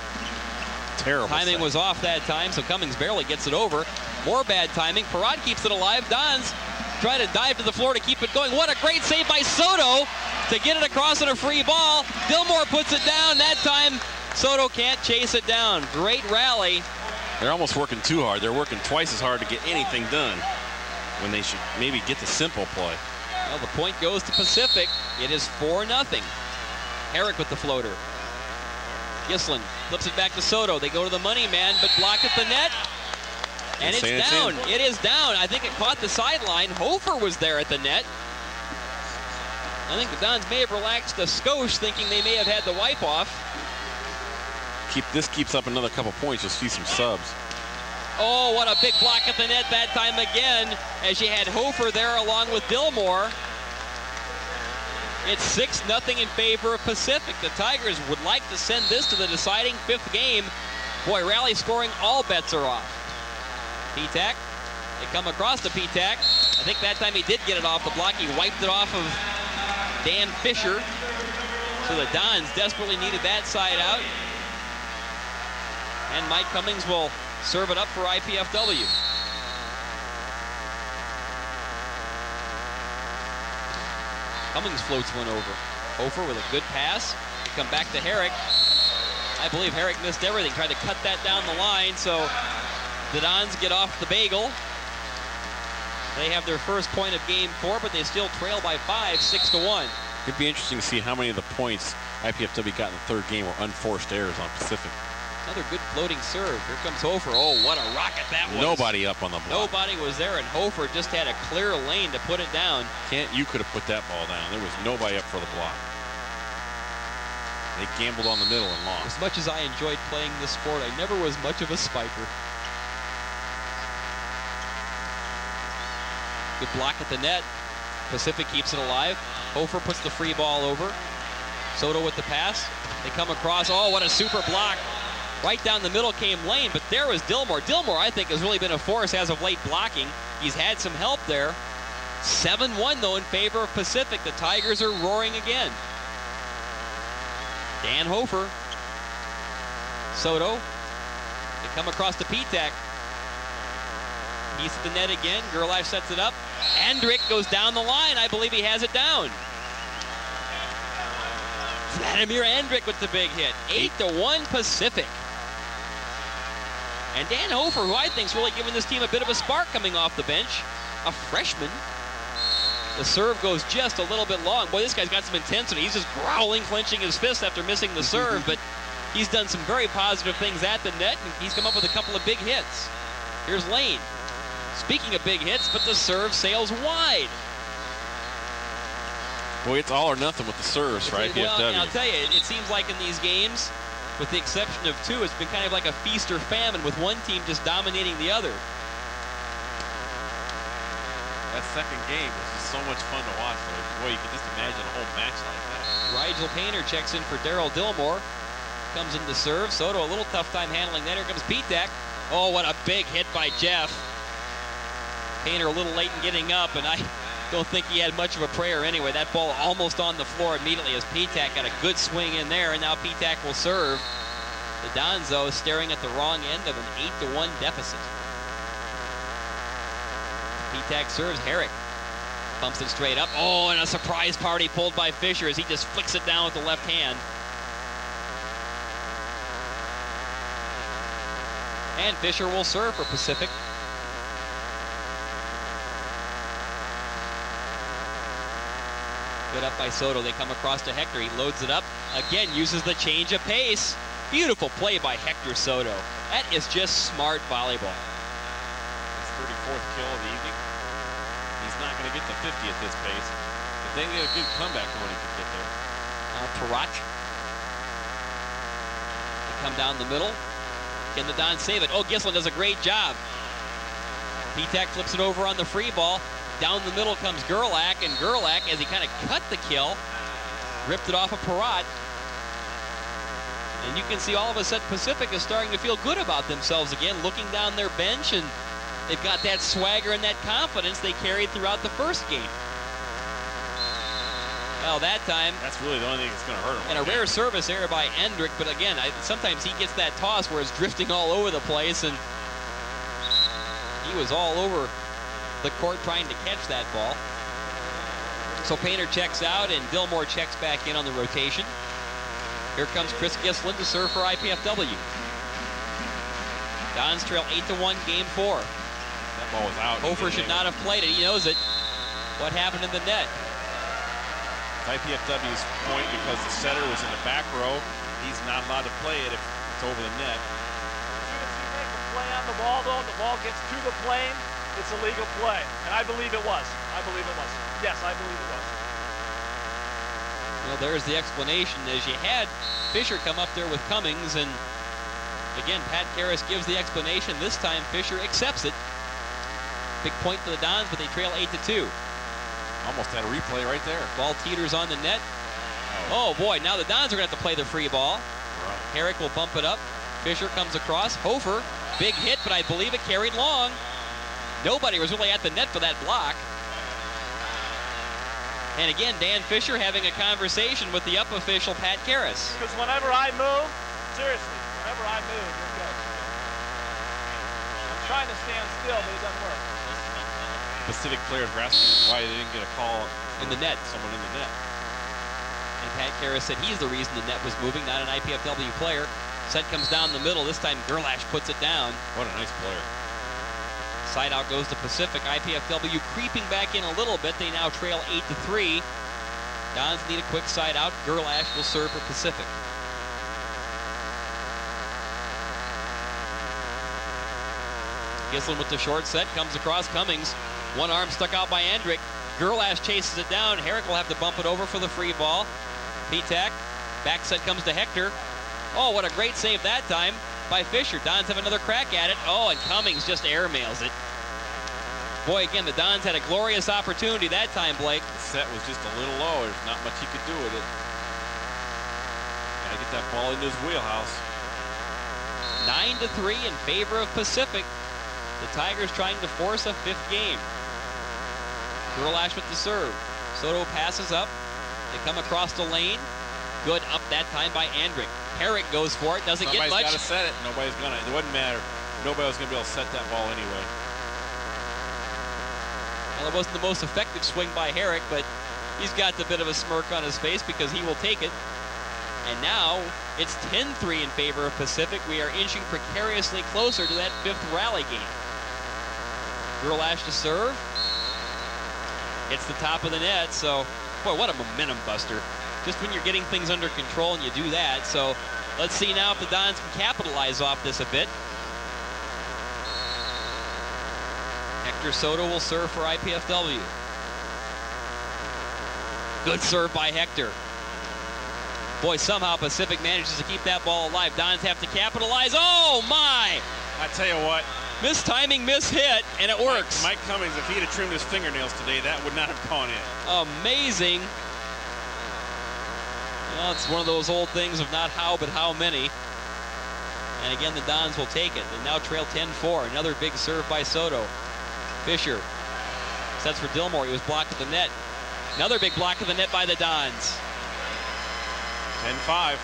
Terrible Timing set. was off that time, so Cummings barely gets it over. More bad timing. Perrott keeps it alive. Dons try to dive to the floor to keep it going. What a great save by Soto to get it across on a free ball. Dillmore puts it down. That time, Soto can't chase it down. Great rally. They're almost working too hard. They're working twice as hard to get anything done when they should maybe get the simple play. Well, the point goes to Pacific. It is 4-0. Herrick with the floater. Gislin flips it back to Soto. They go to the money man, but blocked at the net. And it's down. It is down. I think it caught the sideline. Hofer was there at the net. I think the Dons may have relaxed a skosh, thinking they may have had the wipe off. This keeps up another couple points. You'll see some subs. Oh, what a big block at the net that time again, as you had Hofer there along with Dillmore. It's 6-0 in favor of Pacific. The Tigers would like to send this to the deciding 5th game. Boy, rally scoring, all bets are off. P-Tac, they come across to P-Tac. I think that time he did get it off the block. He wiped it off of Dan Fisher. So the Dons desperately needed that side out. And Mike Cummings will serve it up for IPFW. Cummings floats one over. Hofer with a good pass. They come back to Herrick. I believe Herrick missed everything. Tried to cut that down the line, so the Dons get off the bagel. They have their first point of game 4, but they still trail by 5, 6-1. It'd be interesting to see how many of the points IPFW got in the third game were unforced errors on Pacific. Another good floating serve. Here comes Hofer. Oh, what a rocket that was. Nobody up on the block. Nobody was there, and Hofer just had a clear lane to put it down. You could have put that ball down. There was nobody up for the block. They gambled on the middle and lost. As much as I enjoyed playing this sport, I never was much of a spiker. Good block at the net. Pacific keeps it alive. Hofer puts the free ball over. Soto with the pass. They come across. Oh, what a super block. Right down the middle came Lane, but there was Dillmore. Dillmore, I think, has really been a force as of late blocking. He's had some help there. 7-1, though, in favor of Pacific. The Tigers are roaring again. Dan Hofer. Soto. They come across to P-Tac. Piece at the net again. Gerlach sets it up. Hendrick goes down the line. I believe he has it down. Vladimir Hendrick with the big hit. 8-1 Pacific. And Dan Hofer, who I think is really giving this team a bit of a spark coming off the bench. A freshman. The serve goes just a little bit long. Boy, this guy's got some intensity. He's just growling, clenching his fist after missing the serve, but he's done some very positive things at the net, and he's come up with a couple of big hits. Here's Lane. Speaking of big hits, but the serve sails wide. Boy, it's all or nothing with the serves for IPFW. Well, I'll tell you, it seems like in these games, with the exception of 2, it's been kind of like a feast or famine with one team just dominating the other. That second game was just so much fun to watch, though. Boy, you can just imagine a whole match like that. Rigel Painter checks in for Daryl Dillmore. Comes in to serve. Soto a little tough time handling that. Here comes P-Tac. Oh, what a big hit by Jeff. Painter a little late in getting up, and I don't think he had much of a prayer anyway. That ball almost on the floor immediately as P-Tac got a good swing in there, and now P-Tac will serve. The Dons, though, staring at the wrong end of an 8-1 deficit. P-Tac serves. Herrick bumps it straight up. Oh, and a surprise party pulled by Fisher as he just flicks it down with the left hand. And Fisher will serve for Pacific. Good up by Soto. They come across to Hector. He loads it up. Again, uses the change of pace. Beautiful play by Hector Soto. That is just smart volleyball. His 34th kill of the evening. He's not going to get to 50 at this pace. But they get a good comeback when he can get there. Perrott. They come down the middle. Can the Dons save it? Oh, Gislin does a great job. P-Tac flips it over on the free ball. Down the middle comes Gerlach, and Gerlach, as he kind of cut the kill, ripped it off of Perrott. And you can see all of a sudden Pacific is starting to feel good about themselves again, looking down their bench, and they've got that swagger and that confidence they carried throughout the first game. Well, that time... That's really the only thing that's going to hurt him. And a rare service error by Endrick, but again, sometimes he gets that toss where it's drifting all over the place, and he was all over the court trying to catch that ball. So Painter checks out, and Dillmore checks back in on the rotation. Here comes Chris Gislin to serve for IPFW. Dons trail 8-1, game 4. That ball was out. Hofer should not have played it. He knows it. What happened in the net? IPFW's point because the setter was in the back row. He's not allowed to play it if it's over the net. As soon as you make a play on the ball, though, and the ball gets to the plane, it's a legal play. And I believe it was. I believe it was. Yes, I believe it was. Well, there's the explanation, as you had Fisher come up there with Cummings, and again, Pat Karras gives the explanation. This time, Fisher accepts it. Big point for the Dons, but they trail 8-2. Almost had a replay right there. Ball teeters on the net. Oh boy, now the Dons are going to have to play the free ball. Herrick will bump it up. Fisher comes across. Hofer, big hit, but I believe it carried long. Nobody was really at the net for that block. And again, Dan Fisher having a conversation with the up official, Pat Karras. Because whenever I move, seriously, whenever I move, it goes. I'm trying to stand still, but it doesn't work. Pacific players were asking why they didn't get a call in the net. Someone in the net. And Pat Karras said he's the reason the net was moving, not an IPFW player. Set comes down the middle. This time Gerlash puts it down. What a nice player. Side out goes to Pacific. IPFW creeping back in a little bit. They now trail 8-3. Dons need a quick side out. Gerlash will serve for Pacific. Gislin with the short set. Comes across Cummings. One arm stuck out by Andrick. Gerlash chases it down. Herrick will have to bump it over for the free ball. Petak. Back set comes to Hector. Oh, what a great save that time by Fisher. Dons have another crack at it. Oh, and Cummings just airmails it. Boy, again, the Dons had a glorious opportunity that time, Blake. The set was just a little low. There's not much he could do with it. Gotta get that ball into his wheelhouse. 9-3 in favor of Pacific. The Tigers trying to force a fifth game. Gerlash with the serve. Soto passes up. They come across the lane. Good up that time by Andrick. Herrick goes for it. Doesn't get much. Somebody's got to set it. Nobody's going to. It wouldn't matter. Nobody was going to be able to set that ball anyway. Well, it wasn't the most effective swing by Herrick, but he's got the bit of a smirk on his face because he will take it. And now it's 10-3 in favor of Pacific. We are inching precariously closer to that fifth rally game. Gerlash to serve. Hits the top of the net, so boy, what a momentum buster. Just when you're getting things under control and you do that. So let's see now if the Dons can capitalize off this a bit. Hector Soto will serve for IPFW. Good serve by Hector. Boy, somehow Pacific manages to keep that ball alive. Dons have to capitalize. Oh, my! I tell you what. Mistiming, mishit, and it works. Mike Cummings, if he had trimmed his fingernails today, that would not have gone in. Amazing. Well, it's one of those old things of not how, but how many. And again, the Dons will take it. They now trail 10-4. Another big serve by Soto. Fisher sets for Dillmore. He was blocked at the net. Another big block at the net by the Dons. 10-5.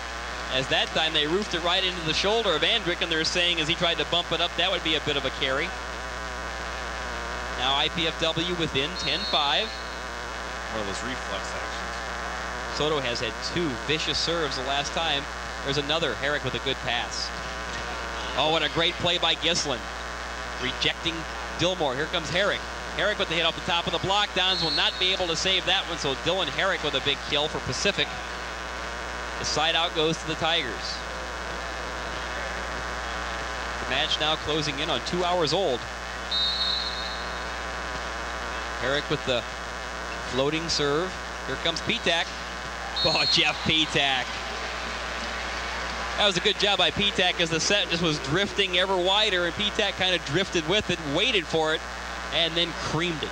As that time they roofed it right into the shoulder of Andrick, and they're saying as he tried to bump it up, that would be a bit of a carry. Now IPFW within 10-5. One of those reflex actions. Soto has had two vicious serves the last time. There's another. Herrick with a good pass. Oh, what a great play by Gislin. Rejecting Dillmore. Here comes Herrick. Herrick with the hit off the top of the block. Dons will not be able to save that one, so Dylan Herrick with a big kill for Pacific. The side out goes to the Tigers. The match now closing in on 2 hours old. Herrick with the floating serve. Here comes Petak. Oh, Jeff Petak. That was a good job by Petak as the set just was drifting ever wider, and Petak kind of drifted with it, waited for it, and then creamed it.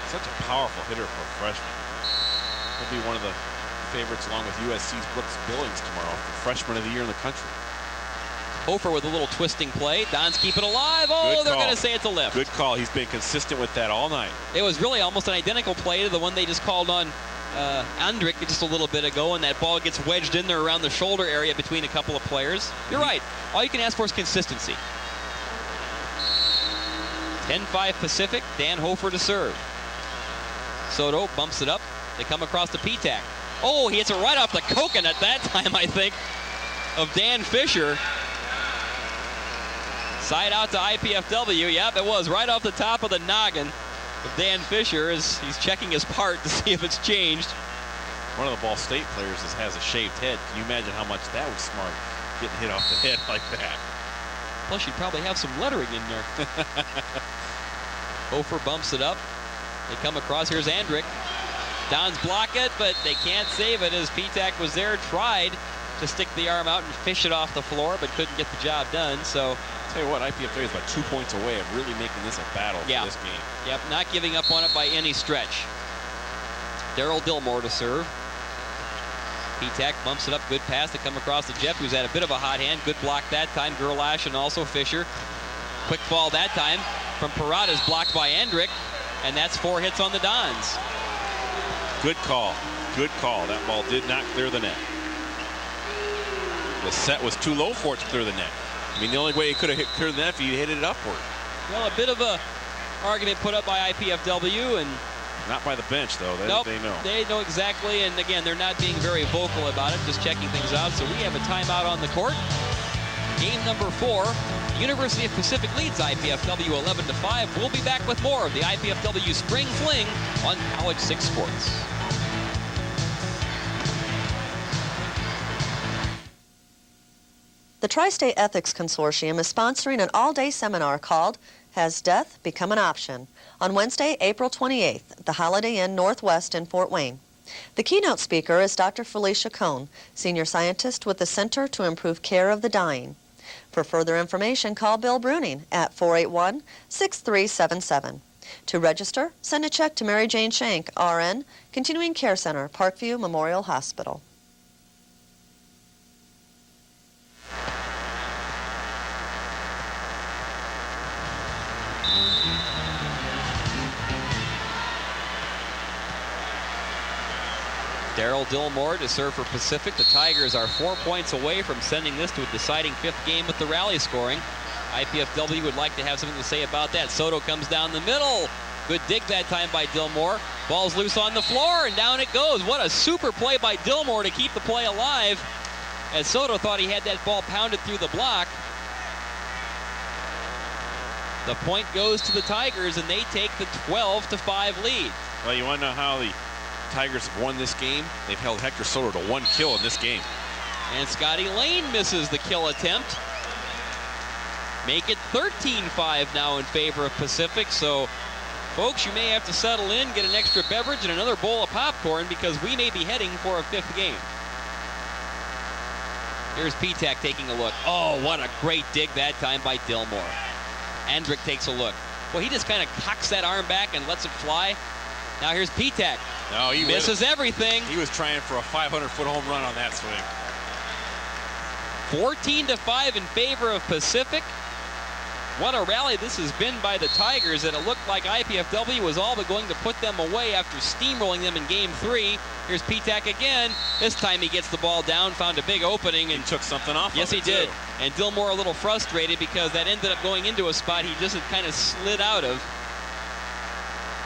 Such a powerful hitter for a freshman. He'll be one of the favorites along with USC's Brooks Billings tomorrow, freshman of the year in the country. Hofer with a little twisting play. Don's keep it alive. Oh, they're going to say it's a lift. Good call. He's been consistent with that all night. It was really almost an identical play to the one they just called on Andrik just a little bit ago, and that ball gets wedged in there around the shoulder area between a couple of players. You're right. All you can ask for is consistency. 10-5 Pacific. Dan Hofer to serve. Soto bumps it up. They come across the P-tack. Oh, he hits it right off the coconut that time, I think, of Dan Fisher. Side out to IPFW. Yep, it was right off the top of the noggin of Dan Fisher as he's checking his part to see if it's changed. One of the Ball State players has a shaved head. Can you imagine how much that would smart, getting hit off the head like that? Plus, you'd probably have some lettering in there. Hofer bumps it up. They come across. Here's Andrik. Dons block it, but they can't save it as P-tack was there, tried to stick the arm out and fish it off the floor, but couldn't get the job done. So, tell you what, IPFW is about 2 points away of really making this a battle for this game. Yep, not giving up on it by any stretch. Daryl Dillmore to serve. P-tack bumps it up, good pass to come across to Jeff, who's had a bit of a hot hand. Good block that time, Gerlash and also Fisher. Quick fall that time from Parada's blocked by Andrik, and that's 4 hits on the Dons. Good call. Good call. That ball did not clear the net. The set was too low for it to clear the net. I mean, the only way he could have cleared the net if he hit it upward. Well, a bit of a argument put up by IPFW, and not by the bench, though. Nope, they know. They know exactly, and again, they're not being very vocal about it, just checking things out. So we have a timeout on the court. Game number 4. University of Pacific leads IPFW 11-5. We'll be back with more of the IPFW Spring Fling on College 6 Sports. The Tri-State Ethics Consortium is sponsoring an all-day seminar called Has Death Become an Option? On Wednesday, April 28th at the Holiday Inn Northwest in Fort Wayne. The keynote speaker is Dr. Felicia Cohn, Senior Scientist with the Center to Improve Care of the Dying. For further information, call Bill Bruning at 481-6377. To register, send a check to Mary Jane Shank, RN, Continuing Care Center, Parkview Memorial Hospital. Daryl Dillmore to serve for Pacific. The Tigers are 4 points away from sending this to a deciding 5th game with the rally scoring. IPFW would like to have something to say about that. Soto comes down the middle. Good dig that time by Dillmore. Ball's loose on the floor, and down it goes. What a super play by Dillmore to keep the play alive, as Soto thought he had that ball pounded through the block. The point goes to the Tigers, and they take the 12-5 lead. Well, you want to know how the Tigers have won this game? They've held Hector Soto to 1 kill in this game. And Scotty Lane misses the kill attempt. Make it 13-5 now in favor of Pacific. So, folks, you may have to settle in, get an extra beverage and another bowl of popcorn, because we may be heading for a 5th game. Here's P-tack taking a look. Oh, what a great dig that time by Dillmore. Andrik takes a look. Well, he just kind of cocks that arm back and lets it fly. Now here's P-tack. No, he misses everything. He was trying for a 500-foot home run on that swing. 14-5 in favor of Pacific. What a rally this has been by the Tigers, and it looked like IPFW was all but going to put them away after steamrolling them in Game 3. Here's P-tack again. This time he gets the ball down, found a big opening, and he took something off. Yes, he did. Too. And Dillmore a little frustrated because that ended up going into a spot he just kind of slid out of.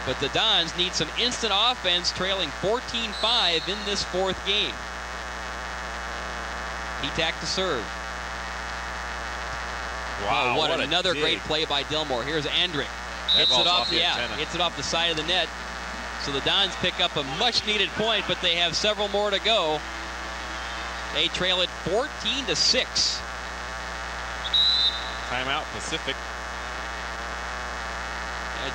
But the Dons need some instant offense, trailing 14-5 in this 4th game. P-tack to serve. Wow, oh, what another great play by Dillmore. Here's Andrik. Hits it off the side of the net. So the Dons pick up a much-needed point, but they have several more to go. They trail it 14-6. Timeout, Pacific.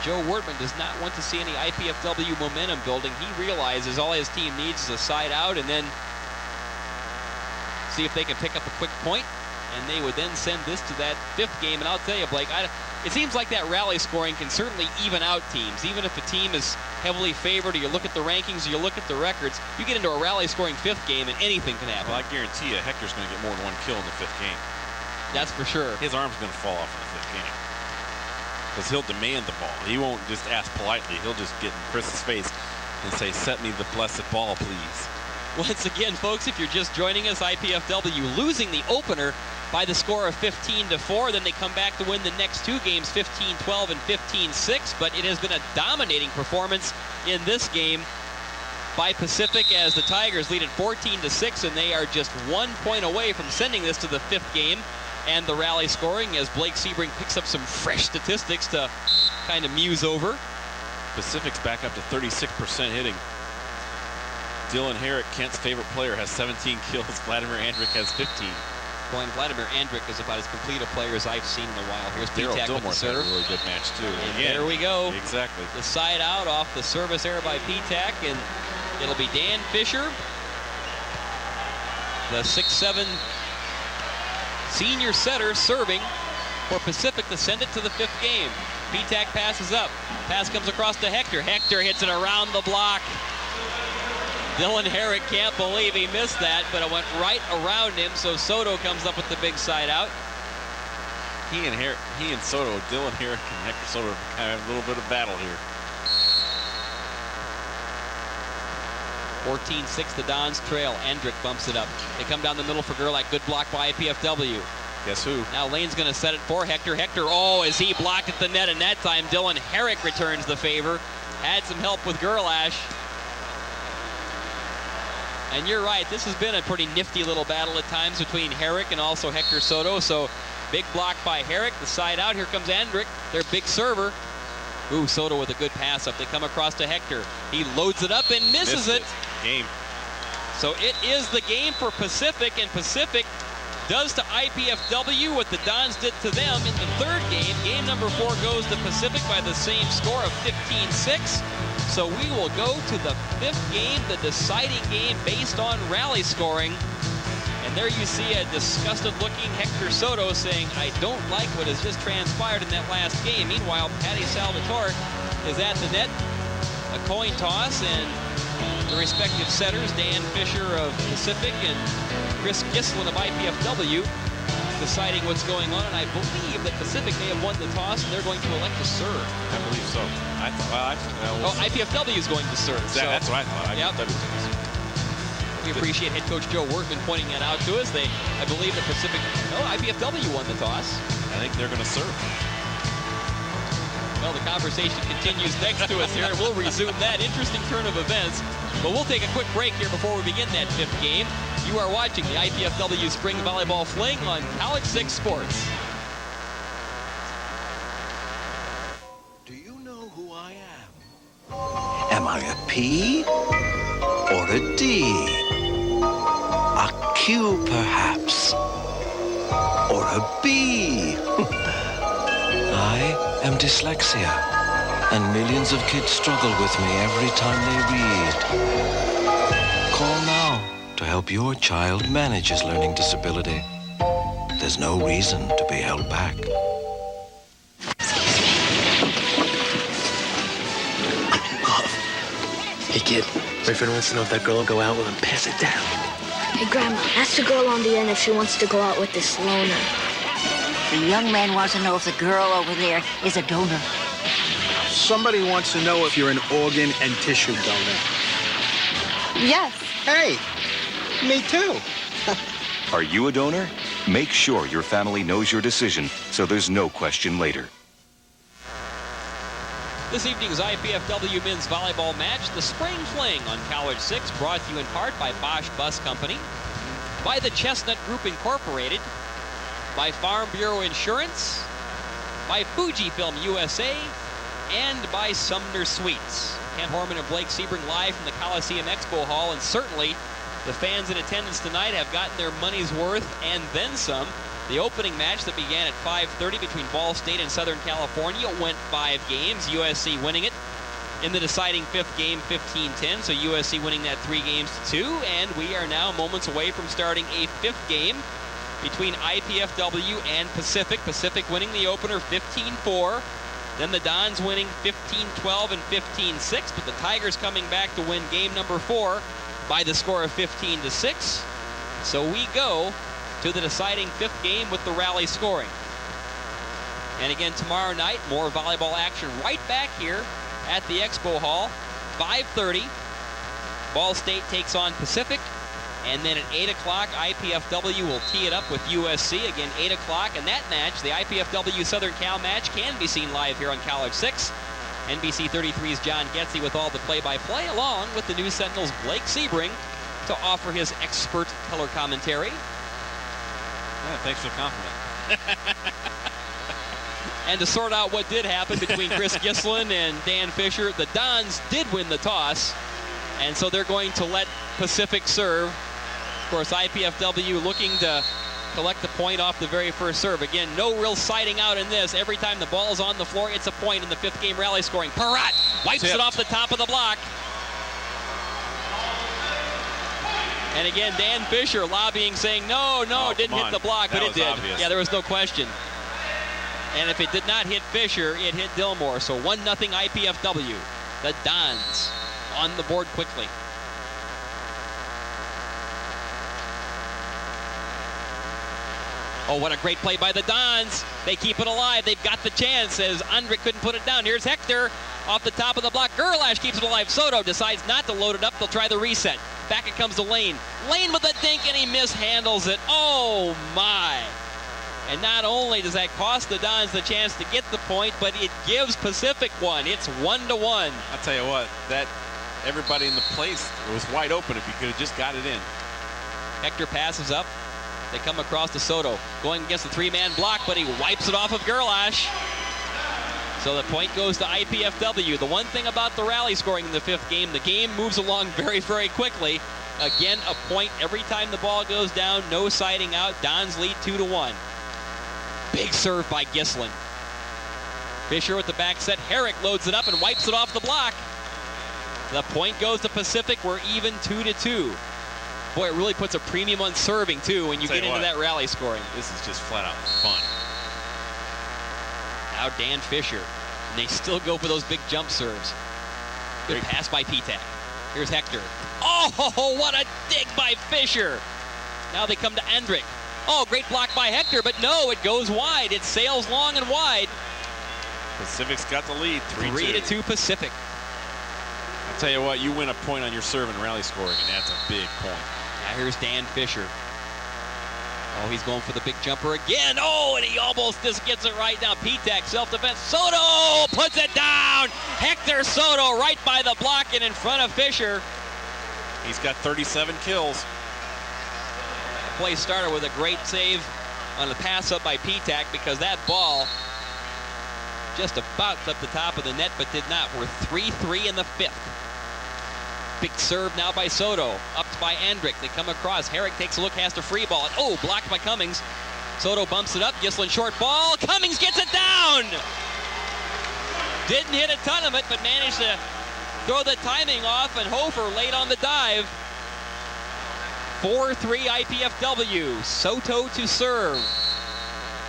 Joe Wortman does not want to see any IPFW momentum building. He realizes all his team needs is a side out and then see if they can pick up a quick point. and they would then send this to that 5th game. And I'll tell you, Blake, it seems like that rally scoring can certainly even out teams. Even if a team is heavily favored, or you look at the rankings, or you look at the records, you get into a rally scoring 5th game and anything can happen. Well, I guarantee you Hector's going to get more than 1 kill in the 5th game. That's for sure. His arm's going to fall off in the 5th game. Because he'll demand the ball. He won't just ask politely. He'll just get in Chris's face and say, set me the blessed ball, please. Once again, folks, if you're just joining us, IPFW losing the opener by the score of 15-4. Then they come back to win the next 2 games, 15-12 and 15-6. But it has been a dominating performance in this game by Pacific as the Tigers lead at 14-6, and they are just 1 point away from sending this to the 5th game. And the rally scoring as Blake Sebring picks up some fresh statistics to kind of muse over. Pacific's back up to 36% hitting. Dylan Herrick, Kent's favorite player, has 17 kills. Vladimir Andrick has 15. Boy, Vladimir Andrick is about as complete a player as I've seen in a while. Here's Daryl P-Tac with the Dillmore's had a serve. really good match, too. And again, there we go. Exactly. The side out off the service error by P-Tac, and it'll be Dan Fisher, the 6'7" senior setter, serving for Pacific to send it to the 5th game. P-Tac passes up. Pass comes across to Hector. Hector hits it around the block. Dylan Herrick can't believe he missed that, but it went right around him, so Soto comes up with the big side out. He and Soto, Dylan Herrick and Hector Soto, kind of have a little bit of battle here. 14-6, the Dons trail. Endrick bumps it up. They come down the middle for Gerlach. Good block by IPFW. Guess who? Now Lane's going to set it for Hector. Hector, as he blocked at the net, and that time Dylan Herrick returns the favor. Had some help with Gerlach. And you're right, this has been a pretty nifty little battle at times between Herrick and also Hector Soto. So big block by Herrick. The side out. Here comes Endrick, their big server. Ooh, Soto with a good pass up. They come across to Hector. He loads it up and misses it. Game. So it is the game for Pacific, and Pacific does to IPFW what the Dons did to them in the 3rd game. Game number 4 goes to Pacific by the same score of 15-6. So we will go to the 5th game, the deciding game based on rally scoring. And there you see a disgusted-looking Hector Soto saying, I don't like what has just transpired in that last game. Meanwhile, Patty Salvatore is at the net. A coin toss, and the respective setters, Dan Fisher of Pacific and Chris Gislin of IPFW, deciding what's going on. And I believe that Pacific may have won the toss, and they're going to elect to serve. I believe so. IPFW is going to serve. That's what I thought. Yep. We appreciate head coach Joe Workman pointing that out to us. I believe the Pacific, IPFW won the toss. I think they're going to serve. Well, the conversation continues next to us here, and we'll resume that interesting turn of events. But we'll take a quick break here before we begin that 5th game. You are watching the IPFW Spring Volleyball Fling on College 6 Sports. Do you know who I am? Am I a P or a D? A Q, perhaps? Or a B? I am dyslexia, and millions of kids struggle with me every time they read. Call now to help your child manage his learning disability. There's no reason to be held back. Hey, kid. Boyfriend wants to know if that girl will go out with him. Pass it down. Hey, Grandma, ask the girl on the end if she wants to go out with this loner. The young man wants to know if the girl over there is a donor. Somebody wants to know if you're an organ and tissue donor. Yes. Hey, me too. Are you a donor? Make sure your family knows your decision so there's no question later. This evening's IPFW men's volleyball match, the Spring Fling on College 6, brought to you in part by Bosch Bus Company, by the Chestnut Group Incorporated, by Farm Bureau Insurance, by Fujifilm USA, and by Sumner Sweets. Kent Horman and Blake Sebring live from the Coliseum Expo Hall, and certainly the fans in attendance tonight have gotten their money's worth and then some. The opening match that began at 5:30 between Ball State and Southern California went 5 games, USC winning it in the deciding 5th game 15-10, so USC winning that 3-2, and we are now moments away from starting a 5th game between IPFW and Pacific. Pacific winning the opener 15-4. Then the Dons winning 15-12 and 15-6. But the Tigers coming back to win game number 4 by the score of 15-6. So we go to the deciding 5th game with the rally scoring. And again, tomorrow night, more volleyball action right back here at the Expo Hall. 5:30, Ball State takes on Pacific. And then at 8 o'clock, IPFW will tee it up with USC. Again, 8 o'clock. And that match, the IPFW Southern Cal match, can be seen live here on College 6. NBC 33's John Getze with all the play-by-play, along with the News Sentinel's Blake Sebring to offer his expert color commentary. Yeah, thanks for the compliment. And to sort out what did happen between Chris Gislin and Dan Fisher, the Dons did win the toss, and so they're going to let Pacific serve. Of course, IPFW looking to collect the point off the very first serve. Again, no real siding out in this. Every time the ball's on the floor, it's a point in the 5th game rally scoring. Peratt wipes it off the top of the block. And again, Dan Fisher lobbying, saying, no, didn't hit the block, but it did. Obvious. Yeah, there was no question. And if it did not hit Fisher, it hit Dillmore. So 1-0 IPFW. The Dons on the board quickly. Oh, what a great play by the Dons. They keep it alive. They've got the chance as Andre couldn't put it down. Here's Hector off the top of the block. Gerlash keeps it alive. Soto decides not to load it up. They'll try the reset. Back it comes to Lane. Lane with a dink, and he mishandles it. Oh, my. And not only does that cost the Dons the chance to get the point, but it gives Pacific one. It's 1-1. I'll tell you what, that everybody in the place was wide open if he could have just got it in. Hector passes up. They come across to Soto, going against the 3-man block, but he wipes it off of Gerlash. So the point goes to IPFW. The one thing about the rally scoring in the 5th game, the game moves along very, very quickly. Again, a point every time the ball goes down, no siding out. Dons lead 2-1. Big serve by Gislin. Fisher with the back set. Herrick loads it up and wipes it off the block. The point goes to Pacific. We're even 2-2. Boy, it really puts a premium on serving, too, when you get into that rally scoring. This is just flat out fun. Now Dan Fisher. And they still go for those big jump serves. Good pass by Petak. Here's Hector. Oh, what a dig by Fisher. Now they come to Andrick. Oh, great block by Hector, but no, it goes wide. It sails long and wide. Pacific's got the lead, 3-2. 3-2 Pacific. I'll tell you what, you win a point on your serve and rally scoring, and that's a big point. Now here's Dan Fisher. Oh, he's going for the big jumper again. Oh, and he almost just gets it right down. Petak, self-defense. Soto puts it down. Hector Soto right by the block and in front of Fisher. He's got 37 kills. Play started with a great save on the pass up by Petak because that ball just about up the top of the net but did not. We're 3-3 in the 5th. Big serve now by Soto. Upped by Andrick. They come across. Herrick takes a look, has to free ball. Oh, blocked by Cummings. Soto bumps it up. Gislin short ball. Cummings gets it down. Didn't hit a ton of it, but managed to throw the timing off, and Hofer late on the dive. 4-3 IPFW. Soto to serve.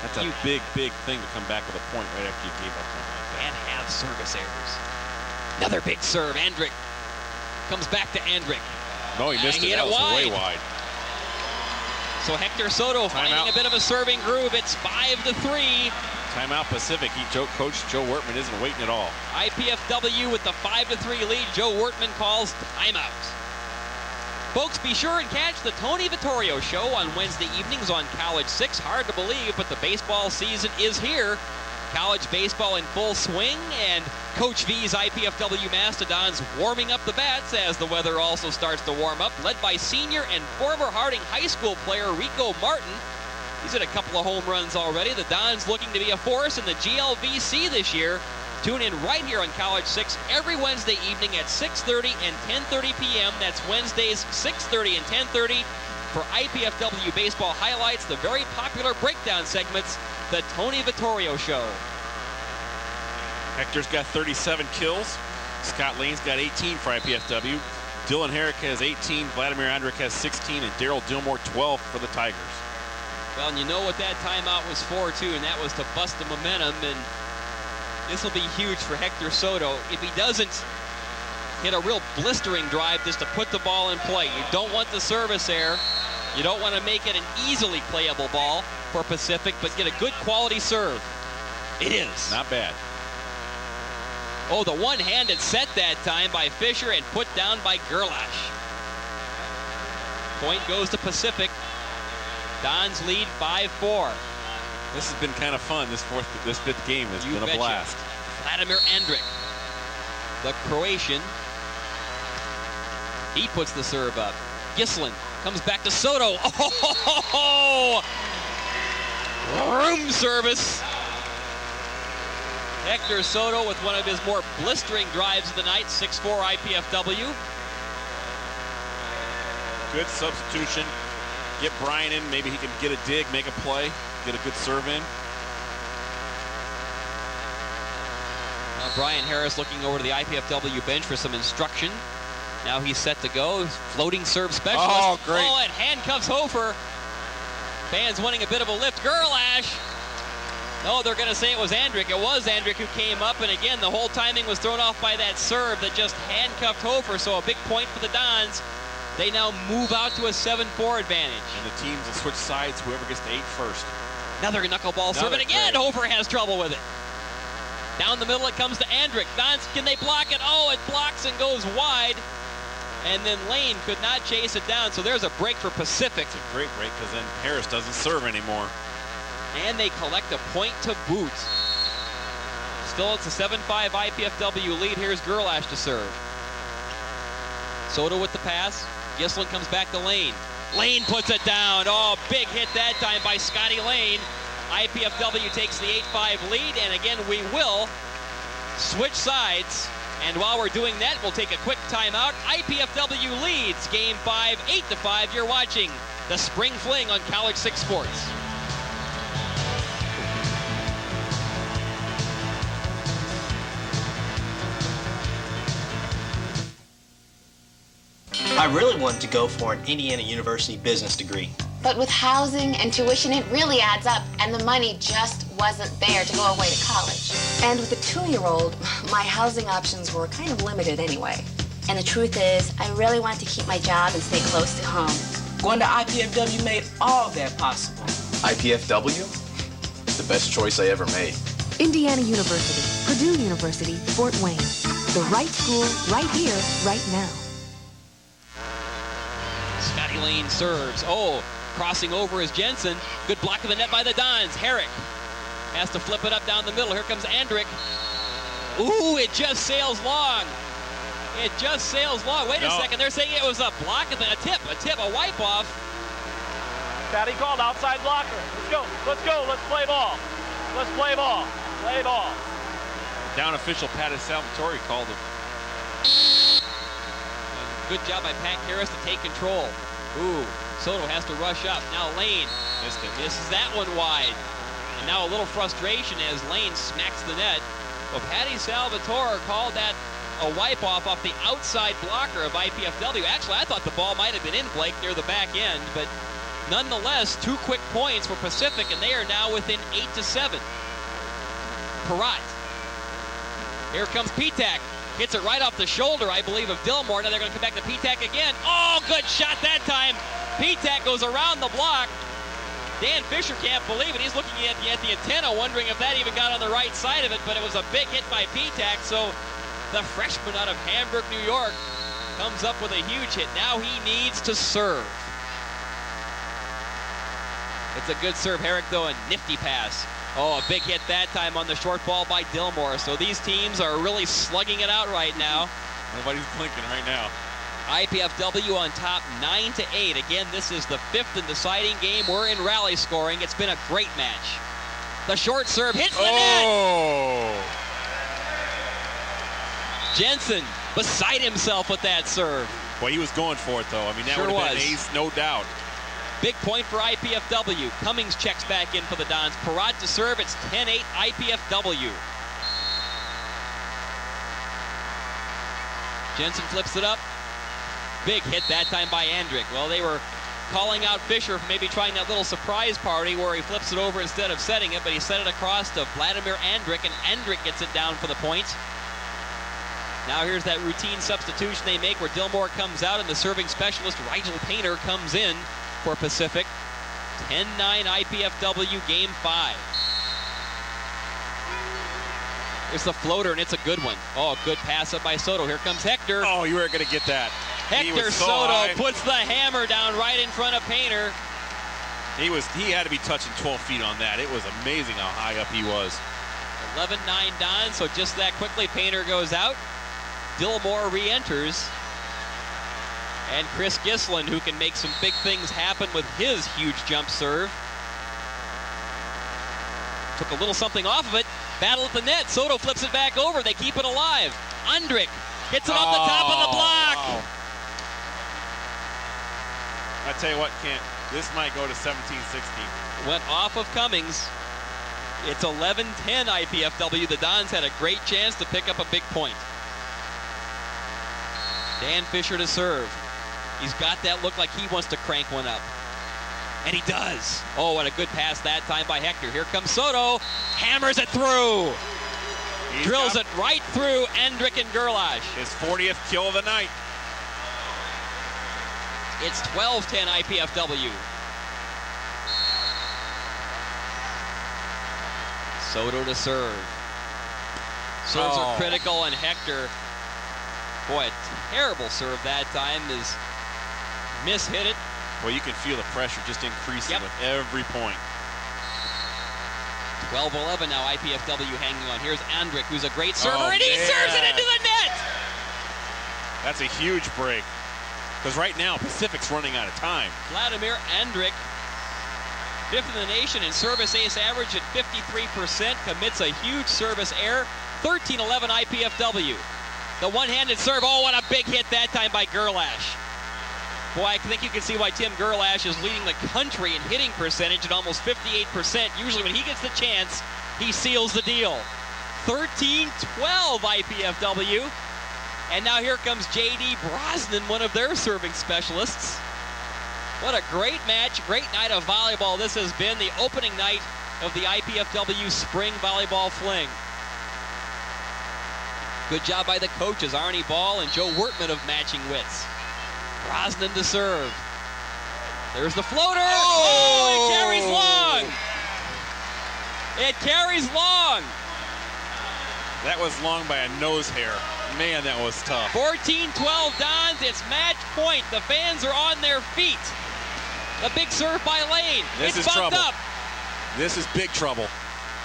That's a big thing to come back with a point right after you gave up one like that. And have service errors. Another big serve. Andrick comes back to Andrick. No, he missed it. That was way wide. So Hector Soto finding a bit of a serving groove. It's 5-3. Timeout Pacific. Coach Joe Wortman isn't waiting at all. IPFW with the 5-3 lead. Joe Wortman calls timeout. Folks, be sure and catch the Tony Vittorio Show on Wednesday evenings on College 6. Hard to believe, but the baseball season is here. College baseball in full swing, and Coach V's IPFW Mastodons warming up the bats as the weather also starts to warm up, led by senior and former Harding High School player Rico Martin. He's hit a couple of home runs already. The Dons looking to be a force in the GLVC this year. Tune in right here on College 6 every Wednesday evening at 6:30 and 10:30 p.m. That's Wednesdays 6:30 and 10:30 for IPFW baseball highlights, the very popular breakdown segments, the Tony Vittorio Show. Hector's got 37 kills. Scott Lane's got 18 for IPFW. Dylan Herrick has 18. Vladimir Andrick has 16. And Daryl Dillmore 12 for the Tigers. Well, and you know what that timeout was for, too, and that was to bust the momentum, and this will be huge for Hector Soto. If he doesn't hit a real blistering drive just to put the ball in play, you don't want the service error. You don't want to make it an easily playable ball for Pacific, but get a good quality serve. It is. Not bad. Oh, the one-handed set that time by Fisher and put down by Gerlash. Point goes to Pacific. Dons lead 5-4. This has been kind of fun. This fifth game has been a blast. Vladimir Andrić, the Croatian. He puts the serve up. Gislin comes back to Soto. Oh! Room service. Hector Soto with one of his more blistering drives of the night. 6'4" IPFW. Good substitution. Get Brian in. Maybe he can get a dig, make a play, get a good serve in. Now Brian Harris looking over to the IPFW bench for some instruction. Now he's set to go. Floating serve specialist. Oh, great. Oh, and handcuffs Hofer. Fans wanting a bit of a lift. Gerlash. No, they're going to say it was Andrić. It was Andrić who came up, and again, the whole timing was thrown off by that serve that just handcuffed Hofer, so a big point for the Dons. They now move out to a 7-4 advantage. And the teams will switch sides, whoever gets to 8 first. Another knuckleball serve, and again, Hofer has trouble with it. Down the middle it comes to Andrić. Dons, can they block it? Oh, it blocks and goes wide. And then Lane could not chase it down, so there's a break for Pacific. It's a great break, because then Harris doesn't serve anymore. And they collect a point to boot. Still, it's a 7-5 IPFW lead. Here's Gerlash to serve. Soto with the pass. Gislin comes back to Lane. Lane puts it down. Oh, big hit that time by Scotty Lane. IPFW takes the 8-5 lead, and again, we will switch sides. And while we're doing that, we'll take a quick timeout. IPFW leads Game 5, 8-5. You're watching the Spring Fling on College 6 Sports. I really wanted to go for an Indiana University business degree. But with housing and tuition, it really adds up, and the money just wasn't there to go away to college. And with a 2-year-old, my housing options were kind of limited anyway. And the truth is, I really wanted to keep my job and stay close to home. Going to IPFW made all that possible. IPFW? The best choice I ever made. Indiana University, Purdue University, Fort Wayne. The right school, right here, right now. Scotty Lane serves. Oh, crossing over is Jensen. Good block of the net by the Dons. Herrick has to flip it up down the middle. Here comes Andrić. Ooh, it just sails long. It just sails long. Wait a second. They're saying it was a block, a tip, a wipe off. Patty called outside blocker. Let's go. Let's play ball. Let's play ball. Play ball. Down official Patty Salvatore called him. Good job by Pat Harris to take control. Ooh, Soto has to rush up. Now Lane misses that one wide. And now a little frustration as Lane smacks the net. Well, Patty Salvatore called that a wipe-off off the outside blocker of IPFW. Actually, I thought the ball might have been in, Blake, near the back end. But nonetheless, 2 quick points for Pacific, and they are now within 8-7. Perrott. Here comes Petak. Hits it right off the shoulder, I believe, of Dillmore. Now they're going to come back to Petak again. Oh, good shot that time. Petak goes around the block. Dan Fisher can't believe it. He's looking at the antenna, wondering if that even got on the right side of it, but it was a big hit by Petak. So the freshman out of Hamburg, New York, comes up with a huge hit. Now he needs to serve. It's a good serve. Herrick, though, a nifty pass. Oh, a big hit that time on the short ball by Dillmore. So these teams are really slugging it out right now. Nobody's blinking right now. IPFW on top 9-8. Again, this is the 5th and deciding game. We're in rally scoring. It's been a great match. The short serve hits the net. Jensen beside himself with that serve. Boy, he was going for it, though. I mean, that sure would have been an ace, no doubt. Big point for IPFW. Cummings checks back in for the Dons. Perrott to serve. It's 10-8 IPFW. Jensen flips it up. Big hit that time by Andrić. Well, they were calling out Fisher for maybe trying that little surprise party where he flips it over instead of setting it, but he set it across to Vladimir Andrick, and Andrick gets it down for the point. Now here's that routine substitution they make where Dillmore comes out and the serving specialist Rigel Painter comes in for Pacific. 10-9 IPFW Game 5. There's the floater, and it's a good one. Oh, good pass up by Soto. Here comes Hector. Oh, you weren't going to get that. Hector Soto puts the hammer down right in front of Painter. He had to be touching 12 feet on that. It was amazing how high up he was. 11-9 Don, so just that quickly Painter goes out. Dillmore re-enters. And Chris Gislin, who can make some big things happen with his huge jump serve. Took a little something off of it. Battle at the net. Soto flips it back over. They keep it alive. Andrick hits it off the top of the block. Wow. I tell you what, Kent, this might go to 17-16. Went off of Cummings. It's 11-10 IPFW. The Dons had a great chance to pick up a big point. Dan Fisher to serve. He's got that look like he wants to crank one up. And he does. Oh, and a good pass that time by Hector. Here comes Soto. Hammers it through. Drills it right through Andrick and Gerlash. His 40th kill of the night. It's 12-10 IPFW. Soto to serve. Serves are critical, and Hector, boy, a terrible serve that time, is mishit it. Well, you can feel the pressure just increasing with every point. 12-11 now, IPFW hanging on. Here's Andrick, who's a great server, and he serves it into the net! That's a huge break. Because right now, Pacific's running out of time. Vladimir Andrick, 5th in the nation in service ace average at 53%, commits a huge service error. 13-11 IPFW. The one-handed serve, oh, what a big hit that time by Gerlash. Boy, I think you can see why Tim Gerlash is leading the country in hitting percentage at almost 58%. Usually when he gets the chance, he seals the deal. 13-12 IPFW. And now here comes J.D. Brosnan, one of their serving specialists. What a great match, great night of volleyball this has been. The opening night of the IPFW Spring Volleyball Fling. Good job by the coaches, Arnie Ball and Joe Wertman of Matching Wits. Brosnan to serve. There's the floater. Oh, it carries long. It carries long. That was long by a nose hair. Man, that was tough. 14-12 Dons. It's match point. The fans are on their feet. The big serve by Lane. This is bumped trouble. Up. This is big trouble.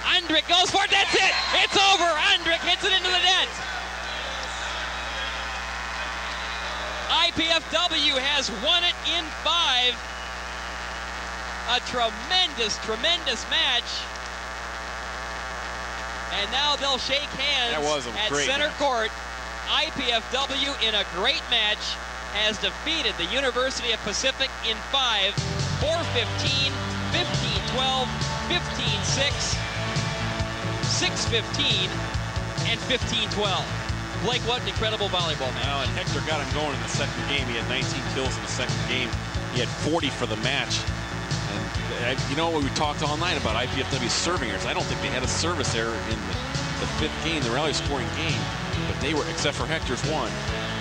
Andrick goes for it. That's it. It's over. Andrick hits it into the net. IPFW has won it in 5. A tremendous, tremendous match. And now they'll shake hands at center court. IPFW in a great match has defeated the University of Pacific in 5, 4-15, 15-12, 15-6, 6-15, and 15-12. Blake, what an incredible volleyball match. Well, and Hector got him going in the second game. He had 19 kills in the second game. He had 40 for the match. And you know what we talked all night about IPFW serving errors. I don't think they had a service error in the 5th game, the rally scoring game. But they were, except for Hector's one.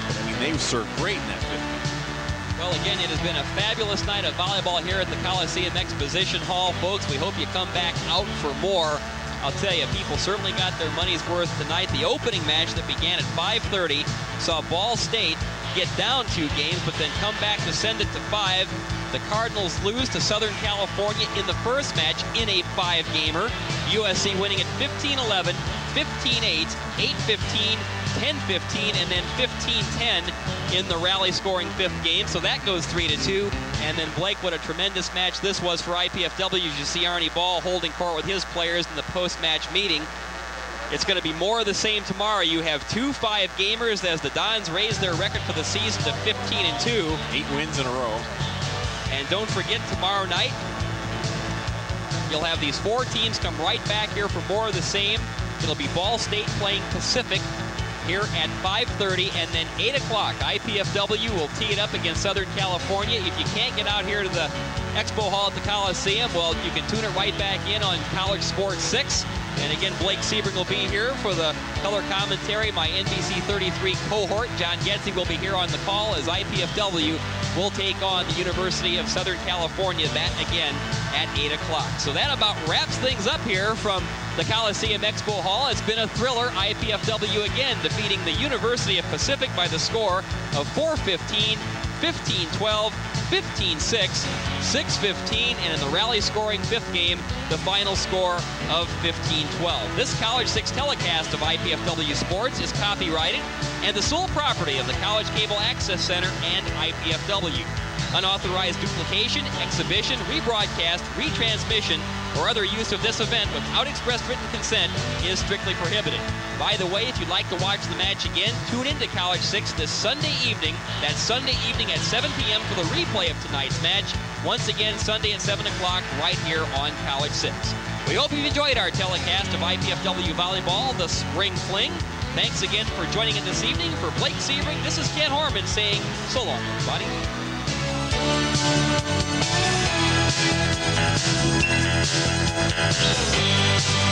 But I mean, they served great in that 5th game. Well, again, it has been a fabulous night of volleyball here at the Coliseum Exposition Hall. Folks, we hope you come back out for more. I'll tell you, people certainly got their money's worth tonight. The opening match that began at 5:30 saw Ball State get down 2 games, but then come back to send it to 5. The Cardinals lose to Southern California in the first match in a 5-gamer. USC winning at 15-11, 15-8, 8-15, 10-15, and then 15-10 in the rally scoring 5th game. So that goes 3-2. And then Blake, what a tremendous match this was for IPFW. You see Arnie Ball holding court with his players in the post-match meeting. It's going to be more of the same tomorrow. You have 2 5-gamers as the Dons raise their record for the season to 15-2. 8 wins in a row. And don't forget, tomorrow night, you'll have these 4 teams come right back here for more of the same. It'll be Ball State playing Pacific here at 5:30, and then 8 o'clock. IPFW will tee it up against Southern California. If you can't get out here to the Expo Hall at the Coliseum, well, you can tune it right back in on College Sports 6. And again, Blake Sebring will be here for the color commentary. My NBC 33 cohort, John Getze, will be here on the call as IPFW will take on the University of Southern California. That again at 8 o'clock. So that about wraps things up here from the Coliseum Expo Hall. It's been a thriller. IPFW again defeating the University of Pacific by the score of 4-15, 15-12, 15-6, 6-15, and in the rally scoring fifth game, the final score of 15-12. This College 6 telecast of IPFW Sports is copyrighted and the sole property of the College Cable Access Center and IPFW. Unauthorized duplication, exhibition, rebroadcast, retransmission, or other use of this event without express written consent is strictly prohibited. By the way, if you'd like to watch the match again, tune in to College 6 this Sunday evening. That's Sunday evening at 7 p.m. for the replay of tonight's match. Once again, Sunday at 7 o'clock right here on College 6. We hope you've enjoyed our telecast of IPFW Volleyball, the Spring Fling. Thanks again for joining in this evening. For Blake Sebring, this is Ken Horman saying so long, everybody. Thank you.